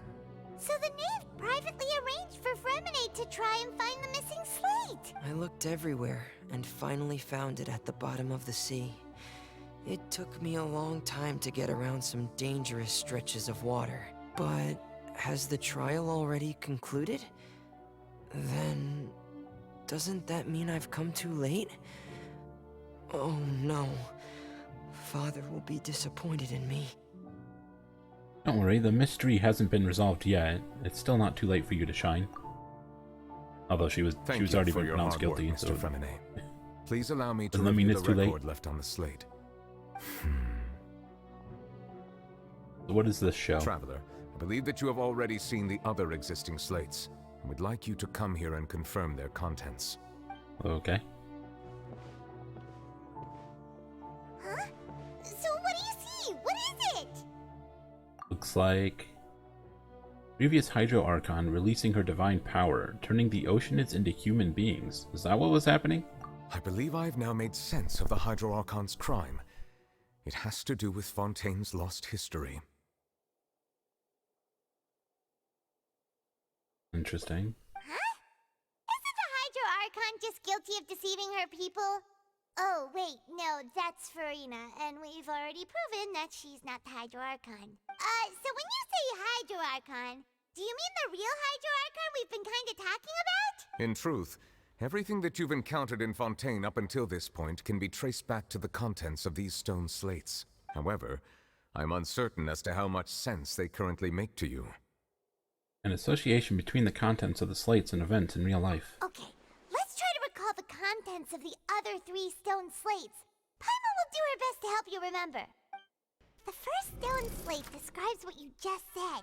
So the knave privately arranged for Fremine to try and find the missing slate. I looked everywhere and finally found it at the bottom of the sea. It took me a long time to get around some dangerous stretches of water. But has the trial already concluded? Then doesn't that mean I've come too late? Oh no. Father will be disappointed in me. Don't worry, the mystery hasn't been resolved yet. It's still not too late for you to shine. Although she was already been pronounced guilty, Mr. so Fremine. Please allow me to doesn't that mean review it's the too late? record left on the slate. So what is this show? Traveler, I believe that you have already seen the other existing slates, and would like you to come here and confirm their contents. Okay. Huh? So what do you see? What is it? Looks like previous Hydro Archon releasing her divine power, turning the Oceanids into human beings. Is that what was happening? I believe I have now made sense of the Hydro Archon's crime. It has to do with Fontaine's lost history. Interesting. Huh? Isn't the Hydro Archon just guilty of deceiving her people? Oh, wait, no, that's Farina, and we've already proven that she's not the Hydro Archon. So when you say Hydro Archon, do you mean the real Hydro Archon we've been kinda talking about? In truth, everything that you've encountered in Fontaine up until this point can be traced back to the contents of these stone slates. However, I'm uncertain as to how much sense they currently make to you. An association between the contents of the slates and events in real life. Okay, let's try to recall the contents of the other 3 stone slates. Paimon will do her best to help you remember. The first stone slate describes what you just said.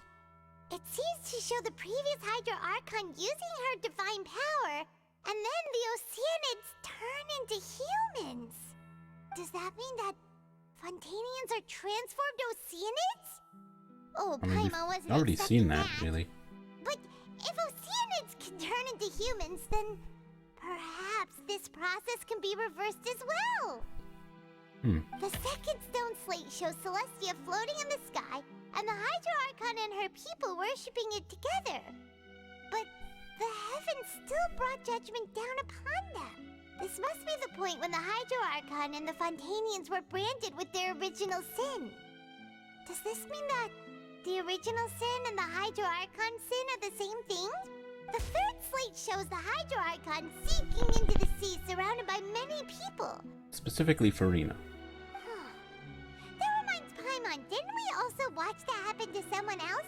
It seems to show the previous Hydro Archon using her divine power, and then the Oceanids turn into humans. Does that mean that Fontainians are transformed Oceanids? Oh, I mean, Paimon wasn't we've already seen expecting that, really. But if Oceanids can turn into humans, then perhaps this process can be reversed as well. The second stone slate shows Celestia floating in the sky, and the Hydro Archon and her people worshipping it together. But the heavens still brought judgment down upon them. This must be the point when the Hydro Archon and the Fontainians were branded with their original sin. Does this mean that the original sin and the Hydro Archon sin are the same thing? The third slate shows the Hydro Archon sinking into the sea surrounded by many people. Specifically Farina. That reminds Paimon, didn't we also watch that happen to someone else?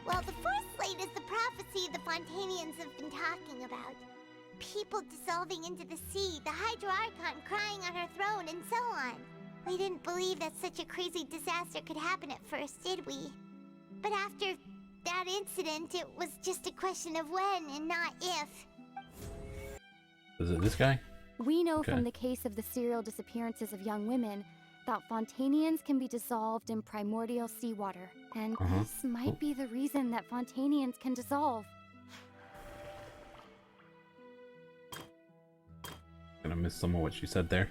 Well, the fourth slate is the prophecy the Fontainians have been talking about. People dissolving into the sea, the Hydro Archon crying on her throne, and so on. We didn't believe that such a crazy disaster could happen at first, did we? But after that incident, it was just a question of when and not if. Is it this guy? We know from the case of the serial disappearances of young women that Fontainians can be dissolved in primordial seawater. And this might be the reason that Fontainians can dissolve. Gonna miss some of what she said there.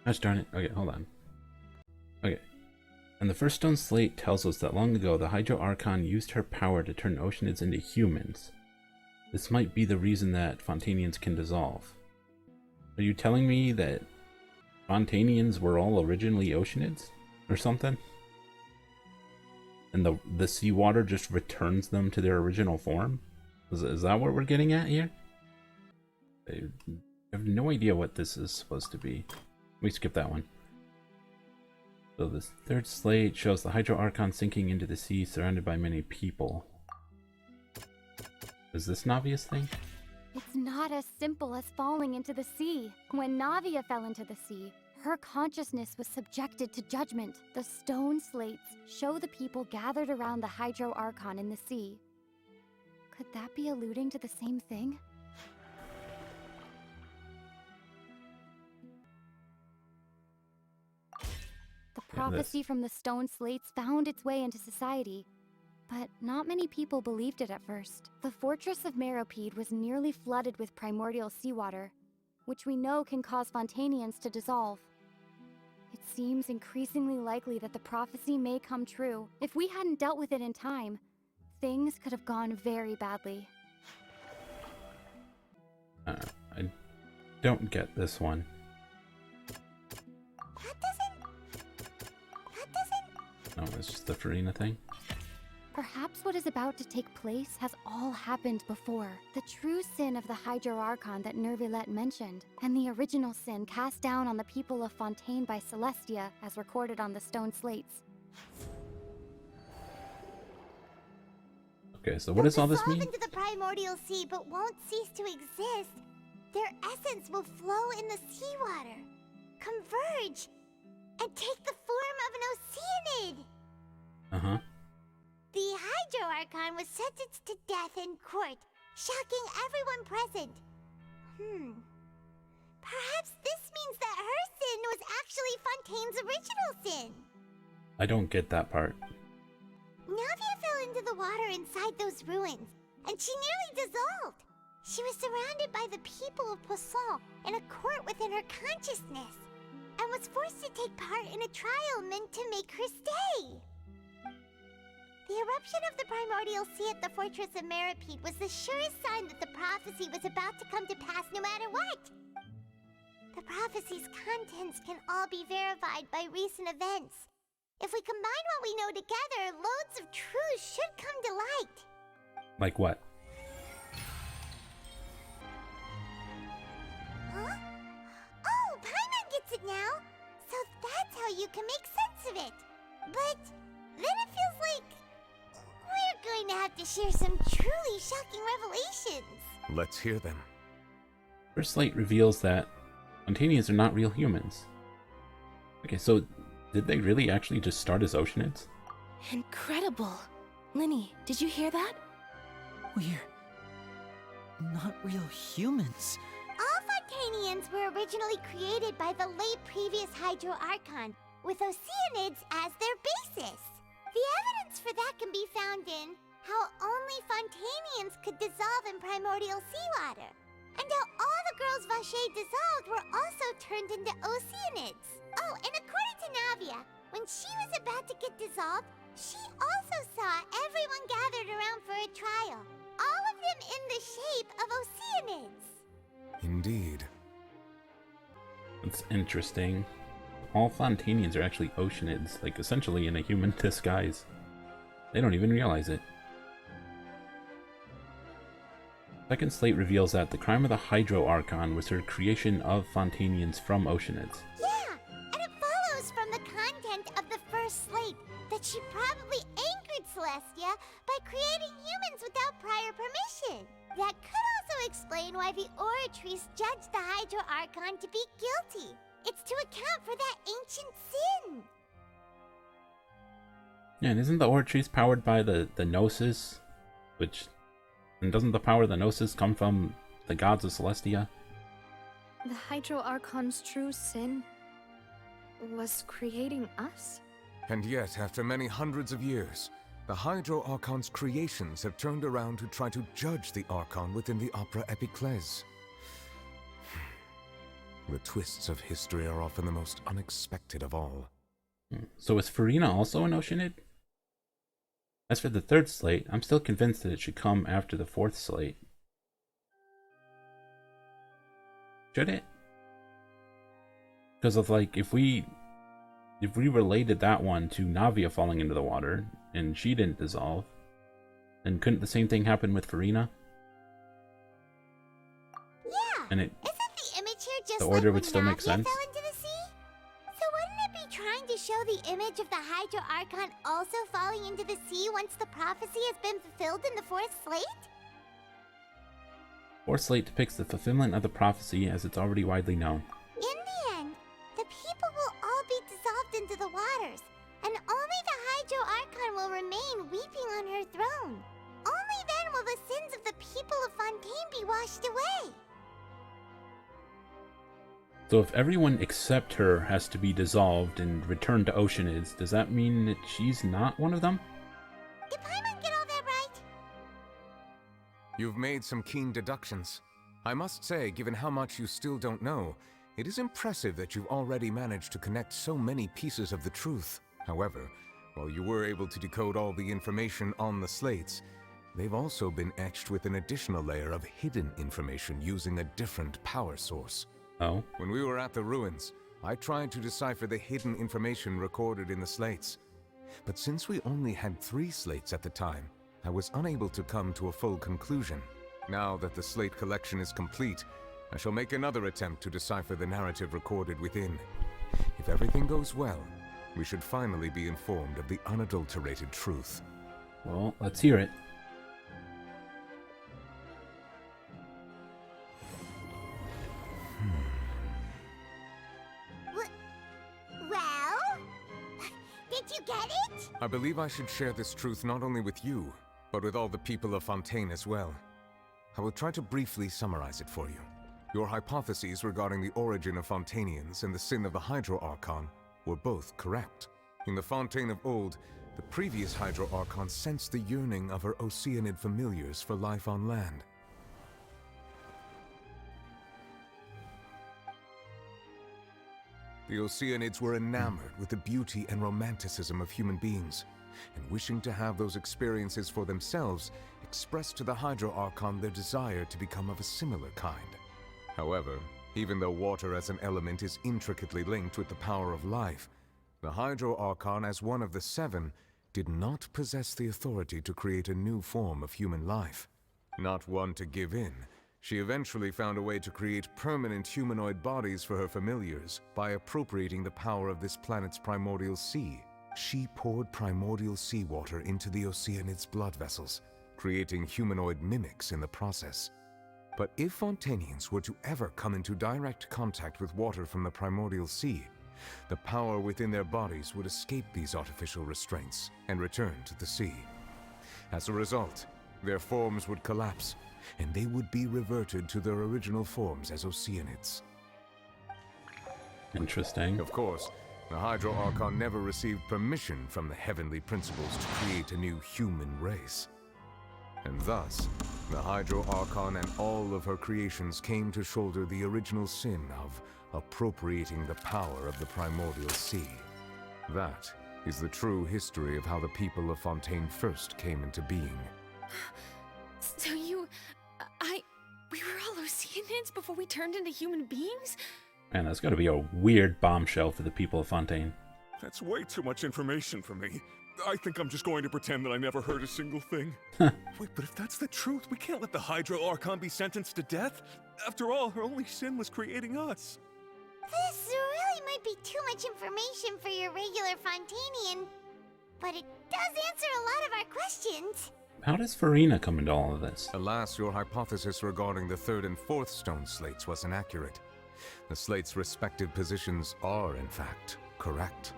Gosh darn it. Okay, hold on. Okay. And the first stone slate tells us that long ago the Hydro Archon used her power to turn Oceanids into humans. This might be the reason that Fontainians can dissolve. Are you telling me that Fontainians were all originally Oceanids? Or something? And the seawater just returns them to their original form? Is that what we're getting at here? I have no idea what this is supposed to be. We skip that one. So this third slate shows the Hydro Archon sinking into the sea surrounded by many people. Is this Navia's thing? It's not as simple as falling into the sea. When Navia fell into the sea, her consciousness was subjected to judgment. The stone slates show the people gathered around the Hydro Archon in the sea. Could that be alluding to the same thing? The prophecy from the stone slates found its way into society, but not many people believed it at first. The fortress of Meropide was nearly flooded with primordial seawater, which we know can cause Fontainians to dissolve. It seems increasingly likely that the prophecy may come true. If we hadn't dealt with it in time, things could have gone very badly. I don't get this one. No, it's just the Farina thing. Perhaps what is about to take place has all happened before. The true sin of the Hydro Archon that Nervilette mentioned, and the original sin cast down on the people of Fontaine by Celestia, as recorded on the stone slates. Okay, so what does all this mean? Into the primordial sea, but won't cease to exist. Their essence will flow in the seawater, converge, and take the form of an Oceanid. The Hydro Archon was sentenced to death in court, shocking everyone present. Perhaps this means that her sin was actually Fontaine's original sin. I don't get that part. Navia fell into the water inside those ruins, and she nearly dissolved. She was surrounded by the people of Poisson in a court within her consciousness, and was forced to take part in a trial meant to make her stay. The eruption of the primordial sea at the fortress of Meropide was the surest sign that the prophecy was about to come to pass no matter what. The prophecy's contents can all be verified by recent events. If we combine what we know together, loads of truths should come to light. Like what? Huh? Oh, Paimon gets it now! So that's how you can make sense of it. But then it feels like we're going to have to share some truly shocking revelations. Let's hear them. First Slate reveals that Fontanians are not real humans. Okay, so did they really actually just start as Oceanids? Incredible. Linny, did you hear that? We're not real humans. All Fontanians were originally created by the late previous Hydro Archon, with Oceanids as their basis. The evidence for that can be found in how only Fontanians could dissolve in primordial seawater, and how all the girls Vacher dissolved were also turned into Oceanids. Oh, and according to Navia, when she was about to get dissolved, she also saw everyone gathered around for a trial, all of them in the shape of Oceanids. Indeed. That's interesting. All Fontanians are actually Oceanids, like essentially in a human disguise. They don't even realize it. Second Slate reveals that the crime of the Hydro Archon was her creation of Fontanians from Oceanids. Yeah, and it follows from the content of the first slate that she probably angered Celestia by creating humans without prior permission. That could also explain why the Oratrice judged the Hydro Archon to be guilty. It's to account for that ancient sin. Yeah, and isn't the Oratrice powered by the Gnosis? And doesn't the power of the Gnosis come from the gods of Celestia? The Hydro Archon's true sin was creating us? And yet, after many hundreds of years, the Hydro Archon's creations have turned around to try to judge the Archon within the Opera Epiclese. The twists of history are often the most unexpected of all. So is Furina also an Oceanid? As for the third slate, I'm still convinced that it should come after the fourth slate. Should it? Because of if we related that one to Navia falling into the water and she didn't dissolve, then couldn't the same thing happen with Furina? Yeah. And isn't the image here just the order like would when still make Navia sense? fell into the sea? So wouldn't it be trying to show the image of the Hydro Archon also falling into the sea once the prophecy has been fulfilled in the fourth slate? Fourth slate depicts the fulfillment of the prophecy as it's already widely known. In the end, the people will all be dissolved into the waters, and only the Hydro Archon will remain weeping on her throne. Only then will the sins of the people of Fontaine be washed away. So if everyone except her has to be dissolved and returned to Oceanids, does that mean that she's not one of them? Did Paimon get all that right? You've made some keen deductions. I must say, given how much you still don't know, it is impressive that you've already managed to connect so many pieces of the truth. However, while you were able to decode all the information on the slates, they've also been etched with an additional layer of hidden information using a different power source. Oh? When we were at the ruins, I tried to decipher the hidden information recorded in the slates. But since we only had 3 slates at the time, I was unable to come to a full conclusion. Now that the slate collection is complete, I shall make another attempt to decipher the narrative recorded within. If everything goes well, we should finally be informed of the unadulterated truth. Well, let's hear it. Well? Did you get it? I believe I should share this truth not only with you, but with all the people of Fontaine as well. I will try to briefly summarize it for you. Your hypotheses regarding the origin of Fontanians and the sin of the Hydro Archon were both correct. In the Fontaine of old, the previous Hydro Archon sensed the yearning of her Oceanid familiars for life on land. The Oceanids were enamored with the beauty and romanticism of human beings, and wishing to have those experiences for themselves, expressed to the Hydro Archon their desire to become of a similar kind. However, Even though water as an element is intricately linked with the power of life, the Hydro Archon, as one of the seven, did not possess the authority to create a new form of human life. Not one to give in, she eventually found a way to create permanent humanoid bodies for her familiars by appropriating the power of this planet's primordial sea. She poured primordial seawater into the Oceanids' blood vessels, creating humanoid mimics in the process. But if Fontainians were to ever come into direct contact with water from the primordial sea, the power within their bodies would escape these artificial restraints and return to the sea. As a result, their forms would collapse, and they would be reverted to their original forms as Oceanids. Interesting. Of course, the Hydro Archon never received permission from the heavenly principles to create a new human race. And thus, the Hydro Archon and all of her creations came to shoulder the original sin of appropriating the power of the primordial sea. That is the true history of how the people of Fontaine first came into being. So we were all Oceanids before we turned into human beings? Man, that's gotta be a weird bombshell for the people of Fontaine. That's way too much information for me. I think I'm just going to pretend that I never heard a single thing. Wait, but if that's the truth, we can't let the Hydro Archon be sentenced to death. After all, her only sin was creating us. This really might be too much information for your regular Fontainian, but it does answer a lot of our questions. How does Farina come into all of this? Alas, your hypothesis regarding the third and fourth stone slates was inaccurate. The slates' respective positions are, in fact, correct.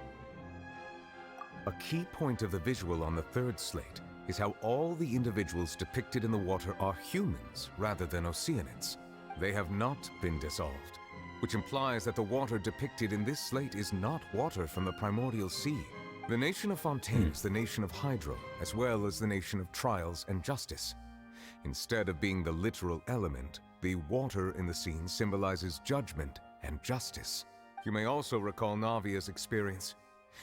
A key point of the visual on the third slate is how all the individuals depicted in the water are humans rather than Oceanids. They have not been dissolved, which implies that the water depicted in this slate is not water from the primordial sea. The nation of Fontaine is the nation of Hydro, as well as the nation of trials and justice. Instead of being the literal element, the water in the scene symbolizes judgment and justice. You may also recall Navia's experience.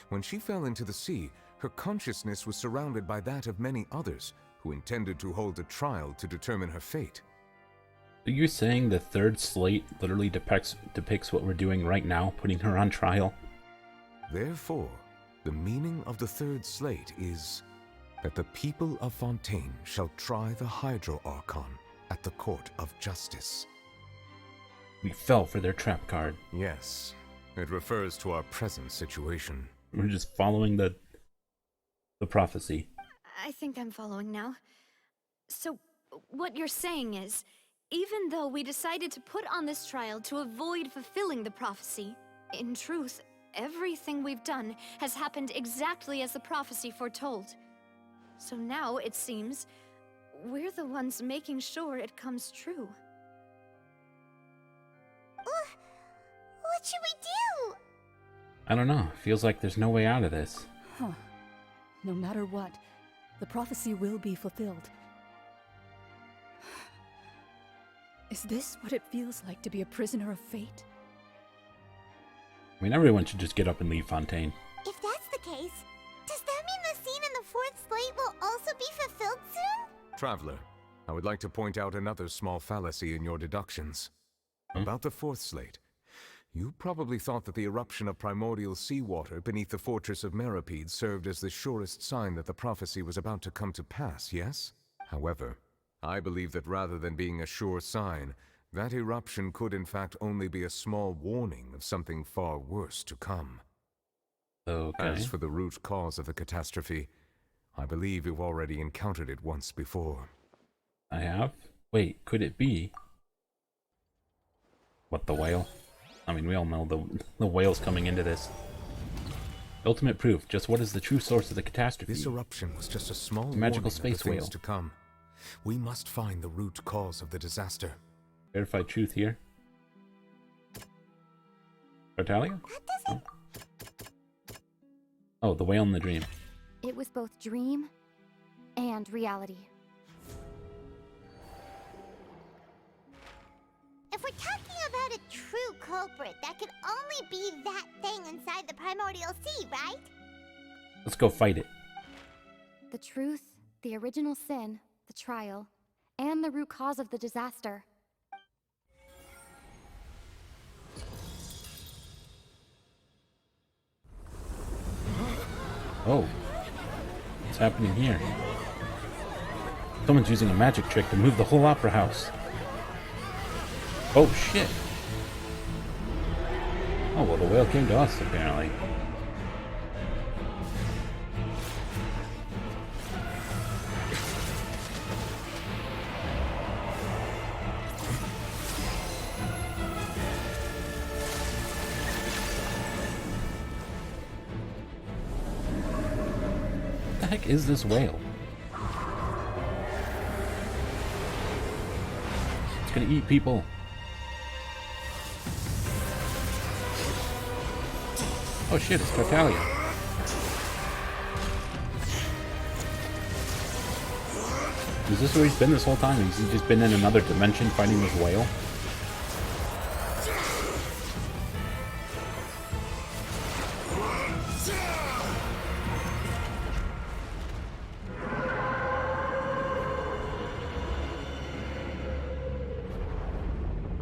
When she fell into the sea, her consciousness was surrounded by that of many others who intended to hold a trial to determine her fate. Are you saying the third slate literally depicts what we're doing right now, putting her on trial? Therefore, the meaning of the third slate is that the people of Fontaine shall try the Hydro Archon at the court of justice. We fell for their trap card. Yes, it refers to our present situation. We're just following the prophecy. I think I'm following now. So, what you're saying is, even though we decided to put on this trial to avoid fulfilling the prophecy, in truth, everything we've done has happened exactly as the prophecy foretold. So now, it seems, we're the ones making sure it comes true. What should we do? I don't know. Feels like there's no way out of this. Huh. No matter what, the prophecy will be fulfilled. Is this what it feels like to be a prisoner of fate? I mean, everyone should just get up and leave Fontaine. If that's the case, does that mean the scene in the fourth slate will also be fulfilled soon? Traveler, I would like to point out another small fallacy in your deductions. About the fourth slate. You probably thought that the eruption of primordial seawater beneath the fortress of Meripede served as the surest sign that the prophecy was about to come to pass, yes? However, I believe that rather than being a sure sign, that eruption could in fact only be a small warning of something far worse to come. Okay. As for the root cause of the catastrophe, I believe you've already encountered it once before. I have? Wait, could it be? What, the whale? I mean, we all know the whale's coming into this. Ultimate proof. Just what is the true source of the catastrophe? This eruption was just a small magical warning space of the things whale to come. We must find the root cause of the disaster. Verified truth here. Natalia? Oh, the whale in the dream. It was both dream and reality. If we're talking about a true culprit, that could only be that thing inside the primordial sea, right? Let's go fight it. The truth, the original sin, the trial, and the root cause of the disaster. Oh. What's happening here? Someone's using a magic trick to move the whole opera house. Oh shit. Oh well, the whale came to us apparently. What the heck is this whale? It's gonna eat people. Oh shit, it's Tartaglia. Is this where he's been this whole time? Has he just been in another dimension fighting this whale?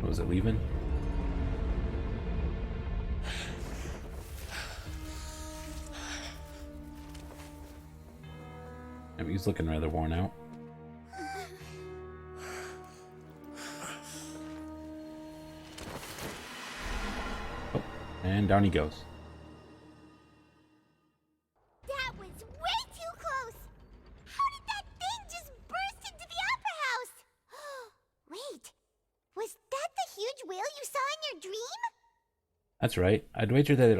Was it leaving? I mean, he's looking rather worn out. Oh, and down he goes. That was way too close! How did that thing just burst into the opera house? Wait, was that the huge whale you saw in your dream? That's right. I'd wager that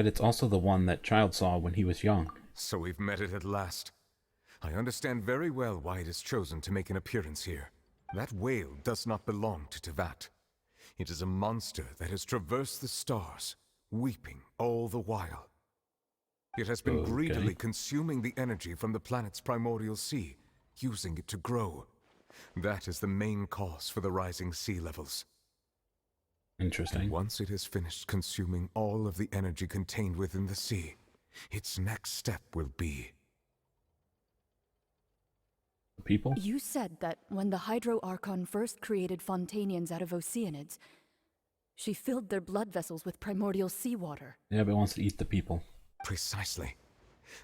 it's also the one that child saw when he was young. So we've met it at last. I understand very well why it has chosen to make an appearance here. That whale does not belong to Tevat. It is a monster that has traversed the stars, weeping all the while. It has been greedily consuming the energy from the planet's primordial sea, using it to grow. That is the main cause for the rising sea levels. Interesting. And once it has finished consuming all of the energy contained within the sea, its next step will be... People? You said that when the Hydro Archon first created Fontanians out of Oceanids, she filled their blood vessels with primordial seawater. Yeah, but it wants to eat the people. Precisely.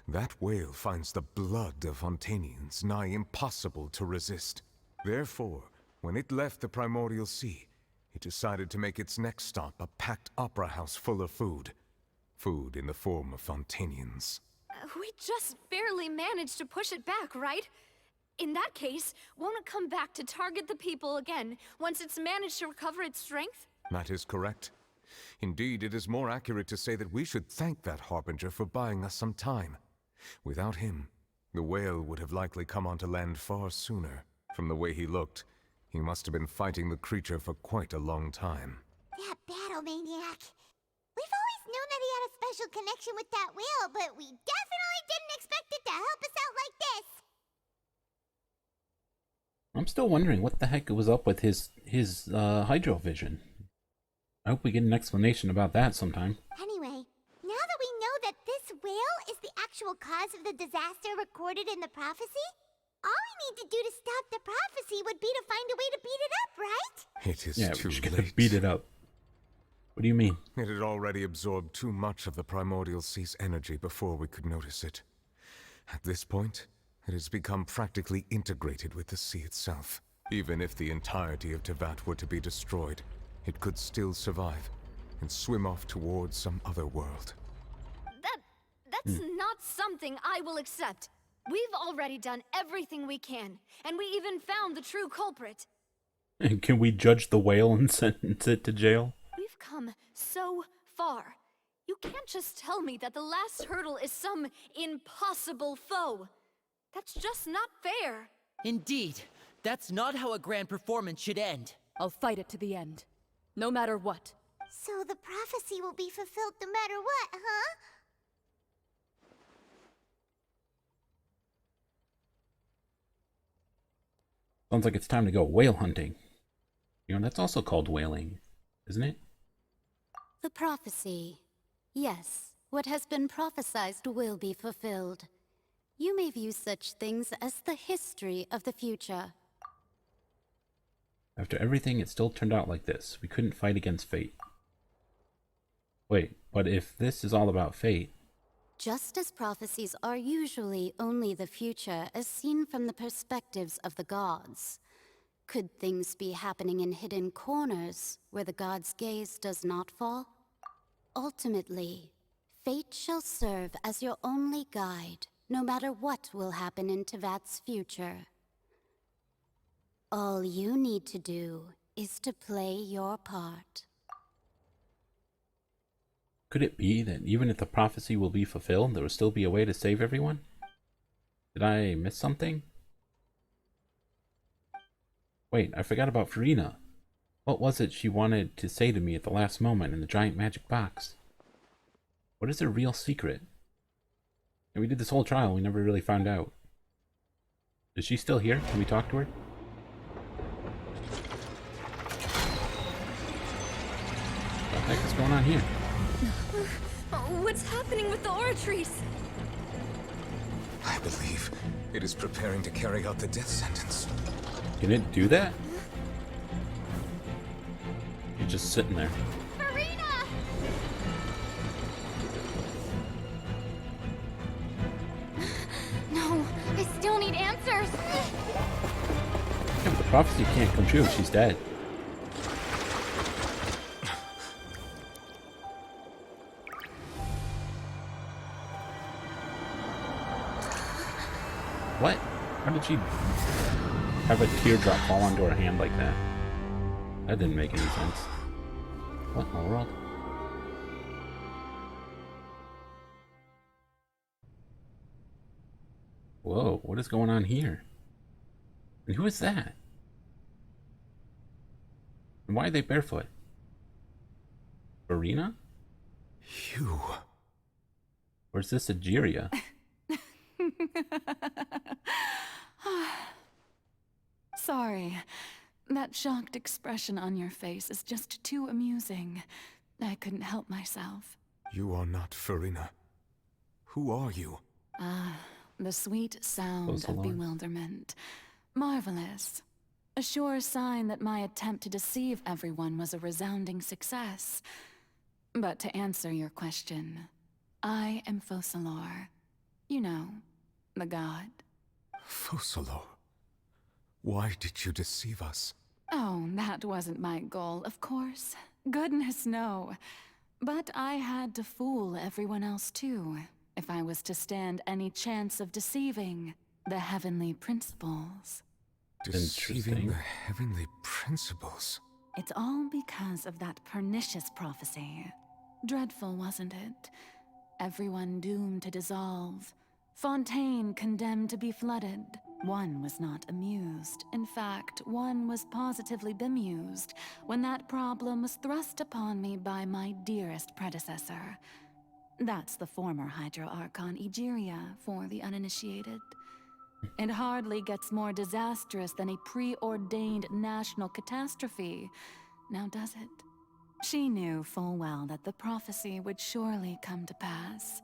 That whale finds the blood of Fontanians nigh impossible to resist. Therefore, when it left the primordial sea, it decided to make its next stop a packed opera house full of food. Food in the form of Fontanians. We just barely managed to push it back, right? In that case, won't it come back to target the people again once it's managed to recover its strength? That is correct. Indeed, it is more accurate to say that we should thank that Harbinger for buying us some time. Without him, the whale would have likely come onto land far sooner. From the way he looked, he must have been fighting the creature for quite a long time. That battle maniac. We've always known that he had a special connection with that whale, but we definitely didn't expect it to help us out like this. I'm still wondering what the heck was up with his hydro vision. I hope we get an explanation about that sometime. Anyway, now that we know that this whale is the actual cause of the disaster recorded in the prophecy, all we need to do to stop the prophecy would be to find a way to beat it up, right? It is Yeah, too we're just late. gonna beat it up. What do you mean? It had already absorbed too much of the primordial sea's energy before we could notice it. At this point, it has become practically integrated with the sea itself. Even if the entirety of Tevat were to be destroyed, it could still survive and swim off towards some other world. That's not something I will accept. We've already done everything we can, and we even found the true culprit. Can we judge the whale and sentence it to jail? We've come so far. You can't just tell me that the last hurdle is some impossible foe. That's just not fair. Indeed. That's not how a grand performance should end. I'll fight it to the end. No matter what. So the prophecy will be fulfilled no matter what, huh? Sounds like it's time to go whale hunting. You know, that's also called whaling, isn't it? The prophecy. Yes, what has been prophesized will be fulfilled. You may view such things as the history of the future. After everything, it still turned out like this. We couldn't fight against fate. Wait, but if this is all about fate, Just as prophecies are usually only the future as seen from the perspectives of the gods, could things be happening in hidden corners where the gods' gaze does not fall? Ultimately, fate shall serve as your only guide, no matter what will happen in Tevat's future. All you need to do is to play your part. Could it be that even if the prophecy will be fulfilled, there will still be a way to save everyone? Did I miss something? Wait, I forgot about Farina. What was it she wanted to say to me at the last moment in the giant magic box? What is her real secret? And we did this whole trial, we never really found out. Is she still here? Can we talk to her? What the heck is going on here? What's happening with the aura trees? I believe it is preparing to carry out the death sentence. Can it do that? You're just sitting there. Farina! No, I still need answers. Yeah, but the prophecy can't come true if she's dead. What? How did she have a teardrop fall onto her hand like that? That didn't make any sense. What in the world? Whoa, what is going on here? And who is that? And why are they barefoot? Farina? You. Or is this Egeria? Sorry. That shocked expression on your face is just too amusing. I couldn't help myself. You are not Farina. Who are you? The sweet sound of Wailord. bewilderment. Marvelous. A sure sign that my attempt to deceive everyone was a resounding success. But to answer your question, I am Wailord. You know, the god. Wailord. Why did you deceive us? Oh, that wasn't my goal, of course. Goodness, no. But I had to fool everyone else too, if I was to stand any chance of deceiving the heavenly principles. Deceiving the heavenly principles? It's all because of that pernicious prophecy. Dreadful, wasn't it? Everyone doomed to dissolve. Fontaine condemned to be flooded. One was not amused. In fact, one was positively bemused when that problem was thrust upon me by my dearest predecessor. That's the former Hydro Archon Egeria for the uninitiated. It hardly gets more disastrous than a preordained national catastrophe, now does it? She knew full well that the prophecy would surely come to pass.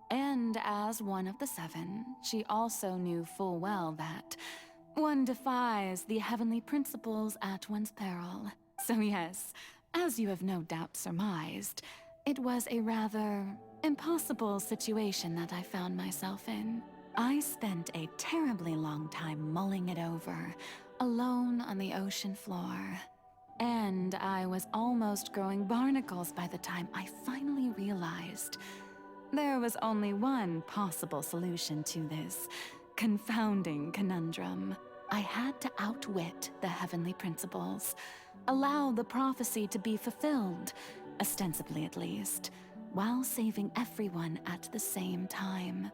And as one of the seven, she also knew full well that one defies the heavenly principles at one's peril. So yes, as you have no doubt surmised, it was a rather impossible situation that I found myself in. I spent a terribly long time mulling it over, alone on the ocean floor. And I was almost growing barnacles by the time I finally realized there was only one possible solution to this confounding conundrum. I had to outwit the heavenly principles, allow the prophecy to be fulfilled, ostensibly at least, while saving everyone at the same time.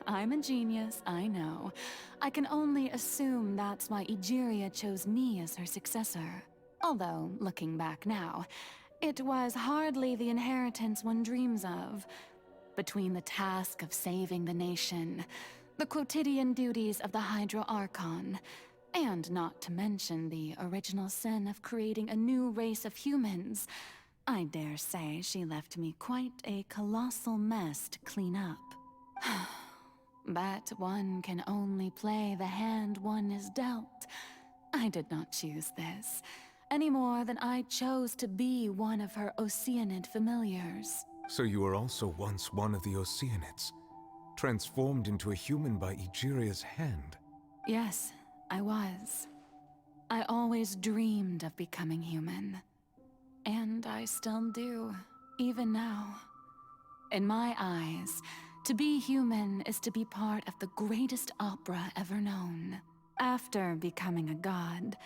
I'm a genius, I know. I can only assume that's why Egeria chose me as her successor. Although, looking back now, it was hardly the inheritance one dreams of. Between the task of saving the nation, the quotidian duties of the Hydro Archon, and not to mention the original sin of creating a new race of humans, I dare say she left me quite a colossal mess to clean up. But one can only play the hand one is dealt. I did not choose this, any more than I chose to be one of her Oceanid familiars. So you were also once one of the Oceanids, transformed into a human by Egeria's hand. Yes, I was. I always dreamed of becoming human. And I still do, even now. In my eyes, to be human is to be part of the greatest opera ever known. After becoming a god,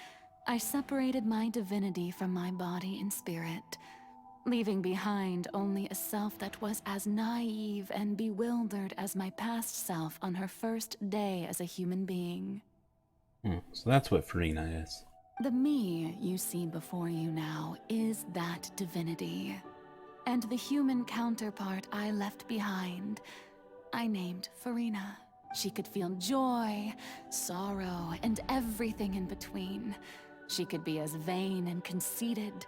I separated my divinity from my body and spirit, leaving behind only a self that was as naive and bewildered as my past self on her first day as a human being. So that's what Furina is. The me you see before you now is that divinity. And the human counterpart I left behind, I named Furina. She could feel joy, sorrow, and everything in between. She could be as vain and conceited,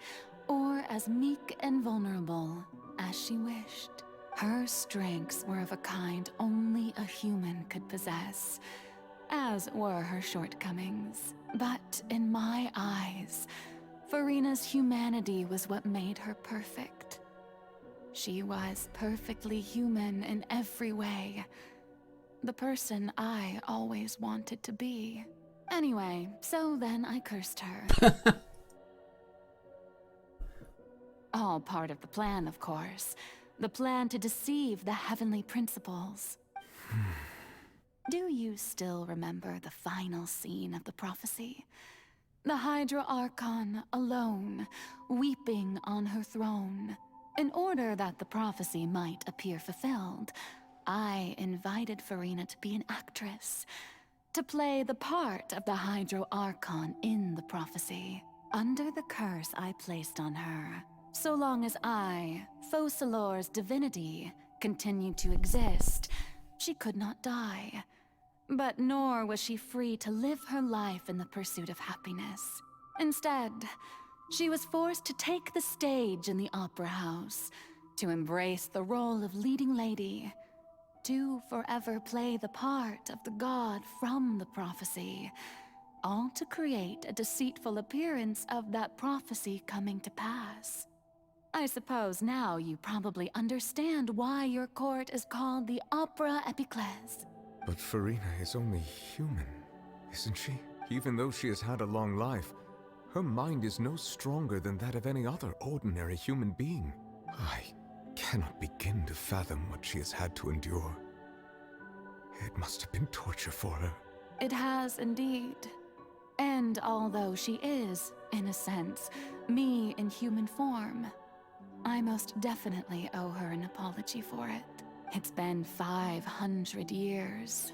or as meek and vulnerable as she wished. Her strengths were of a kind only a human could possess, as were her shortcomings. But in my eyes, Furina's humanity was what made her perfect. She was perfectly human in every way. The person I always wanted to be. Anyway, so then I cursed her. All part of the plan, of course. The plan to deceive the heavenly principles. Do you still remember the final scene of the prophecy? The Hydra Archon alone, weeping on her throne. In order that the prophecy might appear fulfilled, I invited Furina to be an actress, to play the part of the Hydro Archon in the prophecy. Under the curse I placed on her, so long as I, Focalor's divinity, continued to exist, she could not die. But nor was she free to live her life in the pursuit of happiness. Instead, she was forced to take the stage in the opera house, to embrace the role of leading lady, to forever play the part of the god from the prophecy, all to create a deceitful appearance of that prophecy coming to pass. I suppose now you probably understand why your court is called the Opera Epiclese. But Furina is only human, isn't she? Even though she has had a long life, her mind is no stronger than that of any other ordinary human being. I cannot begin to fathom what she has had to endure. It must have been torture for her. It has indeed. And although she is, in a sense, me in human form, I most definitely owe her an apology for it. It's been 500 years,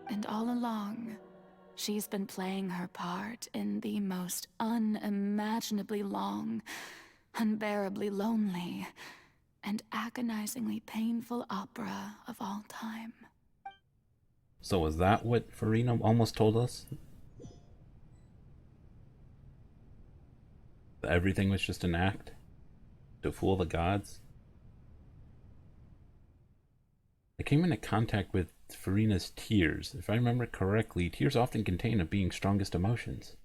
and all along, she's been playing her part in the most unimaginably long, unbearably lonely, and agonizingly painful opera of all time. So was that what Furina almost told us? That everything was just an act? To fool the gods? I came into contact with Furina's tears. If I remember correctly, tears often contain a being's strongest emotions.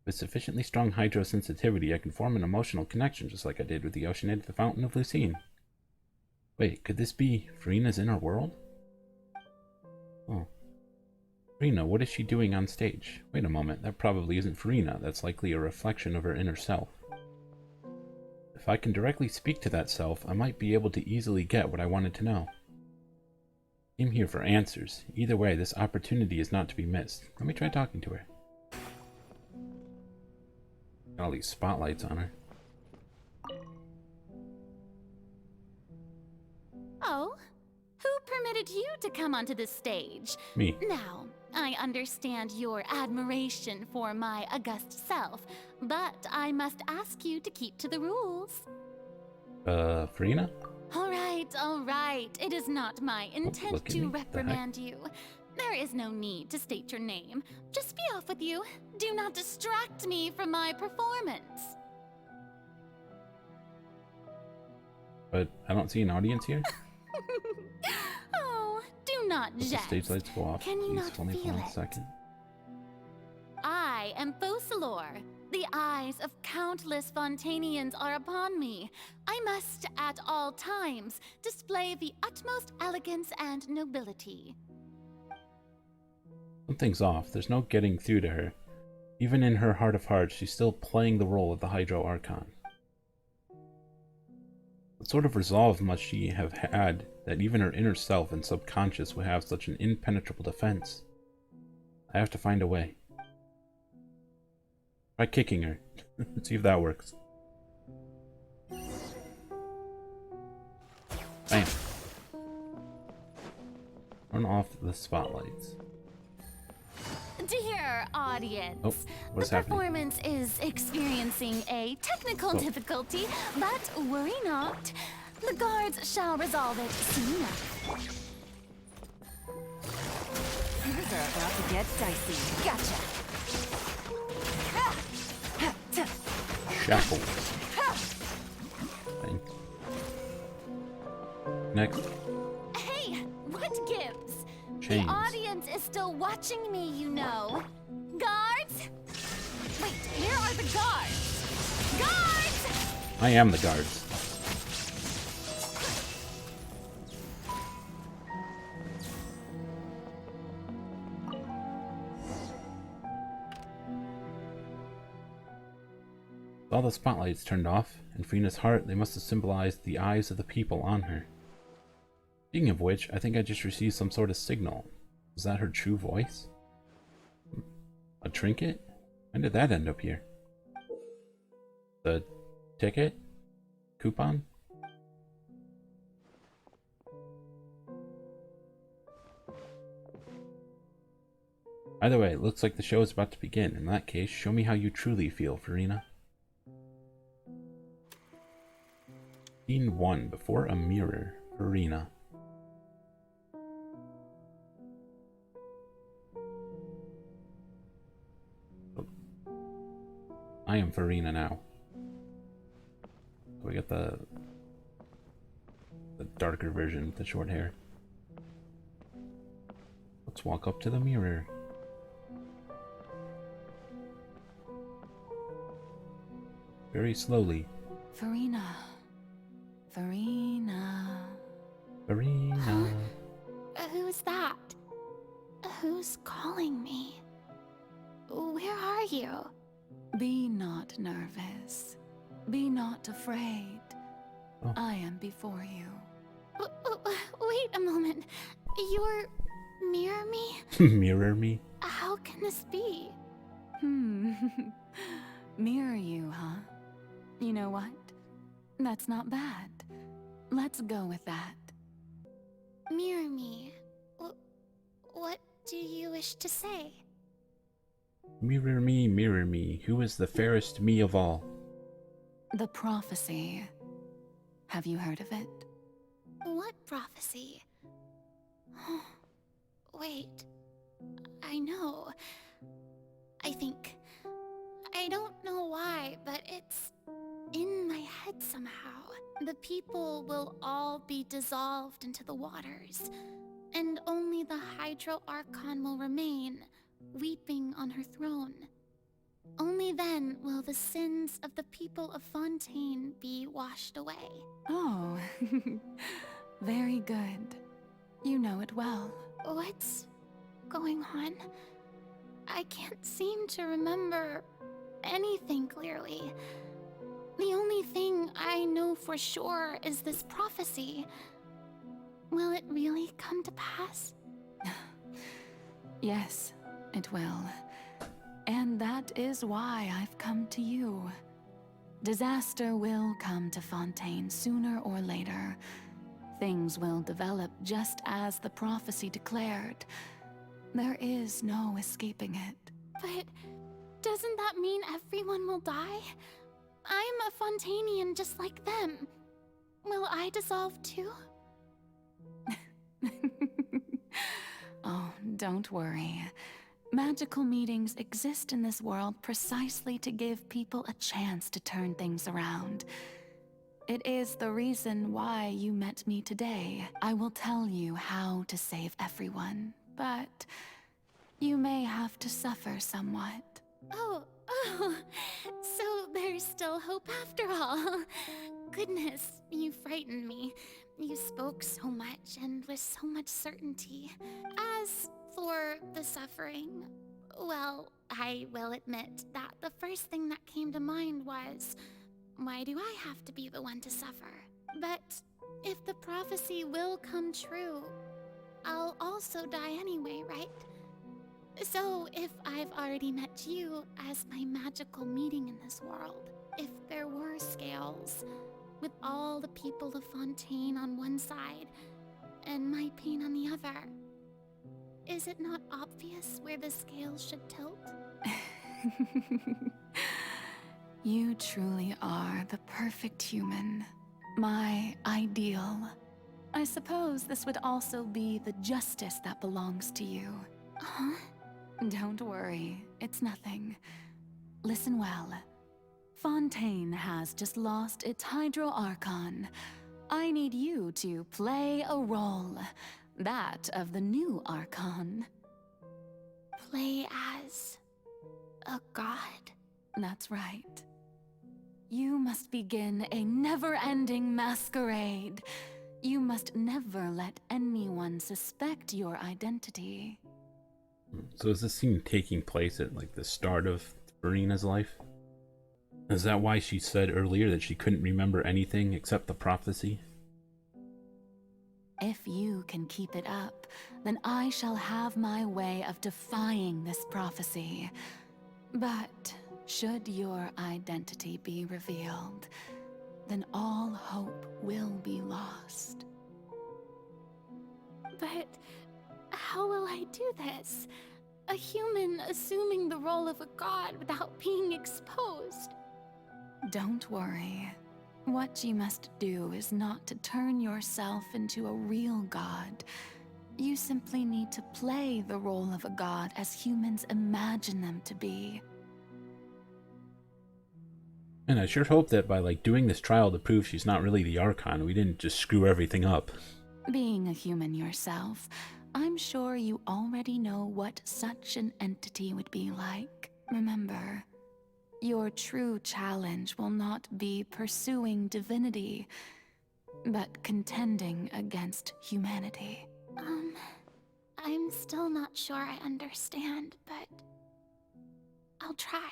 With sufficiently strong hydrosensitivity, I can form an emotional connection, just like I did with the Oceanid at the Fountain of Lucine. Wait, could this be Furina's inner world? Oh. Furina, what is she doing on stage? Wait a moment, that probably isn't Furina. That's likely a reflection of her inner self. If I can directly speak to that self, I might be able to easily get what I wanted to know. I'm here for answers. Either way, this opportunity is not to be missed. Let me try talking to her. Got all these spotlights on her. Oh? Who permitted you to come onto the stage? Me. Now, I understand your admiration for my august self, but I must ask you to keep to the rules. Furina? All right. It is not my intent to reprimand you. There is no need to state your name. Just be off with you. Do not distract me from my performance. But I don't see an audience here. Oh, do not Let the jest. stage lights go off. Can you Please not hold me for feel 1 it? second. I am Focalor, The eyes of countless Fontainians are upon me. I must, at all times, display the utmost elegance and nobility. Something's off. There's no getting through to her. Even in her heart of hearts, she's still playing the role of the Hydro Archon. What sort of resolve must she have had that even her inner self and subconscious would have such an impenetrable defense? I have to find a way. Try kicking her. See if that works. Bam. Turn off the spotlights. Dear audience, Oh, what's the happening? performance is experiencing a technical difficulty, but worry not. The guards shall resolve it soon enough. Things are about to get dicey. Gotcha. Shackles. Fine. Next. Hey, what gives? Chains. The audience is still watching me, you know. Guards? Wait, where are the guards? Guards! I am the guards. With all the spotlights turned off, in Freena's heart, they must have symbolized the eyes of the people on her. Speaking of which, I think I just received some sort of signal. Was that her true voice? A trinket? When did that end up here? The ticket? Coupon? Either way, it looks like the show is about to begin. In that case, show me how you truly feel, Farina. Scene 1. Before a mirror. Farina. I am Farina now. We got the darker version with the short hair. Let's walk up to the mirror. Very slowly. Farina. Farina. Farina. Who's that? Who's calling me? Where are you? Be not nervous. Be not afraid. Oh. I am before you. Wait a moment. You're... mirror me? Mirror me? How can this be? Mirror you, huh? You know what? That's not bad. Let's go with that. Mirror me. What do you wish to say? Mirror me, who is the fairest me of all? The prophecy. Have you heard of it? What prophecy? Wait. I know. I think... I don't know why, but it's in my head somehow. The people will all be dissolved into the waters, and only the Hydro Archon will remain, weeping on her throne. Only then will the sins of the people of Fontaine be washed away. Oh, very good. You know it well. What's going on? I can't seem to remember anything clearly. The only thing I know for sure is this prophecy. Will it really come to pass? Yes, it will. And that is why I've come to you. Disaster will come to Fontaine sooner or later. Things will develop just as the prophecy declared. There is no escaping it. But doesn't that mean everyone will die? I'm a Fontainian just like them. Will I dissolve too? Oh, don't worry. Magical meetings exist in this world precisely to give people a chance to turn things around. It is the reason why you met me today. I will tell you how to save everyone, but you may have to suffer somewhat. Oh, Oh, so there's still hope after all. Goodness, you frightened me. You spoke so much and with so much certainty. As for the suffering, well, I will admit that the first thing that came to mind was, why do I have to be the one to suffer? But if the prophecy will come true, I'll also die anyway, right? So if I've already met you as my magical meeting in this world, if there were scales, with all the people of Fontaine on one side and my pain on the other, is it not obvious where the scales should tilt? You truly are the perfect human. My ideal. I suppose this would also be the justice that belongs to you. Huh? Don't worry, it's nothing. Listen well. Fontaine has just lost its Hydro Archon. I need you to play a role. That of the new Archon. Play as a god? That's right. You must begin a never-ending masquerade. You must never let anyone suspect your identity. So is this scene taking place at like the start of Verina's life? Is that why she said earlier that she couldn't remember anything except the prophecy? If you can keep it up, then I shall have my way of defying this prophecy. But should your identity be revealed, then all hope will be lost. But how will I do this? A human assuming the role of a god without being exposed? Don't worry. What you must do is not to turn yourself into a real god. You simply need to play the role of a god as humans imagine them to be. And I sure hope that by doing this trial to prove she's not really the Archon, we didn't just screw everything up. Being a human yourself, I'm sure you already know what such an entity would be like. Remember, your true challenge will not be pursuing divinity, but contending against humanity. I'm still not sure I understand, but I'll try.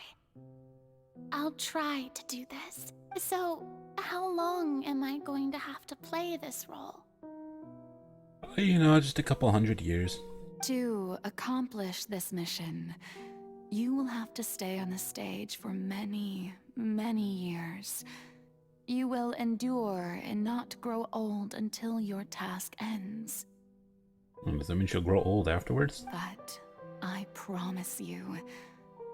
I'll try to do this. So, how long am I going to have to play this role? You know, just a couple 100 years. To accomplish this mission, you will have to stay on the stage for many, many years. You will endure and not grow old until your task ends. Does that mean she'll grow old afterwards? But I promise you,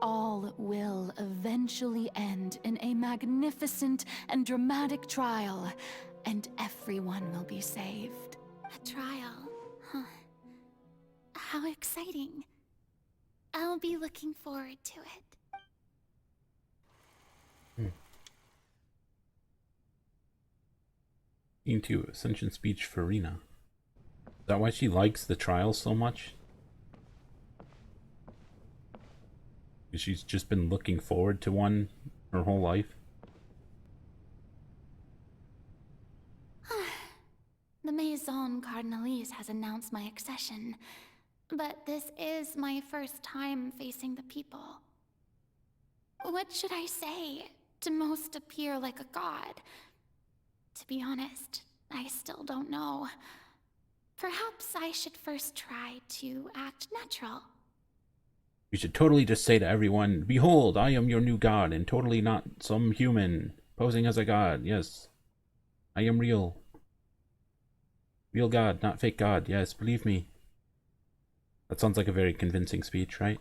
all will eventually end in a magnificent and dramatic trial, and everyone will be saved. A trial, huh? How exciting. I'll be looking forward to it. Into Ascension speech for Rena. Is that why she likes the trial so much? Because she's just been looking forward to one her whole life? The Maison Cardinalise has announced my accession, but this is my first time facing the people. What should I say to most appear like a god? To be honest, I still don't know. Perhaps I should first try to act natural. You should totally just say to everyone, "Behold, I am your new god, and totally not some human posing as a god. Yes, I am real. Real god, not fake god. Yes, believe me." That sounds like a very convincing speech, right?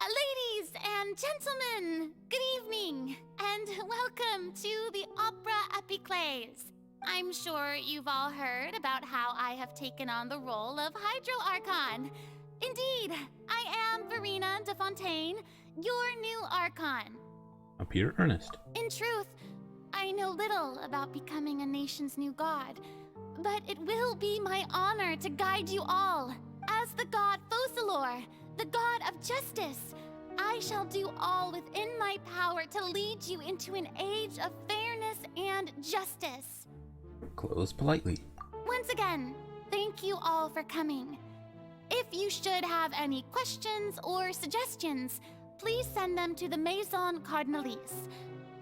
Ladies and gentlemen, good evening, and welcome to the Opera Epiclese. I'm sure you've all heard about how I have taken on the role of Hydro Archon. Indeed, I am Verina de Fontaine, your new Archon. Appear earnest. In truth, I know little about becoming a nation's new god, but it will be my honor to guide you all. As the god Focalor, the god of justice, I shall do all within my power to lead you into an age of fairness and justice. Close politely. Once again, thank you all for coming. If you should have any questions or suggestions, please send them to the Maison Cardinalise.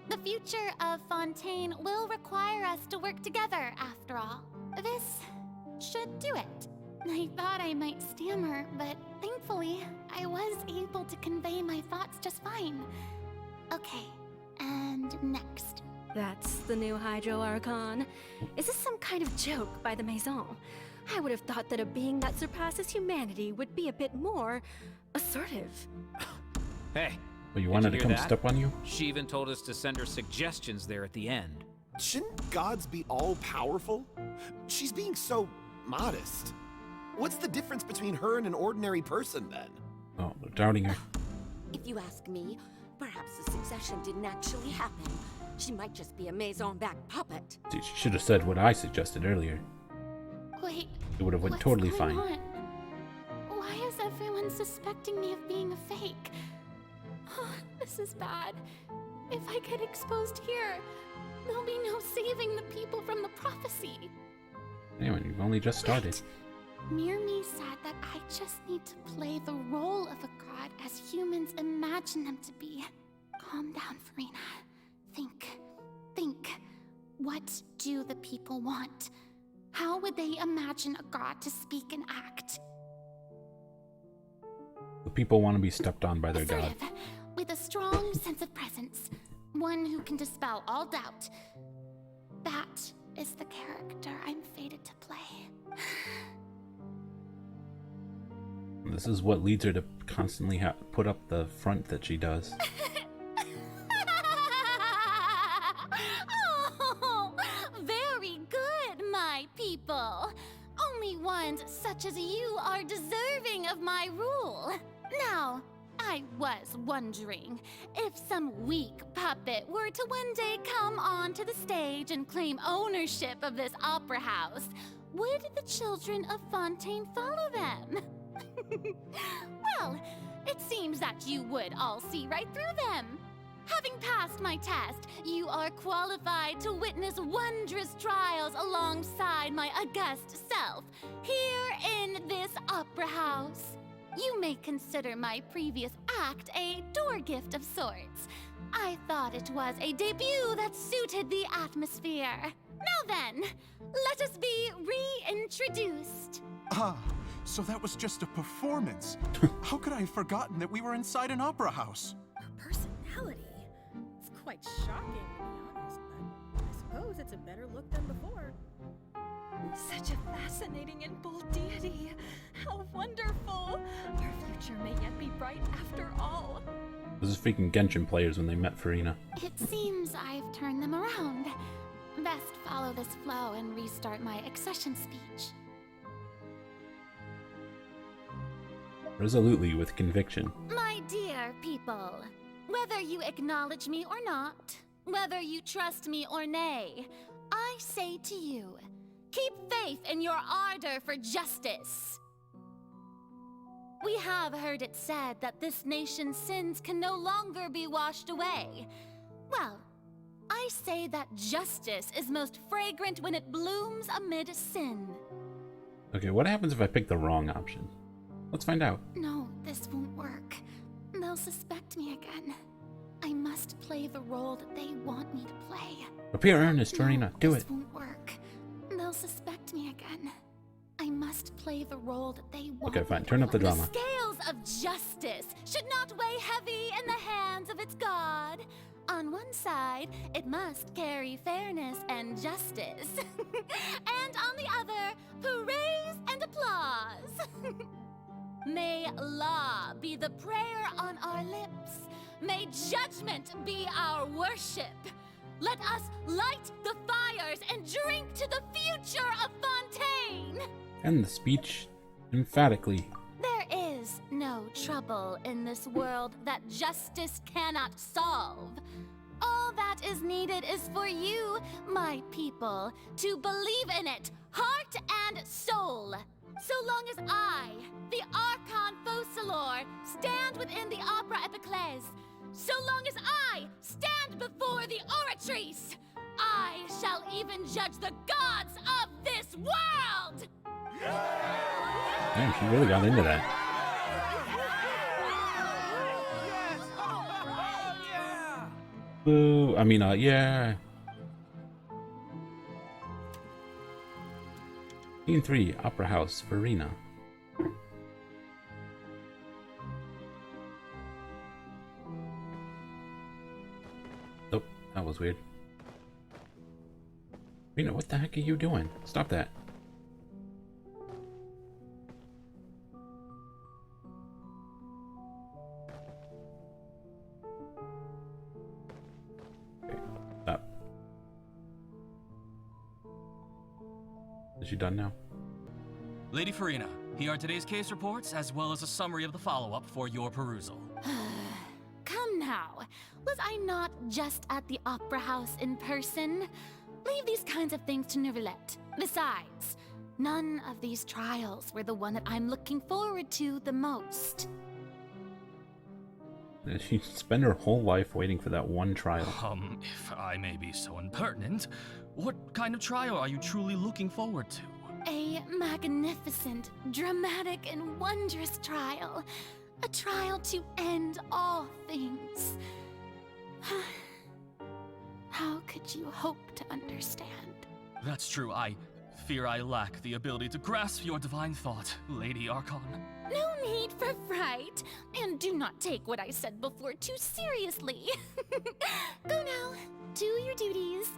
The future of Fontaine will require us to work together, after all. This should do it. I thought I might stammer, but thankfully, I was able to convey my thoughts just fine. Okay, and next. That's the new Hydro Archon. Is this some kind of joke by the Maison? I would have thought that a being that surpasses humanity would be a bit more assertive. Hey. Well, you wanted to come step on you? She even told us to send her suggestions there at the end. Shouldn't gods be all-powerful? She's being so modest. What's the difference between her and an ordinary person, then? Oh, they're doubting her. If you ask me, perhaps the succession didn't actually happen. She might just be a Maison-back puppet. See, she should have said what I suggested earlier. Wait, It would have went what's totally going fine. on? Why is everyone suspecting me of being a fake? Oh, this is bad. If I get exposed here, there'll be no saving the people from the prophecy. Anyway, you've only just started. Mirmi said that I just need to play the role of a god as humans imagine them to be. Calm down, Farina. Think. What do the people want? How would they imagine a god to speak and act? The people want to be stepped on by their god. Assertive, with a strong sense of presence. One who can dispel all doubt. That is the character I'm fated to play. This is what leads her to constantly put up the front that she does. Oh, very good, my people. Only ones such as you are deserving of my rule. Now, I was wondering, if some weak puppet were to one day come onto the stage and claim ownership of this opera house, would the children of Fontaine follow them? Well, it seems that you would all see right through them. Having passed my test, you are qualified to witness wondrous trials alongside my august self, here in this opera house. You may consider my previous act a door gift of sorts. I thought it was a debut that suited the atmosphere. Now then, let us be reintroduced. Ah, so that was just a performance. How could I have forgotten that we were inside an opera house? Her personality. It's quite shocking, to be honest, but I suppose it's a better look than before. Such a fascinating and bold deity. How wonderful. Our future may yet be bright after all. This is freaking Genshin players when they met Farina. It seems I've turned them around. Best follow this flow and restart my accession speech. Resolutely, with conviction. My dear people, whether you acknowledge me or not, whether you trust me or nay, I say to you, keep faith in your ardor for justice. We have heard it said that this nation's sins can no longer be washed away. Well, I say that justice is most fragrant when it blooms amid sin. Okay, what happens if I pick the wrong option? Let's find out. No, this won't work. They'll suspect me again. I must play the role that they want me to play. Appear earnest, Farina. Do it. This won't work. They'll suspect me again. I must play the role that they want. Okay, fine. Turn up the drama. The scales of justice should not weigh heavy in the hands of its god. On one side, it must carry fairness and justice. And on the other, praise and applause. May law be the prayer on our lips. May judgment be our worship. Let us light the fires and drink to the future of Fontaine. End the speech emphatically. There is no trouble in this world that justice cannot solve. All that is needed is for you, my people, to believe in it, heart and soul. So long as I, the Archon Chancellor stand within the Opera Epiclese, so long as I stand before the oratrice, I shall even judge the gods of this world! Damn, she really got into that. Boo. I mean, yeah. Scene 3, Opera House, Farina. Oh, that was weird. Farina, what the heck are you doing? Stop that. Okay, stop. Is she done now? Lady Farina, here are today's case reports, as well as a summary of the follow-up for your perusal. Come now, was I not just at the Opera House in person? Leave these kinds of things to Neuvillette. Besides, none of these trials were the one that I'm looking forward to the most. She spent her whole life waiting for that one trial. If I may be so impertinent, what kind of trial are you truly looking forward to? A magnificent, dramatic, and wondrous trial. A trial to end all things. How could you hope to understand? That's true. I fear I lack the ability to grasp your divine thought, Lady Archon. No need for fright, and do not take what I said before too seriously. Go now, do your duties.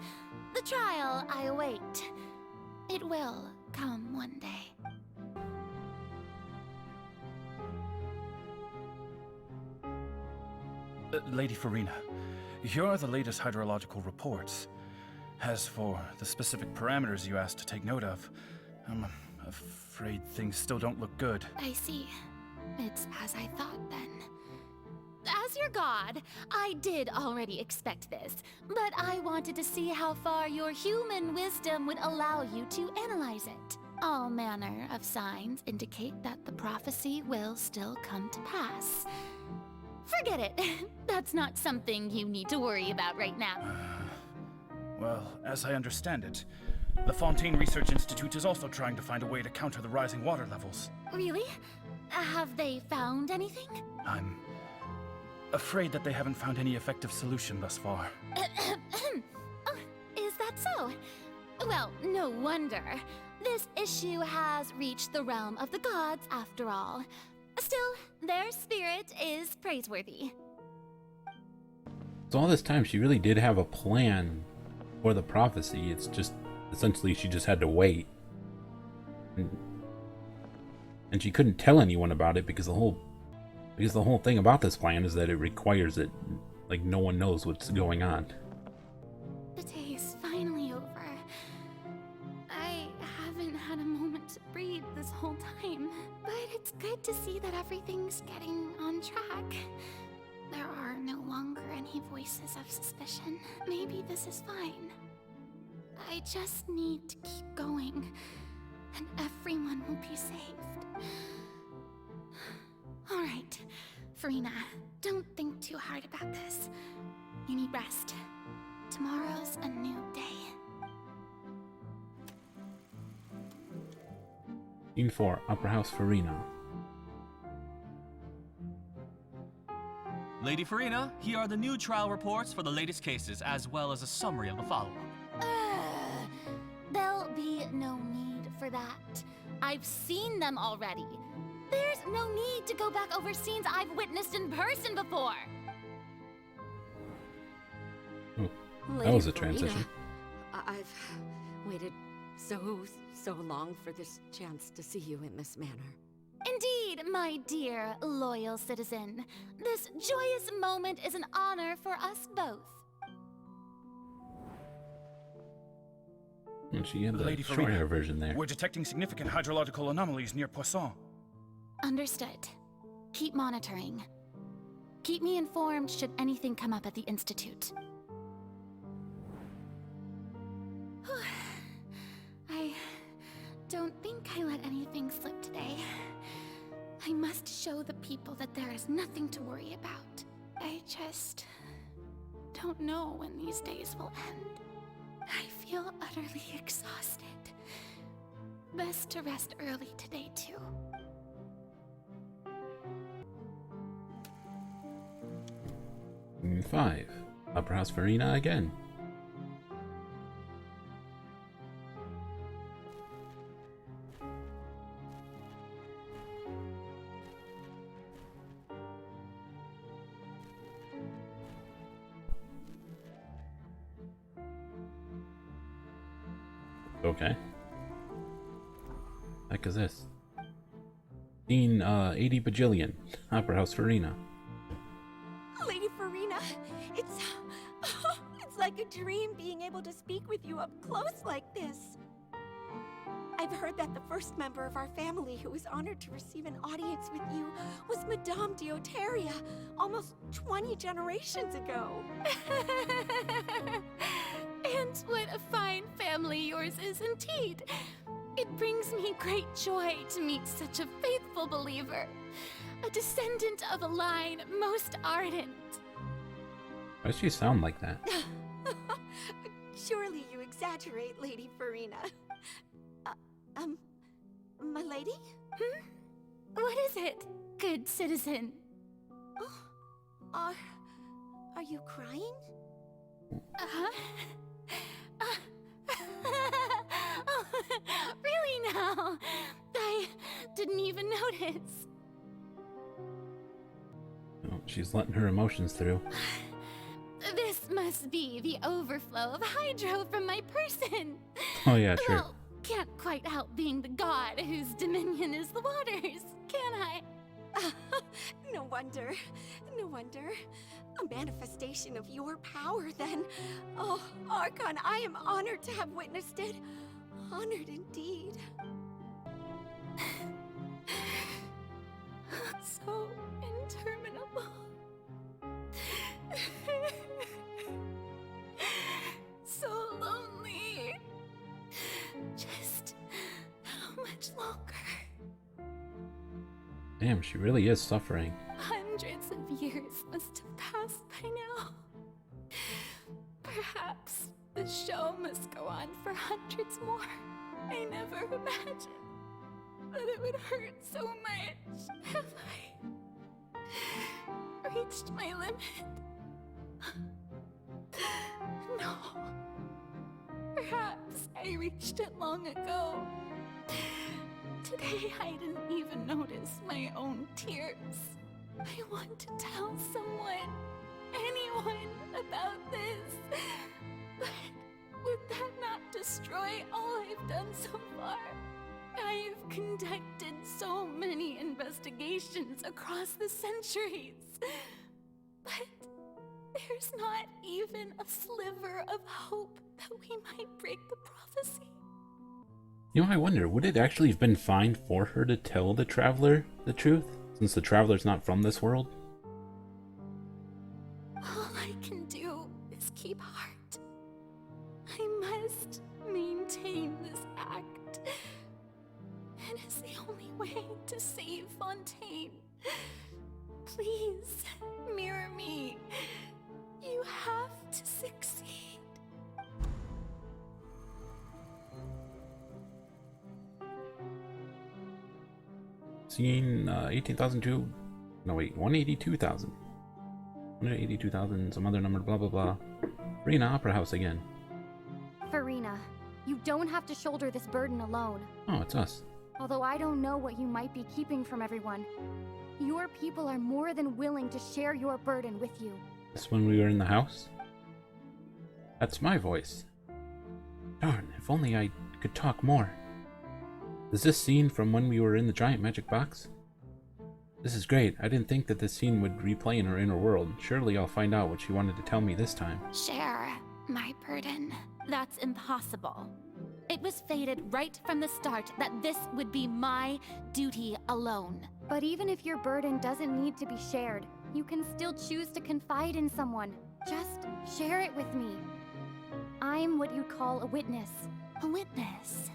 The trial I await. It will come one day. Lady Farina, here are the latest hydrological reports. As for the specific parameters you asked to take note of, I'm afraid things still don't look good. I see. It's as I thought then. As your god, I did already expect this, but I wanted to see how far your human wisdom would allow you to analyze it. All manner of signs indicate that the prophecy will still come to pass. Forget it. That's not something you need to worry about right now. Well, as I understand it, the Fontaine Research Institute is also trying to find a way to counter the rising water levels. Really? Have they found anything? I'm afraid that they haven't found any effective solution thus far. Oh, is that so? Well, no wonder. This issue has reached the realm of the gods, after all. Still, their spirit is praiseworthy. So all this time, she really did have a plan for the prophecy. It's just, essentially, she just had to wait. And she couldn't tell anyone about it because the whole thing about this plan is that it requires it, like, no one knows what's going on. The day is finally over. I haven't had a moment to breathe this whole time, but it's good to see that everything's getting on track. There are no longer any voices of suspicion. Maybe this is fine. I just need to keep going, and everyone will be saved. All right, Farina, don't think too hard about this. You need rest. Tomorrow's a new day. Scene 4, Opera House, Farina. Lady Farina, here are the new trial reports for the latest cases, as well as a summary of the follow-up. There'll be no need for that. I've seen them already. There's no need to go back over scenes I've witnessed in person before. That was a transition. I've waited so long for this chance to see you in this manner. Indeed, my dear, loyal citizen. This joyous moment is an honor for us both. And she had the Lady short Farina, hair version there. We're detecting significant hydrological anomalies near Poisson. Understood. Keep monitoring. Keep me informed should anything come up at the Institute. I don't think I let anything slip today. I must show the people that there is nothing to worry about. I just don't know when these days will end. I feel utterly exhausted. Best to rest early today, too. Five. Upper House Farina again. Okay. Heck is this? Scene 80 bajillion. Opera House Farina. Lady Farina, it's like a dream being able to speak with you up close like this. I've heard that the first member of our family who was honored to receive an audience with you was Madame Dioteria, almost 20 generations ago. And what a fine family yours is indeed. It brings me great joy to meet such a faithful believer, a descendant of a line most ardent. Why does she sound like that? Surely you exaggerate, Lady Farina. My lady? What is it, good citizen? Are you crying? Uh-huh. Oh, really now? I didn't even notice. Oh, she's letting her emotions through. This must be the overflow of hydro from my person. Oh yeah, sure. Well, can't quite help being the god whose dominion is the waters, can I? No wonder. No wonder. A manifestation of your power, then. Oh, Archon, I am honored to have witnessed it. Honored indeed. So interminable. So lonely. Just how much longer? Damn, she really is suffering. Hundreds of years must have passed by now. Perhaps the show must go on for hundreds more. I never imagined that it would hurt so much. Have I reached my limit? No. Perhaps I reached it long ago. Today I didn't even notice my own tears. I want to tell someone, anyone, about this. But would that not destroy all I've done so far? I've conducted so many investigations across the centuries. But there's not even a sliver of hope that we might break the prophecy. You know, I wonder, would it actually have been fine for her to tell the Traveler the truth, since the Traveler's not from this world? All I can do is keep heart. I must maintain this act. It is the only way to save Fontaine. Please, mirror me. You have to succeed. Scene 18,002. No, wait, 182,000. 182,000, some other number, blah blah blah. Farina Opera House again. Farina, you don't have to shoulder this burden alone. Oh, it's us. Although I don't know what you might be keeping from everyone. Your people are more than willing to share your burden with you. This when we were in the house? That's my voice. Darn, if only I could talk more. Is this scene from when we were in the giant magic box? This is great. I didn't think that this scene would replay in her inner world. Surely I'll find out what she wanted to tell me this time. Share my burden. That's impossible. It was fated right from the start that this would be my duty alone. But even if your burden doesn't need to be shared, you can still choose to confide in someone. Just share it with me. I'm what you'd call a witness. A witness?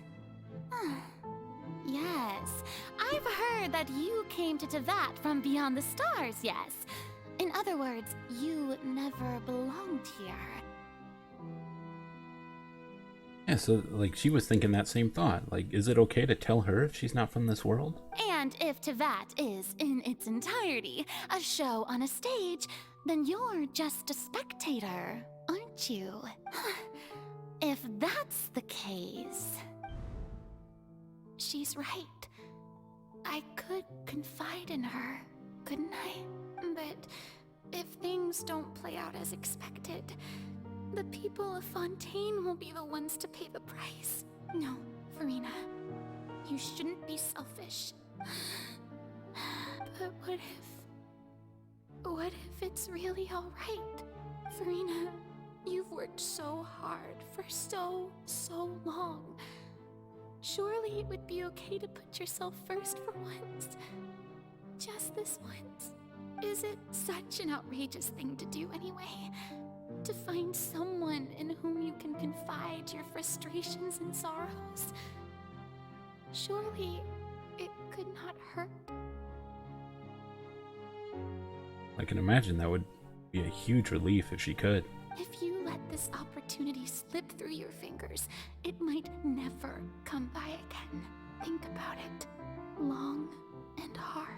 Yes, I've heard that you came to Tevat from beyond the stars, yes? In other words, you never belonged here. Yeah, so, like, she was thinking that same thought. Like, is it okay to tell her if she's not from this world? And if Tevat is, in its entirety, a show on a stage, then you're just a spectator, aren't you? If that's the case... She's right. I could confide in her, couldn't I? But if things don't play out as expected, the people of Fontaine will be the ones to pay the price. No, Farina, you shouldn't be selfish. But what if it's really all right? Farina, you've worked so hard for so long. Surely it would be okay to put yourself first for once. Just this once. Is it such an outrageous thing to do anyway? To find someone in whom you can confide your frustrations and sorrows? Surely it could not hurt. I can imagine that would be a huge relief if she could. If you let this opportunity slip through your fingers, it might never come by again. Think about it long and hard.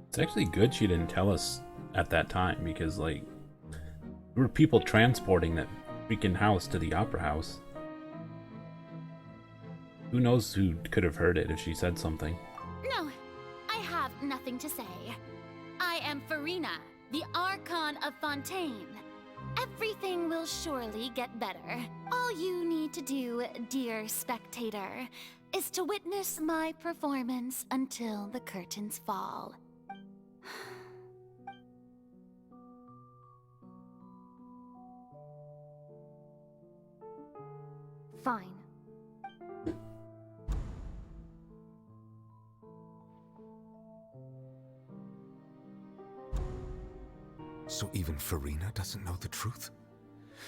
It's actually good she didn't tell us at that time, because, like, there were people transporting that freaking house to the opera house. Who knows who could have heard it if she said something. No, I have nothing to say. I am Farina, the Archon of Fontaine. Everything will surely get better. All you need to do, dear spectator, is to witness my performance until the curtains fall. Fine. So even Farina doesn't know the truth?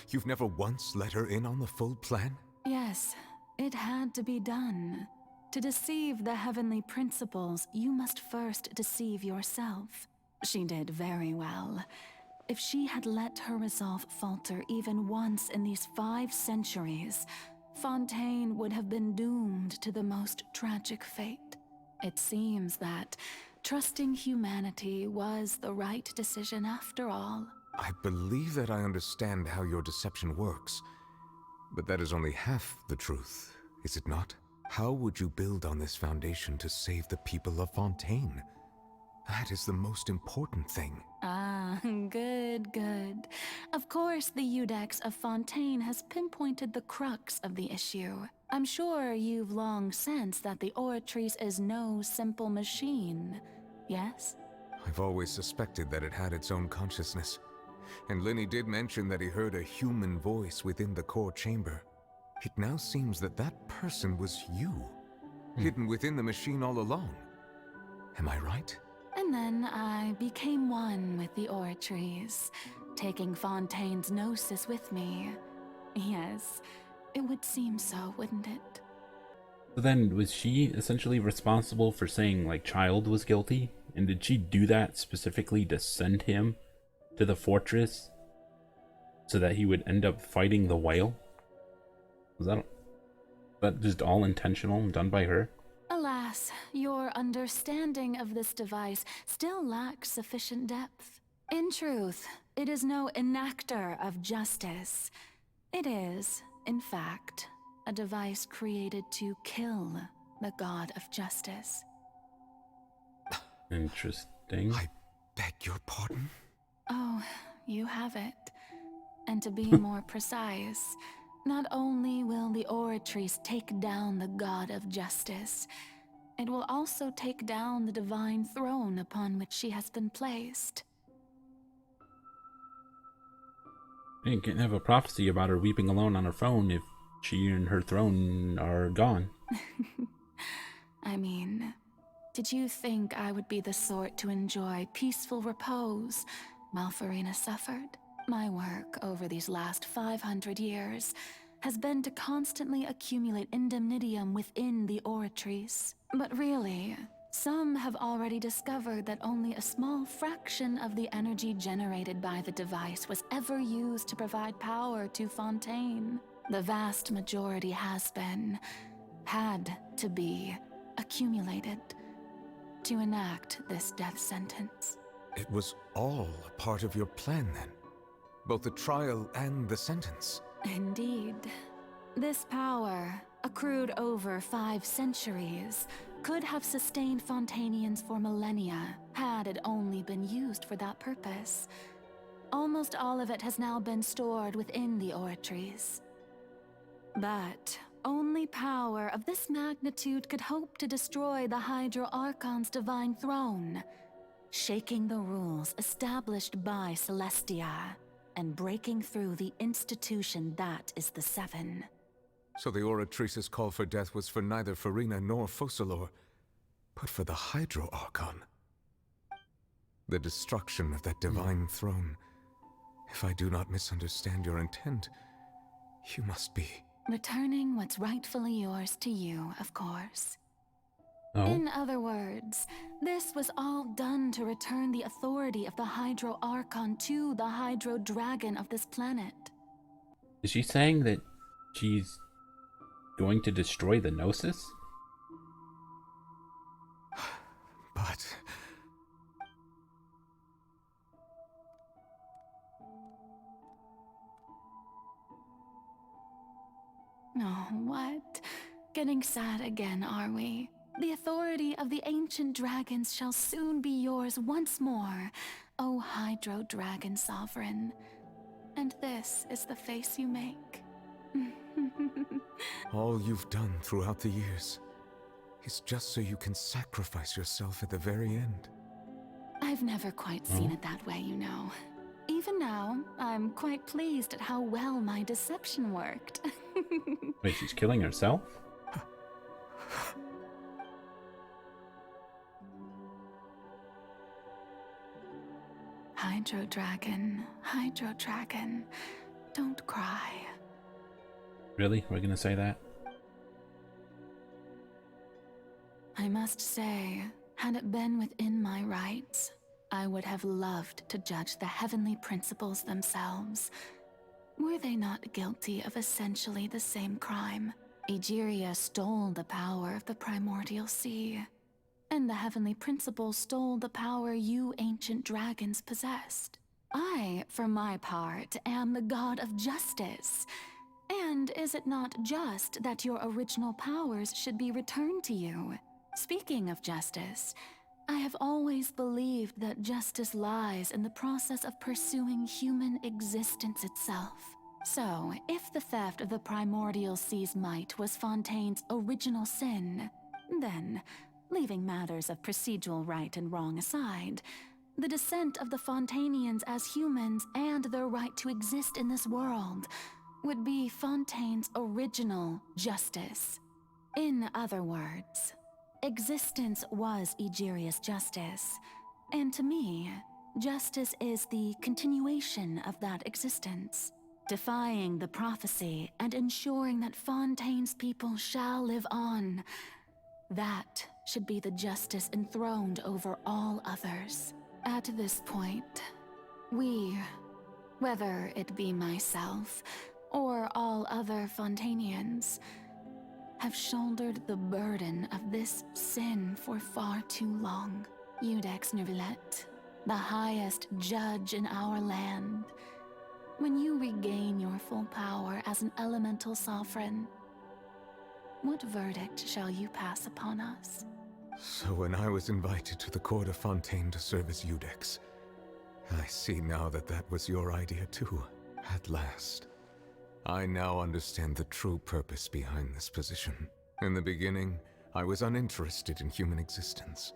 You've never once let her in on the full plan? Yes, it had to be done. To deceive the heavenly principles, you must first deceive yourself. She did very well. If she had let her resolve falter even once in these 5 centuries, Fontaine would have been doomed to the most tragic fate. It seems that trusting humanity was the right decision after all. I believe that I understand how your deception works, but that is only half the truth, is it not? How would you build on this foundation to save the people of Fontaine? That is the most important thing. Ah, good, good. Of course, the Iudex of Fontaine has pinpointed the crux of the issue. I'm sure you've long sensed that the Oratrice is no simple machine, yes? I've always suspected that it had its own consciousness. And Lenny did mention that he heard a human voice within the core chamber. It now seems that that person was you, hidden within the machine all along. Am I right? And then I became one with the Oratrice, taking Fontaine's gnosis with me. Yes, it would seem so, wouldn't it? So then, was she essentially responsible for saying, like, Child was guilty? And did she do that specifically to send him to the fortress so that he would end up fighting the whale? Was that just all intentional and done by her? Alas, your understanding of this device still lacks sufficient depth. In truth, it is no enactor of justice. It is, in fact, a device created to kill the god of justice. Interesting. I beg your pardon? Oh, you have it. And to be more precise, not only will the Oratrice take down the god of justice, it will also take down the divine throne upon which she has been placed. You can't have a prophecy about her weeping alone on her phone if she and her throne are gone. I mean, Did you think I would be the sort to enjoy peaceful repose while Farina suffered? My work over these last 500 years has been to constantly accumulate indemnitium within the oratories. But really, some have already discovered that only a small fraction of the energy generated by the device was ever used to provide power to Fontaine. The vast majority had to be, accumulated to enact this death sentence. It was all a part of your plan then? Both the trial and the sentence? Indeed. This power, accrued over 5 centuries, could have sustained Fontainians for millennia had it only been used for that purpose. Almost all of it has now been stored within the oratories. But only power of this magnitude could hope to destroy the Hydro Archon's divine throne, shaking the rules established by Celestia, and breaking through the institution that is the Seven. So the Oratrice's call for death was for neither Farina nor Focalor, but for the Hydro Archon. The destruction of that divine throne. If I do not misunderstand your intent, you must be... Returning what's rightfully yours to you, of course. Oh. In other words, this was all done to return the authority of the Hydro Archon to the Hydro Dragon of this planet. Is she saying that she's going to destroy the Gnosis? But... Oh, what? Getting sad again, are we? The authority of the ancient dragons shall soon be yours once more, O Hydro Dragon Sovereign. And this is the face you make. all you've done throughout the years is just so you can sacrifice yourself at the very end. I've never quite seen it that way, you know. Even now, I'm quite pleased at how well my deception worked. Wait, she's killing herself? Hydro Dragon, don't cry. Really? We're gonna say that? I must say, had it been within my rights, I would have loved to judge the heavenly principles themselves. Were they not guilty of essentially the same crime? Egeria stole the power of the primordial sea, and the heavenly principles stole the power you ancient dragons possessed. I, for my part, am the god of justice. And is it not just that your original powers should be returned to you? Speaking of justice, I have always believed that justice lies in the process of pursuing human existence itself. So, if the theft of the primordial sea's might was Fontaine's original sin, then, leaving matters of procedural right and wrong aside, the descent of the Fontainians as humans and their right to exist in this world would be Fontaine's original justice. In other words, existence was Egeria's justice, and to me, justice is the continuation of that existence, defying the prophecy and ensuring that Fontaine's people shall live on. That should be the justice enthroned over all others. At this point, we, whether it be myself or all other Fontainians, have shouldered the burden of this sin for far too long. Iudex Nervillet, the highest judge in our land, when you regain your full power as an elemental sovereign, what verdict shall you pass upon us? So when I was invited to the court of Fontaine to serve as Iudex, I see now that that was your idea too, at last. I now understand the true purpose behind this position. In the beginning, I was uninterested in human existence.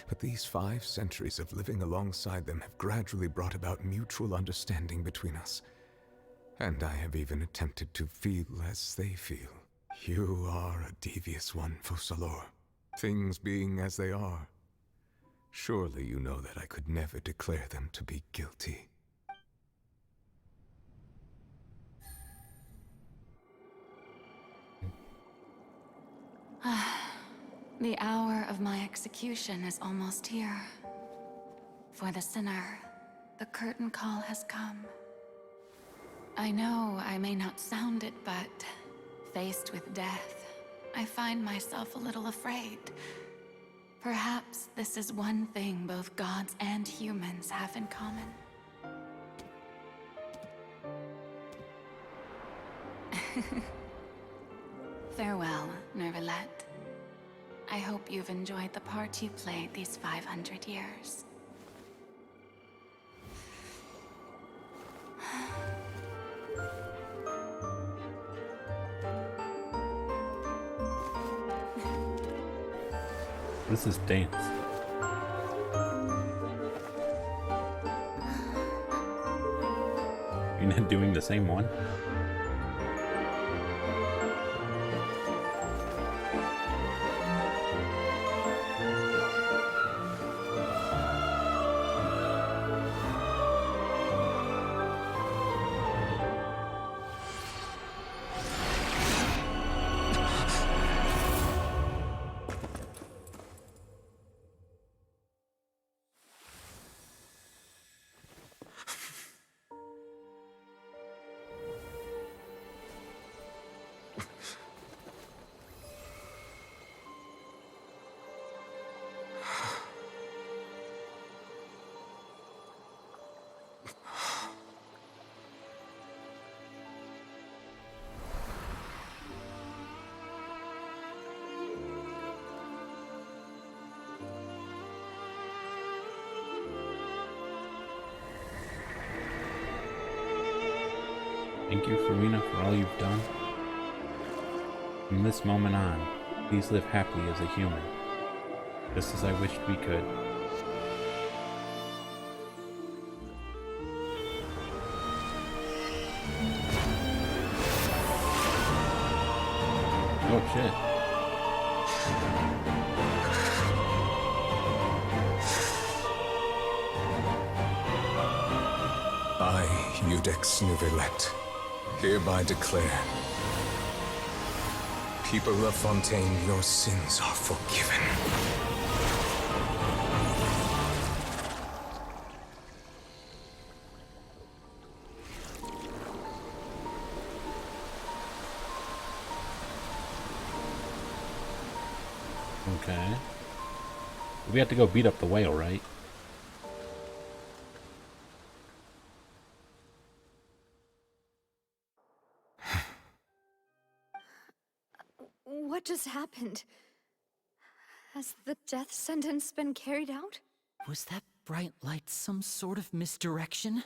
But these 5 centuries of living alongside them have gradually brought about mutual understanding between us. And I have even attempted to feel as they feel. You are a devious one, Focalor. Things being as they are, surely you know that I could never declare them to be guilty. The hour of my execution is almost here. For the sinner, the curtain call has come. I know I may not sound it, but faced with death, I find myself a little afraid. Perhaps this is one thing both gods and humans have in common. Farewell, Nervalette. I hope you've enjoyed the part you played these 500 years. This is dance. You're not doing the same one? Thank you, Farina, for all you've done. From this moment on, please live happily as a human, just as I wished we could. Oh shit. I, Iudex Nervalette, hereby declare, people of Fontaine, your sins are forgiven. Okay. We have to go beat up the whale, right? What just happened? Has the death sentence been carried out? Was that bright light some sort of misdirection?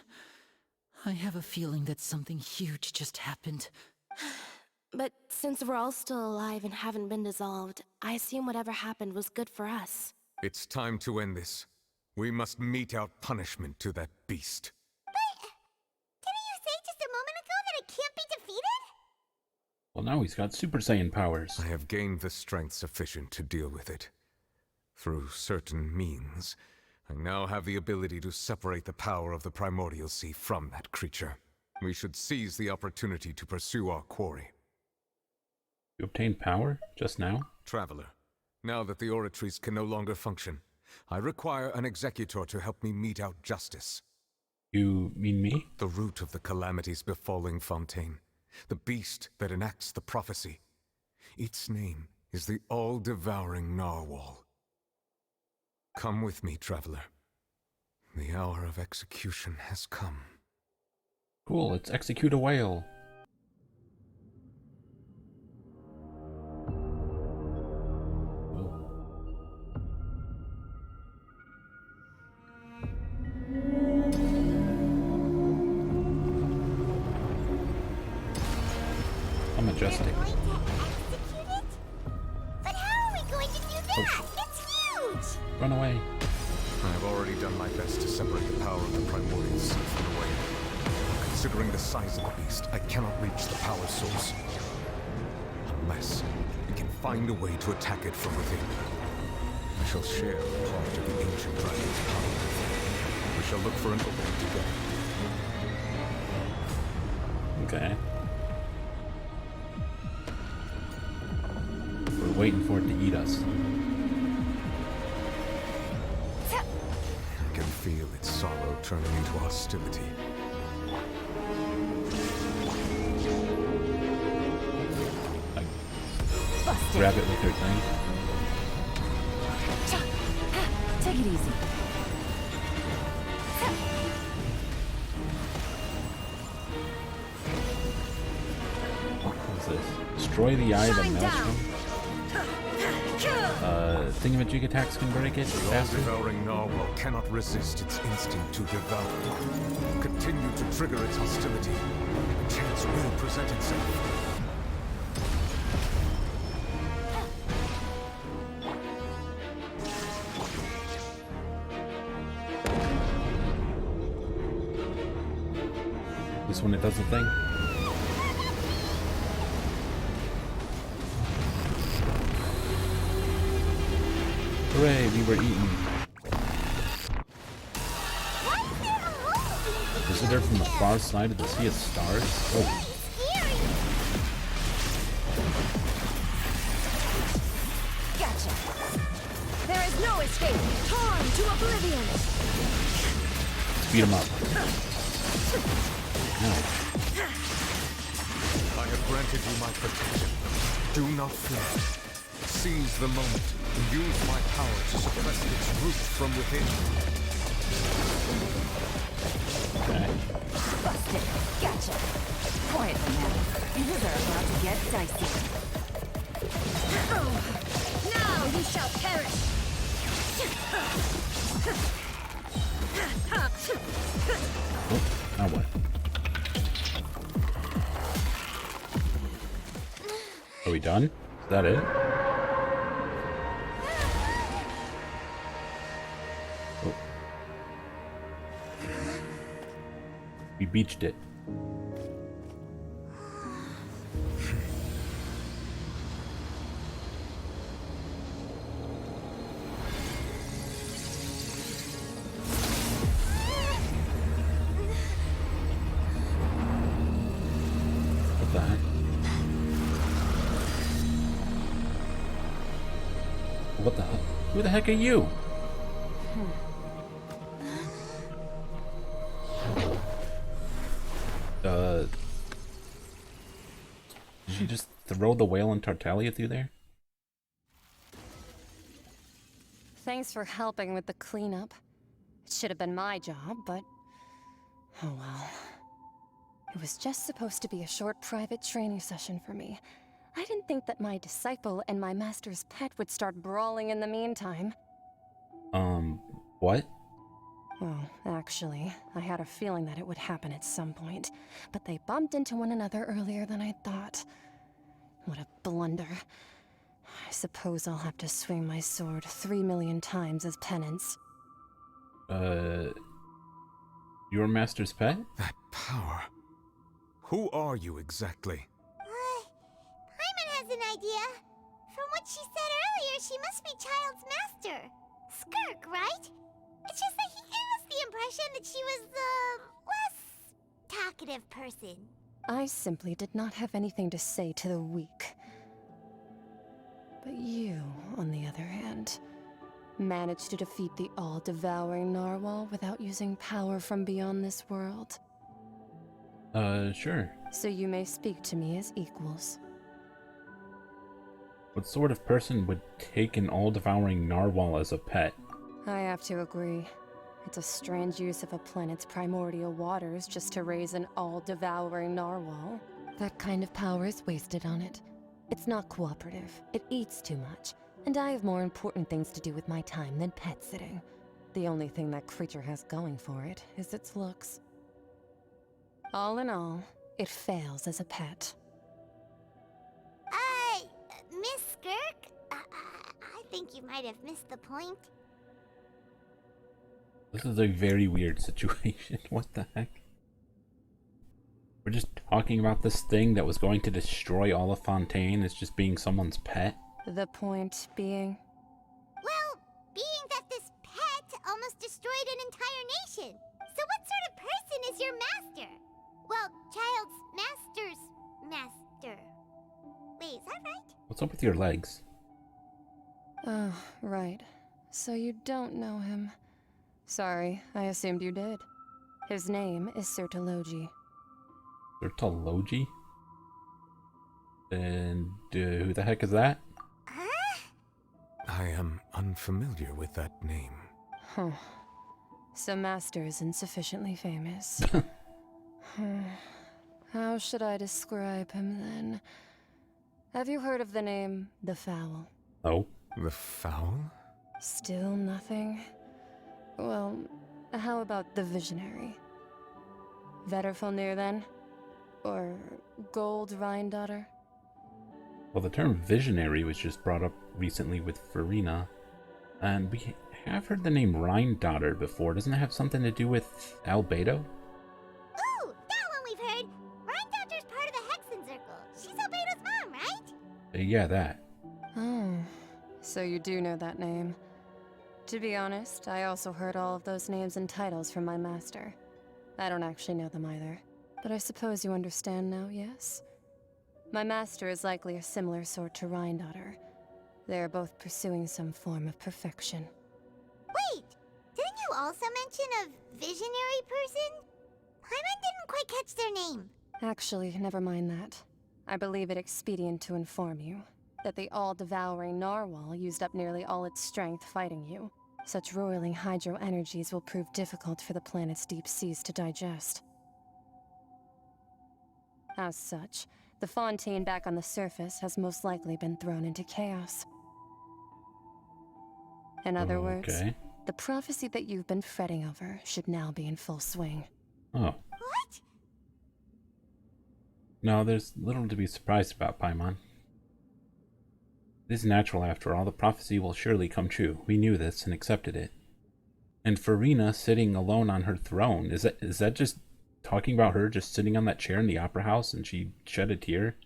I have a feeling that something huge just happened. But since we're all still alive and haven't been dissolved, I assume whatever happened was good for us. It's time to end this. We must mete out punishment to that beast. Didn't you say just a moment ago that it can't be defeated? Well, now he's got Super Saiyan powers. I have gained the strength sufficient to deal with it. Through certain means, I now have the ability to separate the power of the Primordial Sea from that creature. We should seize the opportunity to pursue our quarry. You obtained power just now? Traveler, now that the oratories can no longer function, I require an executor to help me mete out justice. You mean me? The root of the calamities befalling Fontaine. The beast that enacts the prophecy. Its name is the all-devouring Narwhal. Come with me, traveler. The hour of execution has come. Cool, let's execute a whale. How majestic. We're going to execute it? But how are we going to do that? It's huge! Run away. I have already done my best to separate the power of the Primordial Sea from the whale. Considering the size of the beast, I cannot reach the power source. Unless we can find a way to attack it from within. I shall share a part of the ancient dragon's power. We shall look for an opening together. Okay. We're waiting for it to eat us. I can feel its sorrow turning into hostility. Grab it with her thing. Take it easy. What is this? Destroy the eye of the maelstrom. Thingamajig attacks can break it. The all-devouring narwhal cannot resist its instinct to devour. Continue to trigger its hostility. A chance will present itself. This one, it does the thing. Hooray, we were eaten. Visitor from the far side of the Sea of Stars? Oh. Gotcha. There is no escape. Torn to oblivion. Beat him up. No. I have granted you my protection. Do not fear. Seize the moment and use my power to suppress its root from within. Okay. Busted. Gotcha. Quietly now. Things are about to get dicey. Now you shall perish. Oh, now what? Are we done? Is that it? Oh. We beached it. What the heck? What the heck? Who the heck are you? Did she just throw the whale and Tartaglia through there? Thanks for helping with the cleanup. It should have been my job, but oh well. It was just supposed to be a short private training session for me. I didn't think that my disciple and my master's pet would start brawling in the meantime. What? Well, actually, I had a feeling that it would happen at some point, but they bumped into one another earlier than I thought. What a blunder. I suppose I'll have to swing my sword 3 million times as penance. Your master's pet? That power. Who are you exactly? Paimon has an idea. From what she said earlier, she must be Child's master. Skirk, right? It's just that he gave us the impression that she was the less talkative person. I simply did not have anything to say to the weak. But you, on the other hand, managed to defeat the all-devouring narwhal without using power from beyond this world. Sure. So you may speak to me as equals. What sort of person would take an all-devouring narwhal as a pet? I have to agree. It's a strange use of a planet's primordial waters just to raise an all-devouring narwhal. That kind of power is wasted on it. It's not cooperative. It eats too much. And I have more important things to do with my time than pet sitting. The only thing that creature has going for it is its looks. All in all, it fails as a pet. Miss Skirk? I think you might have missed the point. This is a very weird situation. What the heck? We're just talking about this thing that was going to destroy all of Fontaine as just being someone's pet. The point being? Well, being that this pet almost destroyed an entire nation. So what sort of person is your master? Well, child's master's master. Wait, is that right? What's up with your legs? Oh, right. So you don't know him. Sorry, I assumed you did. His name is Sertologi. Sertologi? And who the heck is that? I am unfamiliar with that name. Huh. So Master isn't sufficiently famous. How should I describe him then? Have you heard of the name The Fowl? Oh. The Fowl? Still nothing? Well, how about the Visionary? Vetterfalnir then? Or Gold Rhine-daughter? Well, the term visionary was just brought up recently with Farina, and we have heard the name Rhine-daughter before. Doesn't it have something to do with Albedo? Ooh, that one we've heard. Rhine-daughter's part of the Hexen Circle. She's Albedo's mom, right? Yeah, that. Oh, so you do know that name. To be honest, I also heard all of those names and titles from my master. I don't actually know them either. But I suppose you understand now, yes? My master is likely a similar sort to Rhine-daughter. They are both pursuing some form of perfection. Wait, didn't you also mention a visionary person? Paimon didn't quite catch their name. Actually, never mind that. I believe it expedient to inform you that the all-devouring narwhal used up nearly all its strength fighting you. Such roiling hydro energies will prove difficult for the planet's deep seas to digest. As such, the Fontaine back on the surface has most likely been thrown into chaos. In other words, the prophecy that you've been fretting over should now be in full swing. Oh. What? No, there's little to be surprised about, Paimon. It is natural after all. The prophecy will surely come true. We knew this and accepted it. And Farina sitting alone on her throne, is that just talking about her just sitting on that chair in the opera house and she shed a tear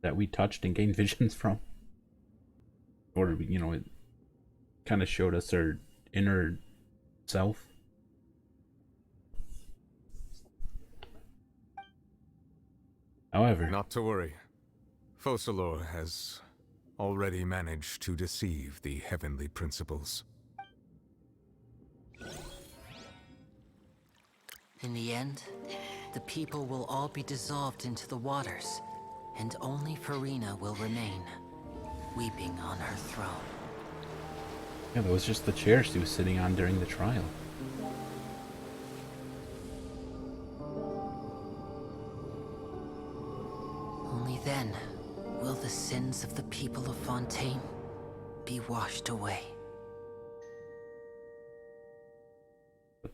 that we touched and gained visions from? Or, you know, it kind of showed us her inner self. However, not to worry. Focalor has already managed to deceive the heavenly principles. In the end, the people will all be dissolved into the waters, and only Farina will remain, weeping on her throne. Yeah, that was just the chair she was sitting on during the trial. Only then will the sins of the people of Fontaine be washed away. But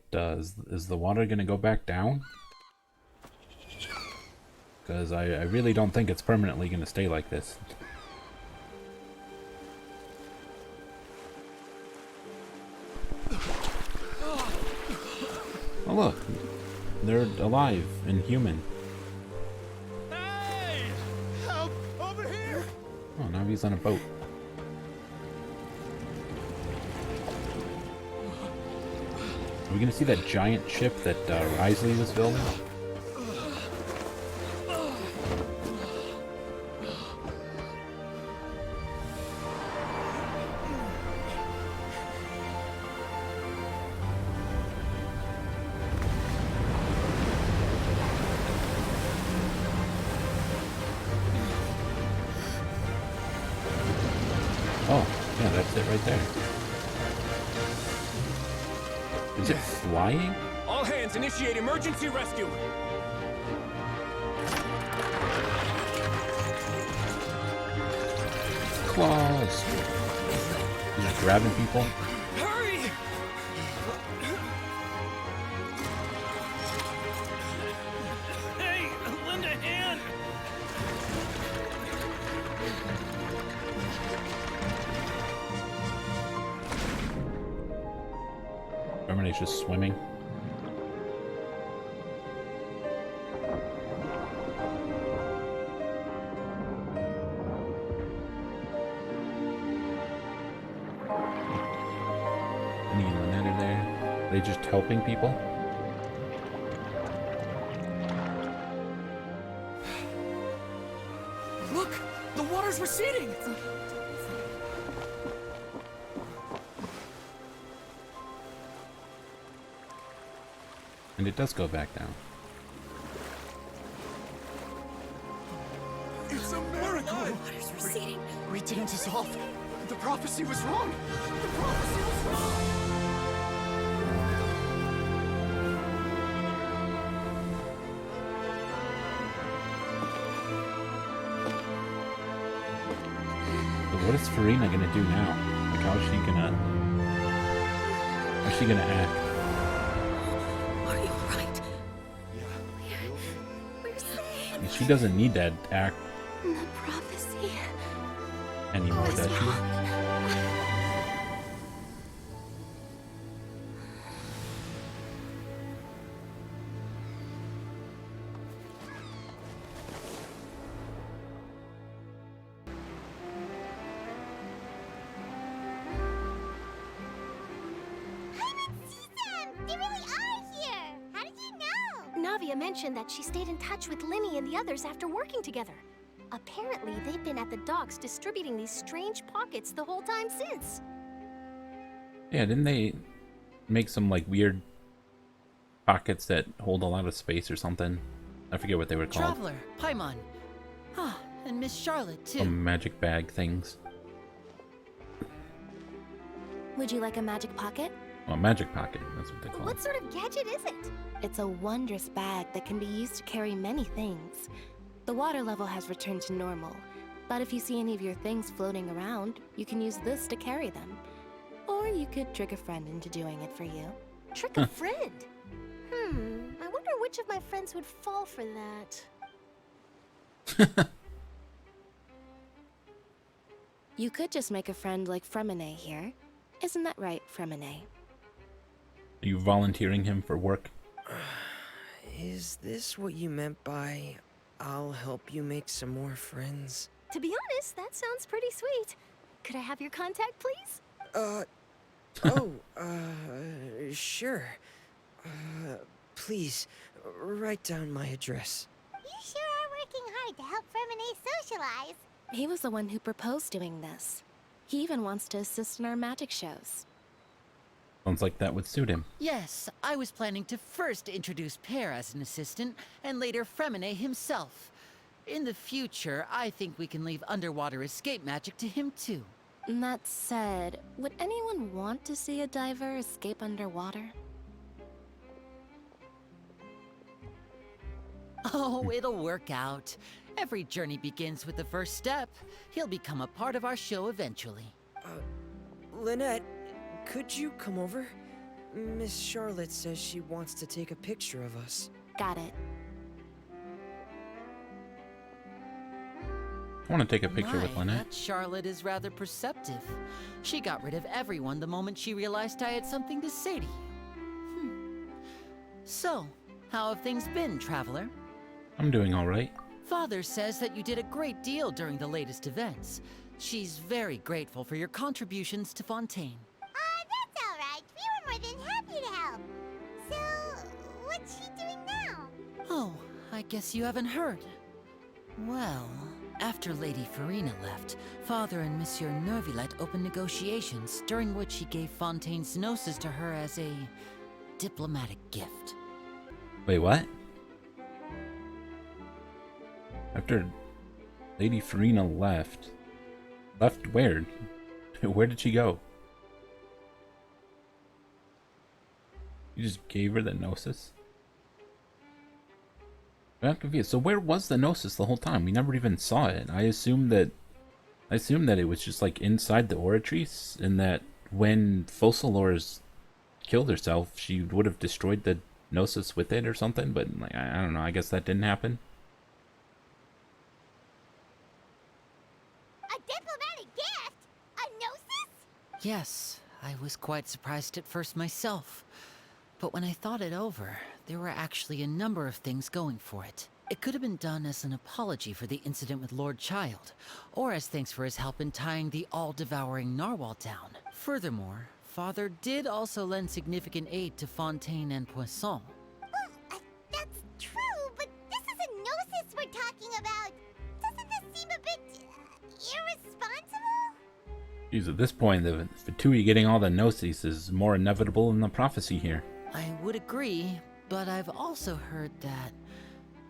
is the water gonna go back down? Because I really don't think it's permanently gonna stay like this. Oh look, they're alive and human. Hey! Help! Over here! Oh, now he's on a boat. Are we gonna see that giant ship that Risley was building? Oh, yeah, that's it right there. Is it flying? All hands, initiate emergency rescue! Claws! Is it grabbing people? Hurry! Hey, lend a hand! Terminate's just swimming. Any Lynette are there? Are they just helping people? Look! The water's receding! And it does go back down. It's a miracle! Water's receding. We didn't dissolve. The prophecy was wrong. The prophecy was wrong. But what is Farina gonna do now? Like, how's she gonna act? Are you alright? We're safe. I mean, she doesn't need to act The prophecy anymore, was does she? wrong. They really are here! How did you know? Navia mentioned that she stayed in touch with Linny and the others after working together. Apparently, they've been at the docks distributing these strange pockets the whole time since. Yeah, didn't they make some like weird pockets that hold a lot of space or something? I forget what they were called. Traveler, Paimon. Ah, and Miss Charlotte, too. Some magic bag things. Would you like a magic pocket? Well, magic pocket, that's what they call it. What sort of gadget is it? It's a wondrous bag that can be used to carry many things. The water level has returned to normal, but if you see any of your things floating around, you can use this to carry them. Or you could trick a friend into doing it for you. Trick a friend? I wonder which of my friends would fall for that. You could just make a friend like Fremine here. Isn't that right, Fremine? Are you volunteering him for work? Is this what you meant by, I'll help you make some more friends? To be honest, that sounds pretty sweet. Could I have your contact, please? Sure. Please, write down my address. You sure are working hard to help Fremine socialize. He was the one who proposed doing this. He even wants to assist in our magic shows. Sounds like that would suit him. Yes, I was planning to first introduce Pear as an assistant, and later Fremine himself. In the future, I think we can leave underwater escape magic to him too. That said, would anyone want to see a diver escape underwater? Oh, it'll work out. Every journey begins with the first step. He'll become a part of our show eventually. Lynette, could you come over? Miss Charlotte says she wants to take a picture of us. Got it. I want to take a picture with Lynette. That Charlotte is rather perceptive. She got rid of everyone the moment she realized I had something to say to you. So, how have things been, Traveler? I'm doing all right. Father says that you did a great deal during the latest events. She's very grateful for your contributions to Fontaine. That's all right. We were more than happy to help. So, what's she doing now? Oh, I guess you haven't heard. Well, after Lady Farina left, Father and Monsieur Neuvillette opened negotiations, during which he gave Fontaine's gnosis to her as a diplomatic gift. Wait, what? After Lady Farina left where? Where did she go? You just gave her the gnosis? I'm confused. So where was the gnosis the whole time? We never even saw it. I assumed that it was just like inside the Oratrice, and that when Focalors killed herself, she would have destroyed the gnosis with it or something, but like, I don't know, I guess that didn't happen. A diplomatic gift? A gnosis? Yes, I was quite surprised at first myself. But when I thought it over, there were actually a number of things going for it. It could have been done as an apology for the incident with Lord Child, or as thanks for his help in tying the all-devouring narwhal down. Furthermore, Father did also lend significant aid to Fontaine and Poisson. That's true, but this is a gnosis we're talking about. Doesn't this seem a bit irresponsible? Jeez, at this point, the Fatui getting all the gnosis is more inevitable than the prophecy here. I would agree, but I've also heard that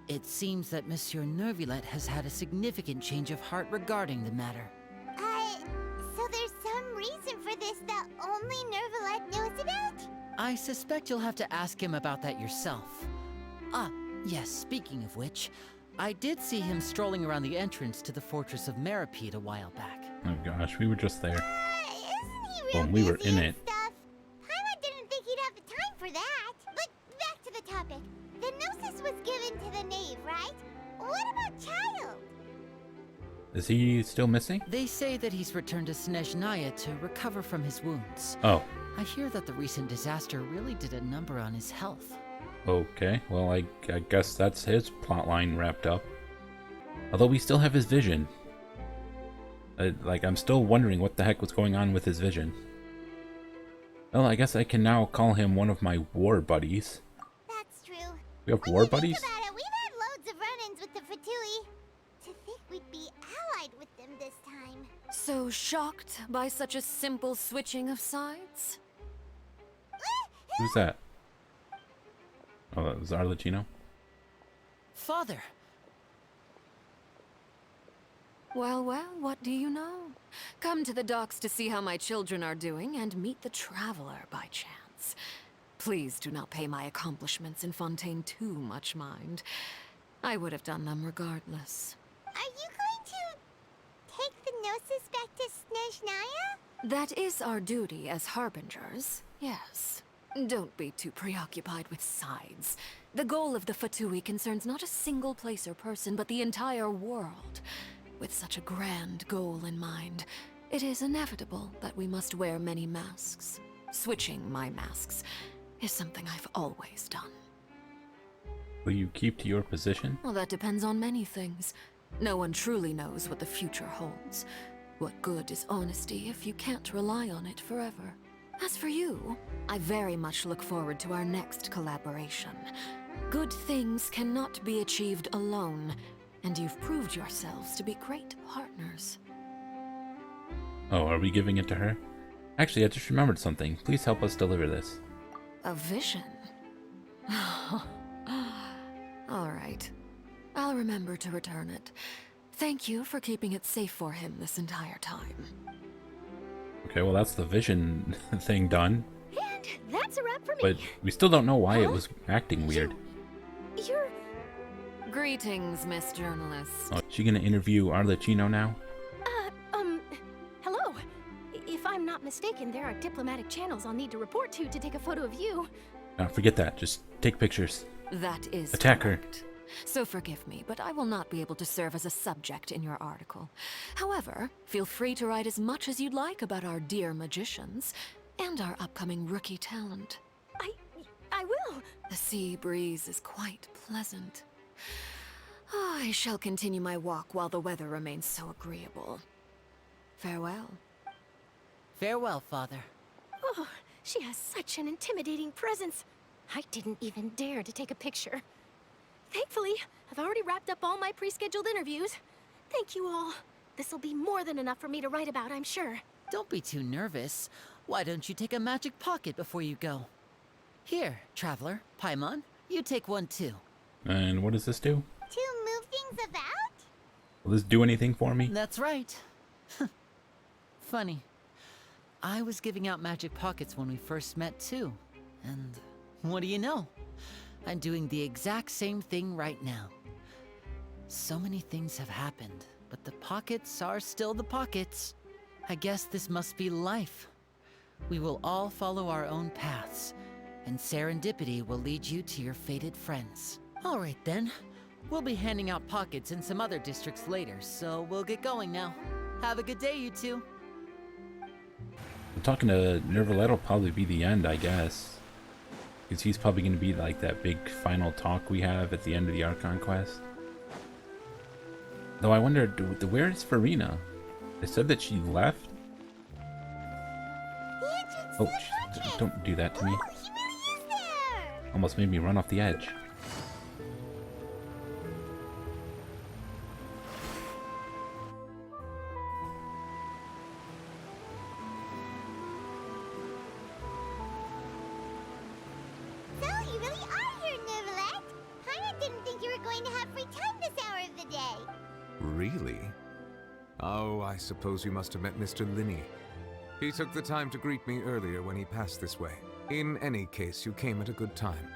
it seems that Monsieur Neuvillette has had a significant change of heart regarding the matter. So there's some reason for this that only Neuvillette knows about? I suspect you'll have to ask him about that yourself. Ah, yes, speaking of which, I did see him strolling around the entrance to the Fortress of Meripede a while back. Oh gosh, we were just there. Isn't he Well, we were in it. stuff? Paimon didn't think he'd have the time for that. But back to the topic. The gnosis was given to the knave, right? What about Child? Is he still missing? They say that he's returned to Snezhnaya to recover from his wounds. Oh. I hear that the recent disaster really did a number on his health. Okay, well, I guess that's his plotline wrapped up. Although we still have his vision. I'm still wondering what the heck was going on with his vision. Well, I guess I can now call him one of my war buddies. That's true. We have war buddies? Think about it, we've had loads of run-ins with the Fatui. To think we'd be allied with them this time. So shocked by such a simple switching of sides? Who's that? Oh, that was Arlecchino? Father! Well, what do you know? Come to the docks to see how my children are doing and meet the Traveler by chance. Please do not pay my accomplishments in Fontaine too much mind. I would have done them regardless. Are you going to take the gnosis back to Snezhnaya? That is our duty as harbingers, yes. Don't be too preoccupied with sides. The goal of the Fatui concerns not a single place or person, but the entire world. With such a grand goal in mind, it is inevitable that we must wear many masks. Switching my masks is something I've always done. Will you keep to your position? Well, that depends on many things. No one truly knows what the future holds. What good is honesty if you can't rely on it forever? As for you, I very much look forward to our next collaboration. Good things cannot be achieved alone, and you've proved yourselves to be great partners. Oh, are we giving it to her? Actually, I just remembered something. Please help us deliver this. A vision? All right. I'll remember to return it. Thank you for keeping it safe for him this entire time. Okay, well that's the vision thing done. And that's a wrap for me. But we still don't know why it was acting weird. You're... Greetings, Miss Journalist. Oh, is she gonna interview Arlecchino now? Hello. If I'm not mistaken, there are diplomatic channels I'll need to report to take a photo of you. No, forget that. Just take pictures. That is Attack correct. her. So forgive me, but I will not be able to serve as a subject in your article. However, feel free to write as much as you'd like about our dear magicians and our upcoming rookie talent. I will. The sea breeze is quite pleasant. I shall continue my walk while the weather remains so agreeable. Farewell. Farewell, Father. Oh, she has such an intimidating presence. I didn't even dare to take a picture. Thankfully, I've already wrapped up all my pre-scheduled interviews. Thank you all. This'll be more than enough for me to write about, I'm sure. Don't be too nervous. Why don't you take a magic pocket before you go? Here, Traveler, Paimon, you take one too. And what does this do? To move things about? Will this do anything for me? That's right. Funny. I was giving out magic pockets when we first met too. And what do you know? I'm doing the exact same thing right now. So many things have happened, but the pockets are still the pockets. I guess this must be life. We will all follow our own paths, and serendipity will lead you to your fated friends. All right then. We'll be handing out pockets in some other districts later, so we'll get going now. Have a good day, you two. Talking to Neuvillette will probably be the end, I guess. Because he's probably going to be like that big final talk we have at the end of the Archon Quest. Though I wonder, where is Farina? They said that she left? Oh, don't do that to me. Almost made me run off the edge. So, you really are here, Nervalet? Paimon didn't think you were going to have free time this hour of the day. Really? Oh, I suppose you must have met Mr. Linney. He took the time to greet me earlier when he passed this way. In any case, you came at a good time.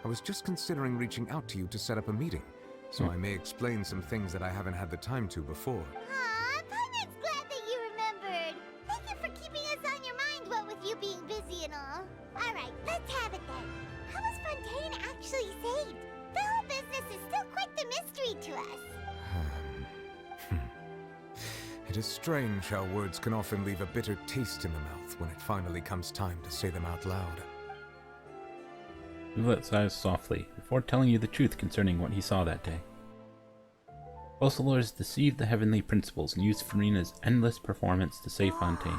I was just considering reaching out to you to set up a meeting, so I may explain some things that I haven't had the time to before. Aw, Paimon's glad that you remembered. Thank you for keeping us on your mind, what with you being busy and all. Alright, let's have it then. How was Fontaine actually saved? The whole business is still quite the mystery to us. It is strange how words can often leave a bitter taste in the mouth when it finally comes time to say them out loud. Ulet sighs softly, before telling you the truth concerning what he saw that day. Wailord deceived the heavenly principles and used Farina's endless performance to save Fontaine.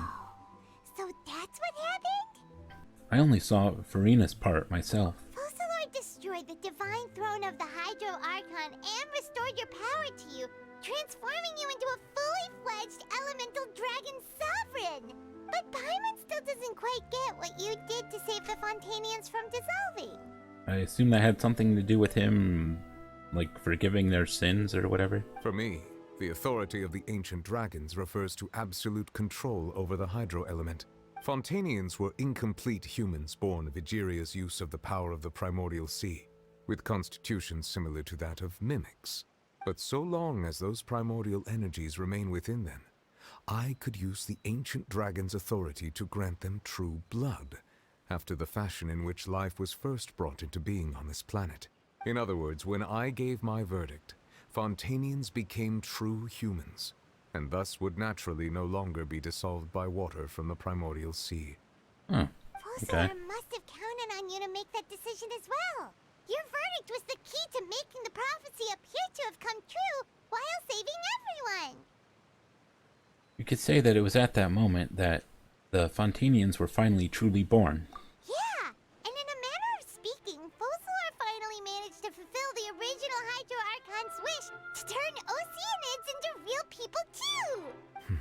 So that's what happened? I only saw Farina's part myself. Wailord destroyed the divine throne of the Hydro Archon and restored your power to you, transforming you into a fully fledged elemental dragon sovereign. But Paimon still doesn't quite get what you did to save the Fontainians from dissolving. I assume that had something to do with him, like, forgiving their sins or whatever? For me, the authority of the ancient dragons refers to absolute control over the hydro element. Fontainians were incomplete humans born of Egeria's use of the power of the primordial sea, with constitutions similar to that of mimics. But so long as those primordial energies remain within them, I could use the ancient dragon's authority to grant them true blood, after the fashion in which life was first brought into being on this planet. In other words, when I gave my verdict, Fontainians became true humans, and thus would naturally no longer be dissolved by water from the primordial sea. Oh, okay. Wailord must have counted on you to make that decision as well. Your verdict was the key to making the prophecy appear to have come true while saving everyone. You could say that it was at that moment that the Fontainians were finally truly born. Yeah, and in a manner of speaking, Wailord finally managed to fulfill the original Hydro Archon's wish to turn Oceanids into real people too!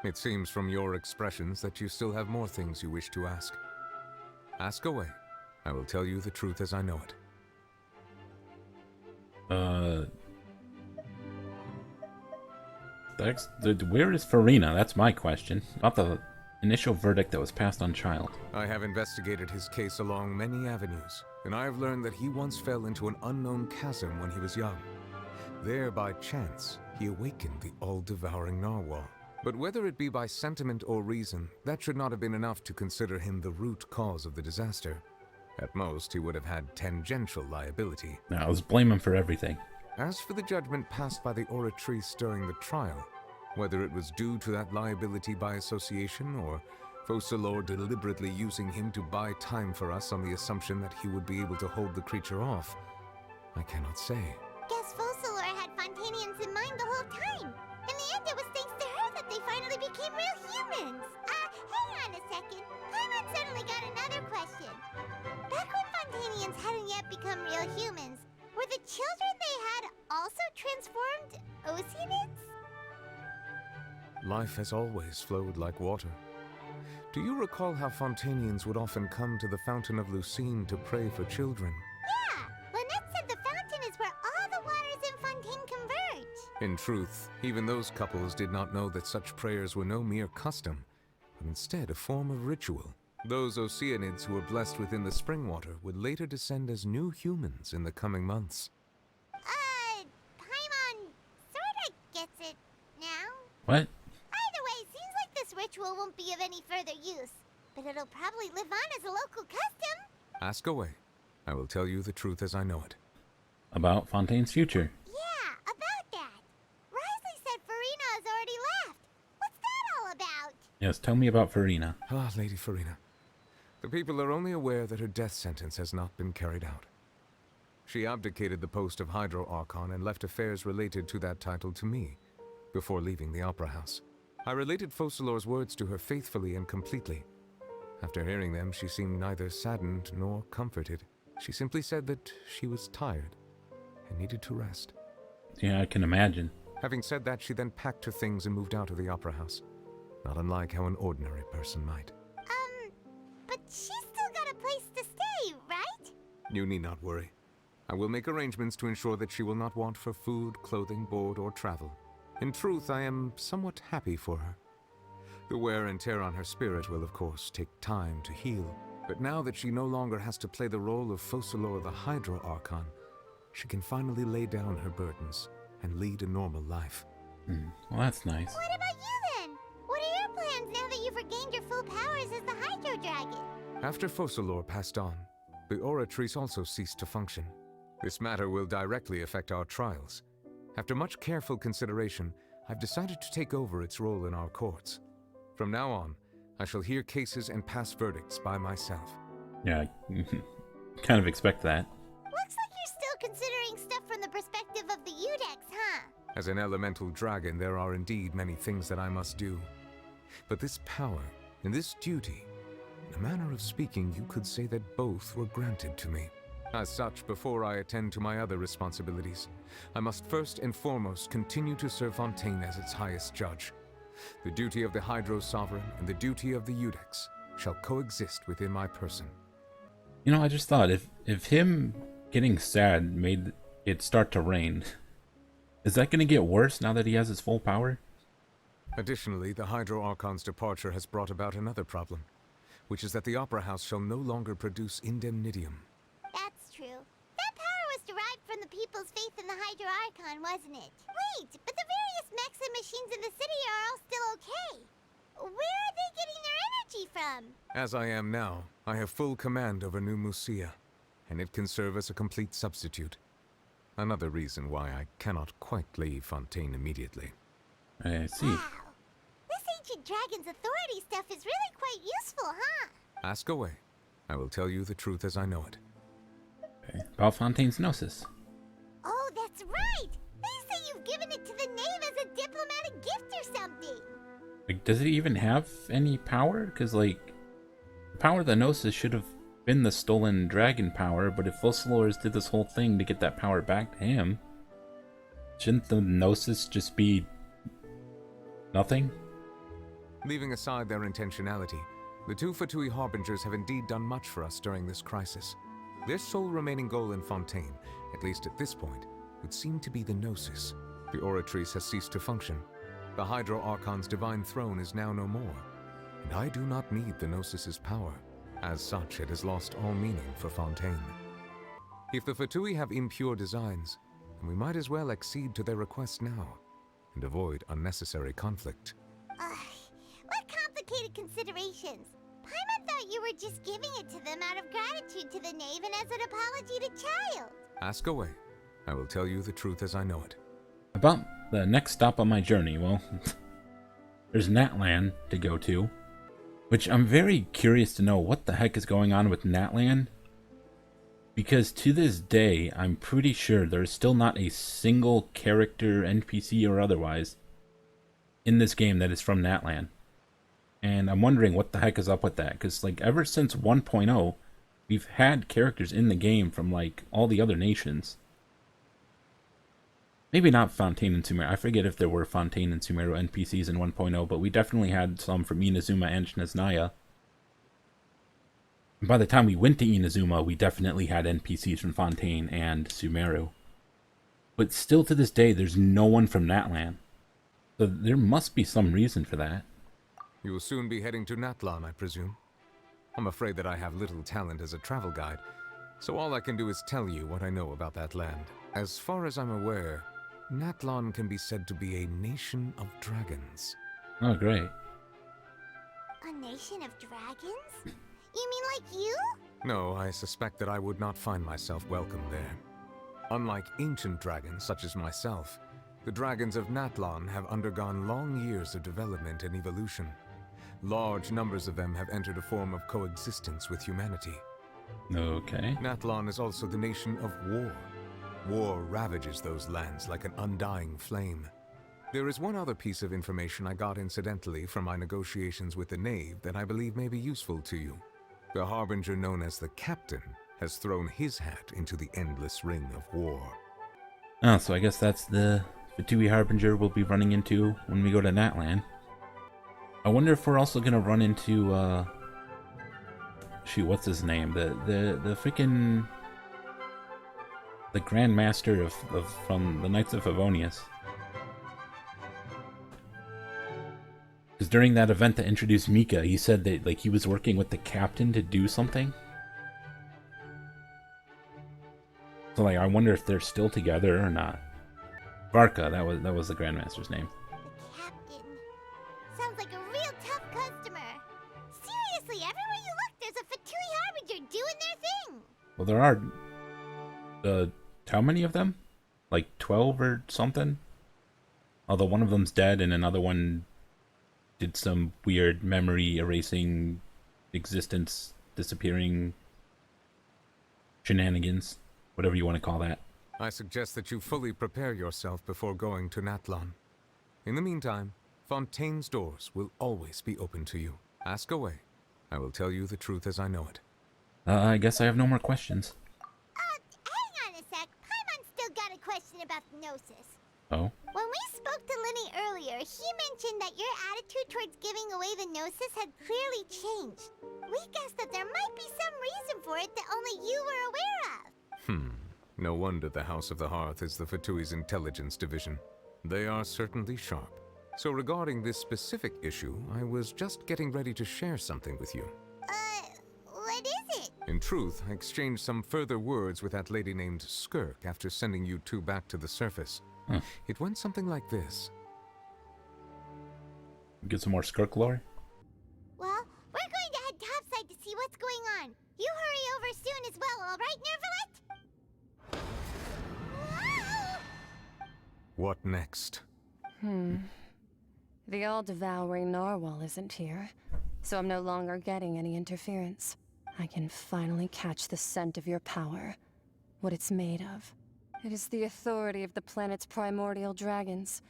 It seems from your expressions that you still have more things you wish to ask. Ask away. I will tell you the truth as I know it. Where is Farina? That's my question. Not the initial verdict that was passed on Child. I have investigated his case along many avenues, and I have learned that he once fell into an unknown chasm when he was young. There, by chance, he awakened the all-devouring narwhal. But whether it be by sentiment or reason, that should not have been enough to consider him the root cause of the disaster. At most, he would have had tangential liability. Now, let's blame him for everything. As for the judgment passed by the Oratrice during the trial, whether it was due to that liability by association, or Wailord deliberately using him to buy time for us on the assumption that he would be able to hold the creature off, I cannot say. Guess Wailord had Fontainians in mind the whole time. In the end, it was thanks to her that they finally became real humans. Hang on a second. Paimon suddenly got another question. Back when Fontainians hadn't yet become real humans, were the children they had also transformed Oceanids? Life has always flowed like water. Do you recall how Fontainians would often come to the Fountain of Lucine to pray for children? Yeah! Lynette said the fountain is where all the waters in Fontaine converge. In truth, even those couples did not know that such prayers were no mere custom, but instead a form of ritual. Those Oceanids who were blessed within the spring water would later descend as new humans in the coming months. Paimon sorta gets it now. What? Either way, seems like this ritual won't be of any further use, but it'll probably live on as a local custom. Ask away. I will tell you the truth as I know it. About Fontaine's future. Yeah, about that. Risley said Farina has already left. What's that all about? Yes, tell me about Farina. Ah, Lady Farina. The people are only aware that her death sentence has not been carried out. She abdicated the post of Hydro Archon and left affairs related to that title to me, before leaving the Opera House. I related Focalor's words to her faithfully and completely. After hearing them, she seemed neither saddened nor comforted. She simply said that she was tired and needed to rest. Yeah, I can imagine. Having said that, she then packed her things and moved out of the Opera House. Not unlike how an ordinary person might. But she's still got a place to stay, right? You need not worry. I will make arrangements to ensure that she will not want for food, clothing, board, or travel. In truth, I am somewhat happy for her. The wear and tear on her spirit will, of course, take time to heal. But now that she no longer has to play the role of Focalor the Hydro Archon, she can finally lay down her burdens and lead a normal life. Well, that's nice. What about you then? What are your plans now that you've regained your full powers as the Hydro Dragon? After Focalor passed on, the Oratrice also ceased to function. This matter will directly affect our trials. After much careful consideration, I've decided to take over its role in our courts. From now on, I shall hear cases and pass verdicts by myself. Yeah, kind of expect that. Looks like you're still considering stuff from the perspective of the Udex, huh? As an elemental dragon, there are indeed many things that I must do. But this power and this duty, in a manner of speaking, you could say that both were granted to me. As such, before I attend to my other responsibilities, I must first and foremost continue to serve Fontaine as its highest judge. The duty of the Hydro Sovereign and the duty of the Udex shall coexist within my person. You know, I just thought, if him getting sad made it start to rain, is that going to get worse now that he has his full power? Additionally, the Hydro Archon's departure has brought about another problem, which is that the Opera House shall no longer produce indemnitium. That's true. That power was derived from the people's faith in the Hydro Archon, wasn't it? Wait, but the various mechs and machines in the city are all still okay. Where are they getting their energy from? As I am now, I have full command over New Musia, and it can serve as a complete substitute. Another reason why I cannot quite leave Fontaine immediately. I see. Wow. This ancient dragon's authority stuff is really quite useful, huh? Ask away. I will tell you the truth as I know it. Okay. About Fontaine's Gnosis. Oh, that's right! They say you've given it to the knave as a diplomatic gift or something! Like, does it even have any power? Because, like, the power of the Gnosis should have been the stolen dragon power, but if Focalor did this whole thing to get that power back to him, shouldn't the Gnosis just be nothing? Leaving aside their intentionality, the two Fatui Harbingers have indeed done much for us during this crisis. Their sole remaining goal in Fontaine, at least at this point, would seem to be the Gnosis. The Oratrice has ceased to function. The Hydro Archon's divine throne is now no more, and I do not need the Gnosis's power. As such, it has lost all meaning for Fontaine. If the Fatui have impure designs, then we might as well accede to their request now, and avoid unnecessary conflict. What complicated considerations? Paimon thought you were just giving it to them out of gratitude to the knave and as an apology to Child. Ask away. I will tell you the truth as I know it. About the next stop on my journey, well, there's Natlan to go to, which I'm very curious to know what the heck is going on with Natlan, because to this day, I'm pretty sure there's still not a single character, NPC or otherwise, in this game that is from Natlan. And I'm wondering what the heck is up with that, because like ever since 1.0, we've had characters in the game from like all the other nations. Maybe not Fontaine and Sumeru. I forget if there were Fontaine and Sumeru NPCs in 1.0, but we definitely had some from Inazuma and Snezhnaya. And by the time we went to Inazuma, we definitely had NPCs from Fontaine and Sumeru. But still to this day, there's no one from Natlan. So there must be some reason for that. You will soon be heading to Natlan, I presume. I'm afraid that I have little talent as a travel guide, so all I can do is tell you what I know about that land. As far as I'm aware, Natlan can be said to be a nation of dragons. Oh, great. A nation of dragons? You mean like you? No, I suspect that I would not find myself welcome there. Unlike ancient dragons such as myself, the dragons of Natlan have undergone long years of development and evolution. Large numbers of them have entered a form of coexistence with humanity. Okay. Natlan is also the nation of war. War ravages those lands like an undying flame. There is one other piece of information I got incidentally from my negotiations with the Knave that I believe may be useful to you. The Harbinger known as the Captain has thrown his hat into the endless ring of war. Oh, so I guess that's the Fatui Harbinger we'll be running into when we go to Natlan. I wonder if we're also gonna run into, shoot, what's his name? The freaking... The Grand Master from the Knights of Favonius. Because during that event that introduced Mika, he said that like he was working with the captain to do something. So like, I wonder if they're still together or not. Varka, that was the Grandmaster's name. The captain. Sounds like a real tough customer. Seriously, everywhere you look, there's a Fatui Harbinger doing their thing. Well, there are, how many of them? Like 12 or something? Although one of them's dead and another one did some weird memory erasing, existence disappearing shenanigans. Whatever you want to call that. I suggest that you fully prepare yourself before going to Natlan. In the meantime, Fontaine's doors will always be open to you. Ask away. I will tell you the truth as I know it. I guess I have no more questions. Hang on a sec. Paimon's still got a question about the Gnosis. Oh? When we spoke to Linny earlier, he mentioned that your attitude towards giving away the Gnosis had clearly changed. We guessed that there might be some reason for it that only you were aware of. No wonder the House of the Hearth is the Fatui's intelligence division. They are certainly sharp. So regarding this specific issue, I was just getting ready to share something with you. What is it? In truth, I exchanged some further words with that lady named Skirk after sending you two back to the surface. It went something like this. Get some more Skirk lore? Well, we're going to head topside to see what's going on. You hurry over soon as well, all right, Nervalet? What next? The all-devouring narwhal isn't here, so I'm no longer getting any interference. I can finally catch the scent of your power, what it's made of. It is the authority of the planet's primordial dragons,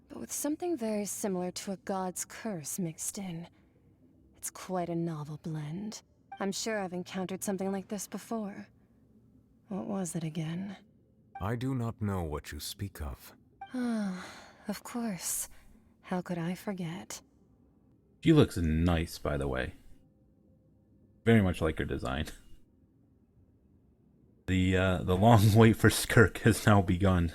but with something very similar to a god's curse mixed in. It's quite a novel blend. I'm sure I've encountered something like this before. What was it again? I do not know what you speak of. Ah, of course. How could I forget? She looks nice, by the way. Very much like her design. The long wait for Skirk has now begun.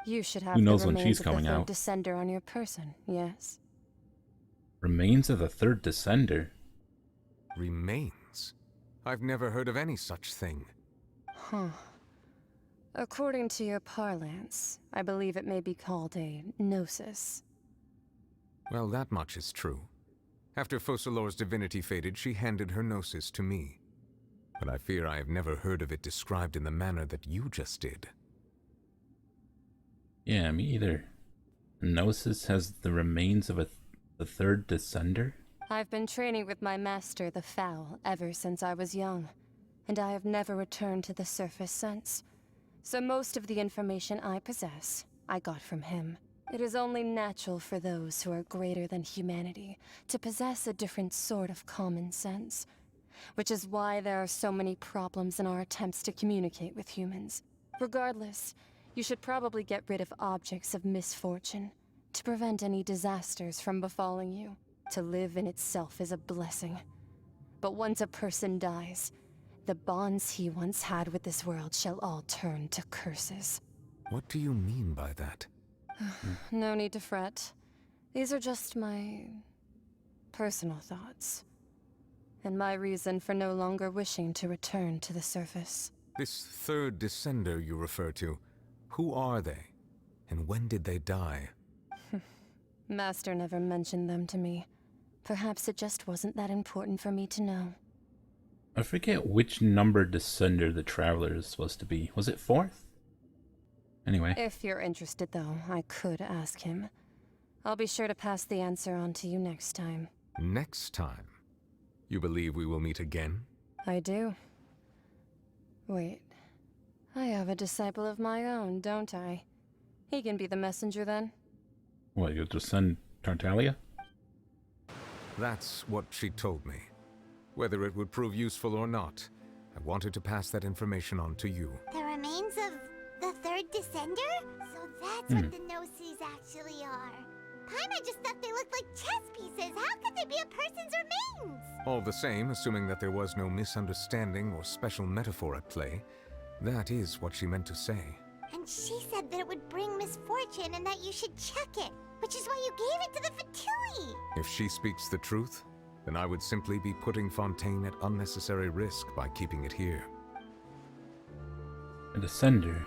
You should have Who knows the when remains she's of the coming third out. descender on your person, yes? Remains of the third descender? Remains? I've never heard of any such thing. Huh. According to your parlance, I believe it may be called a gnosis. Well, that much is true. After Focalor's divinity faded, she handed her gnosis to me. But I fear I have never heard of it described in the manner that you just did. Yeah, me either. Gnosis has the remains of the third descender? I've been training with my master, the Foul, ever since I was young, and I have never returned to the surface since. So most of the information I possess, I got from him. It is only natural for those who are greater than humanity to possess a different sort of common sense, which is why there are so many problems in our attempts to communicate with humans. Regardless, you should probably get rid of objects of misfortune to prevent any disasters from befalling you. To live in itself is a blessing. But once a person dies, the bonds he once had with this world shall all turn to curses. What do you mean by that? No need to fret. These are just my personal thoughts, and my reason for no longer wishing to return to the surface. This third descender you refer to, who are they? And when did they die? Master never mentioned them to me. Perhaps it just wasn't that important for me to know. I forget which number descender the Traveler is supposed to be. Was it 4th? Anyway. If you're interested, though, I could ask him. I'll be sure to pass the answer on to you next time. Next time? You believe we will meet again? I do. Wait. I have a disciple of my own, don't I? He can be the messenger then. What, you'll just send Tartaglia? That's what she told me. Whether it would prove useful or not, I wanted to pass that information on to you. The remains of the third descender? So that's what the Gnosis actually are. Paimon just thought they looked like chess pieces. How could they be a person's remains? All the same, assuming that there was no misunderstanding or special metaphor at play, that is what she meant to say. And she said that it would bring misfortune and that you should check it, which is why you gave it to the Fatui. If she speaks the truth, then I would simply be putting Fontaine at unnecessary risk by keeping it here. A Descender.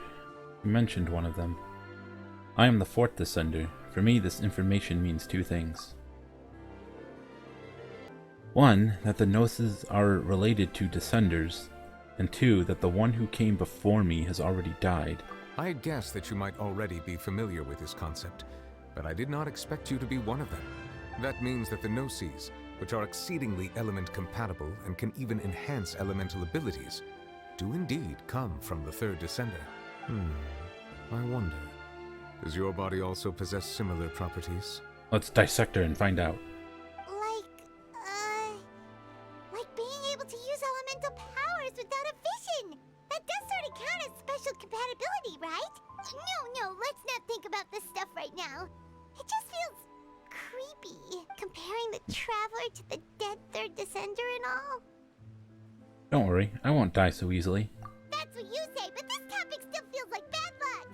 You mentioned one of them. I am the fourth Descender. For me, this information means two things. One, that the Gnosis are related to Descenders, and two, that the one who came before me has already died. I had guessed that you might already be familiar with this concept, but I did not expect you to be one of them. That means that the Gnosis, which are exceedingly element compatible and can even enhance elemental abilities, do indeed come from the third Descender. I wonder, does your body also possess similar properties? Let's dissect her and find out. Like being able to use elemental powers without a vision. That does sort of count as special compatibility, right? No, let's not think about this stuff right now. It just feels creepy, comparing the Traveler to the dead third Descender and all. Don't worry, I won't die so easily. That's what you say, but this topic still feels like bad luck.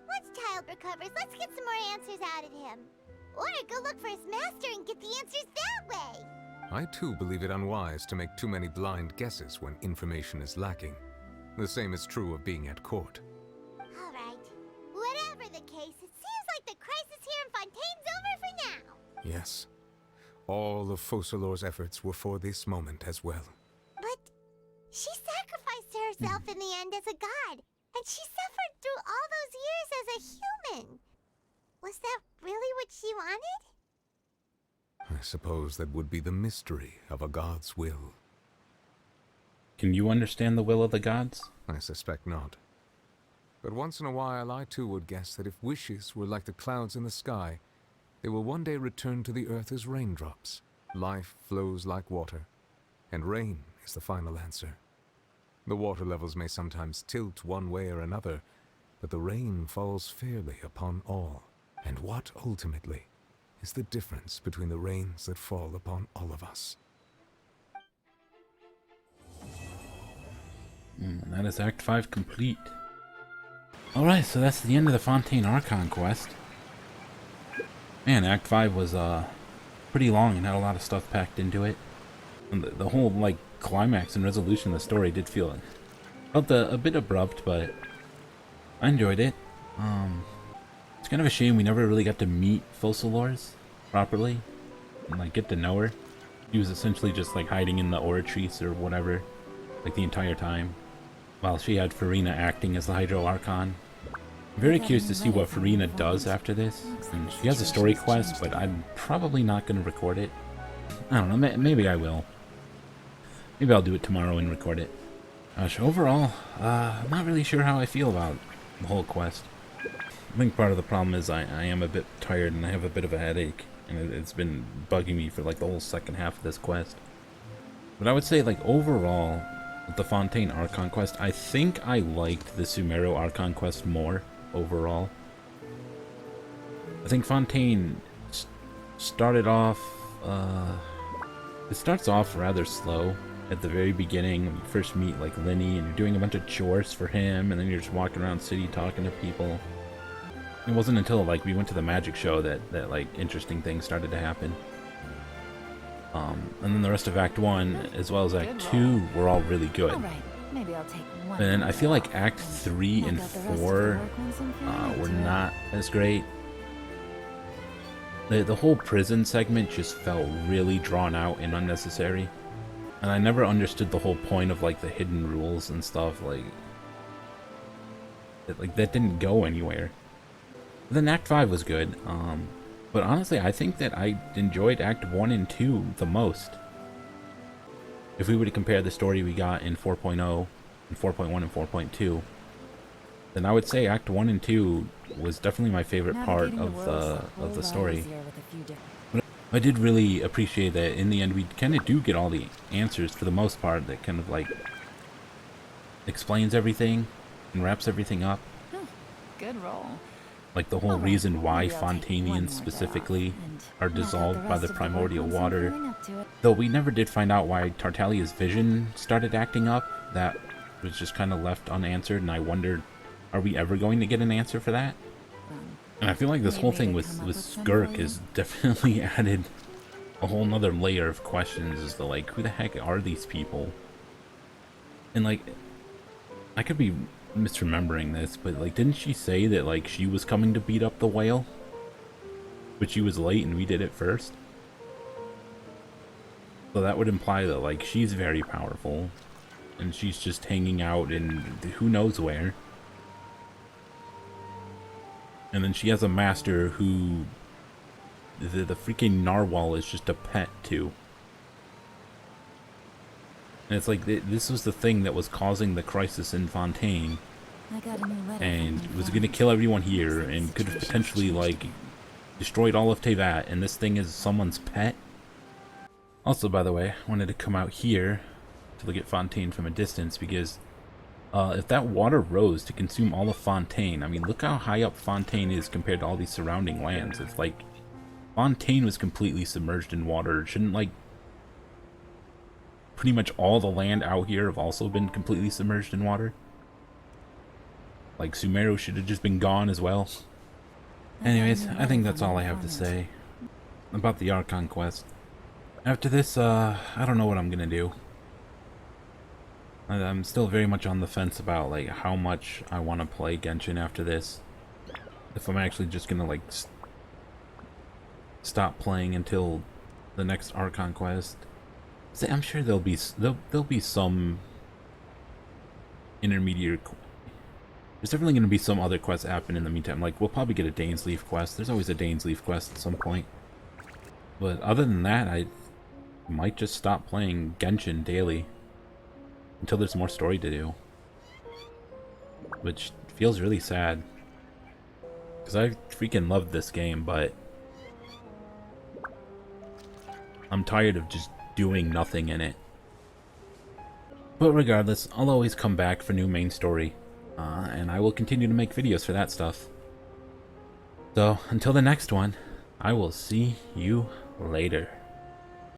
Once Child recovers, let's get some more answers out of him. Or go look for his master and get the answers that way. I too believe it unwise to make too many blind guesses when information is lacking. The same is true of being at court. Alright. Whatever the case, it seems like the crisis here in Fontaine's over for now. Yes. All of Focalor's efforts were for this moment as well. But she sacrificed herself in the end as a god, and she suffered through all those years as a human. Was that really what she wanted? I suppose that would be the mystery of a god's will. Can you understand the will of the gods? I suspect not. But once in a while I too would guess that if wishes were like the clouds in the sky, they will one day return to the earth as raindrops. Life flows like water, and rain is the final answer. The water levels may sometimes tilt one way or another, but the rain falls fairly upon all. And what, ultimately, is the difference between the rains that fall upon all of us? That is Act 5 complete. Alright, so that's the end of the Fontaine Archon Quest. Man, Act 5 was pretty long and had a lot of stuff packed into it. And the whole, like, climax and resolution of the story did felt a bit abrupt, but I enjoyed it. It's kind of a shame we never really got to meet Focalors properly and, like, get to know her. She was essentially just, like, hiding in the Oratrice or whatever, like, the entire time, while she had Furina acting as the Hydro Archon. I'm very curious to see what Furina does after this. And she has a story quest, but I'm probably not going to record it. I don't know, maybe I will. Maybe I'll do it tomorrow and record it. Gosh, overall, I'm not really sure how I feel about the whole quest. I think part of the problem is I am a bit tired and I have a bit of a headache. And it's been bugging me for like the whole second half of this quest. But I would say, like, overall, with the Fontaine Archon Quest, I think I liked the Sumeru Archon Quest more overall. I think Fontaine started off, it starts off rather slow at the very beginning when you first meet, like, Linny, and you're doing a bunch of chores for him, and then you're just walking around the city talking to people. It wasn't until, like, we went to the magic show that like, interesting things started to happen. And then the rest of Act 1, as well as Act 2, were all really good. Maybe I'll take one. And then I feel like Act 3 and 4 were not as great. The whole prison segment just felt really drawn out and unnecessary. And I never understood the whole point of, like, the hidden rules and stuff. Like that didn't go anywhere. But then Act 5 was good. But honestly, I think that I enjoyed Act 1 and 2 the most. if we were to compare the story we got in 4.0 and 4.1 and 4.2, then I would say Act 1 and 2 was definitely my favorite part of the story. But I did really appreciate that in the end we kind of do get all the answers for the most part, that kind of like explains everything and wraps everything up. Good roll. Like the whole reason why Fontainians specifically are dissolved by the primordial water. Though we never did find out why Tartaglia's vision started acting up. That was just kind of left unanswered, and I wondered, are we ever going to get an answer for that? And I feel like this whole thing with Skirk has definitely added a whole nother layer of questions as to like, who the heck are these people? And like, I could be misremembering this, but like, didn't she say that like she was coming to beat up the whale, but she was late and we did it first? So that would imply that like she's very powerful and she's just hanging out in who knows where. And then she has a master who the freaking narwhal is just a pet to. And it's like, this was the thing that was causing the crisis in Fontaine. And was going to kill everyone here and could have potentially, like, destroyed all of Teyvat, and this thing is someone's pet. Also, by the way, I wanted to come out here to look at Fontaine from a distance, because if that water rose to consume all of Fontaine, I mean, look how high up Fontaine is compared to all these surrounding lands. It's like, Fontaine was completely submerged in water. Shouldn't, like, pretty much all the land out here have also been completely submerged in water? Like, Sumeru should have just been gone as well. Anyways, I think that's all I have to say about the Archon Quest. After this, I don't know what I'm gonna do. I'm still very much on the fence about, like, how much I want to play Genshin after this. If I'm actually just gonna, like, stop playing until the next Archon Quest. See, I'm sure there'll be some intermediate. There's definitely going to be some other quests happen in the meantime. Like, we'll probably get a Dane's Leaf quest. There's always a Dane's Leaf quest at some point. But other than that, I might just stop playing Genshin daily until there's more story to do. Which feels really sad, because I freaking loved this game, but I'm tired of just doing nothing in it. But regardless, I'll always come back for new main story. And I will continue to make videos for that stuff. So, until the next one, I will see you later.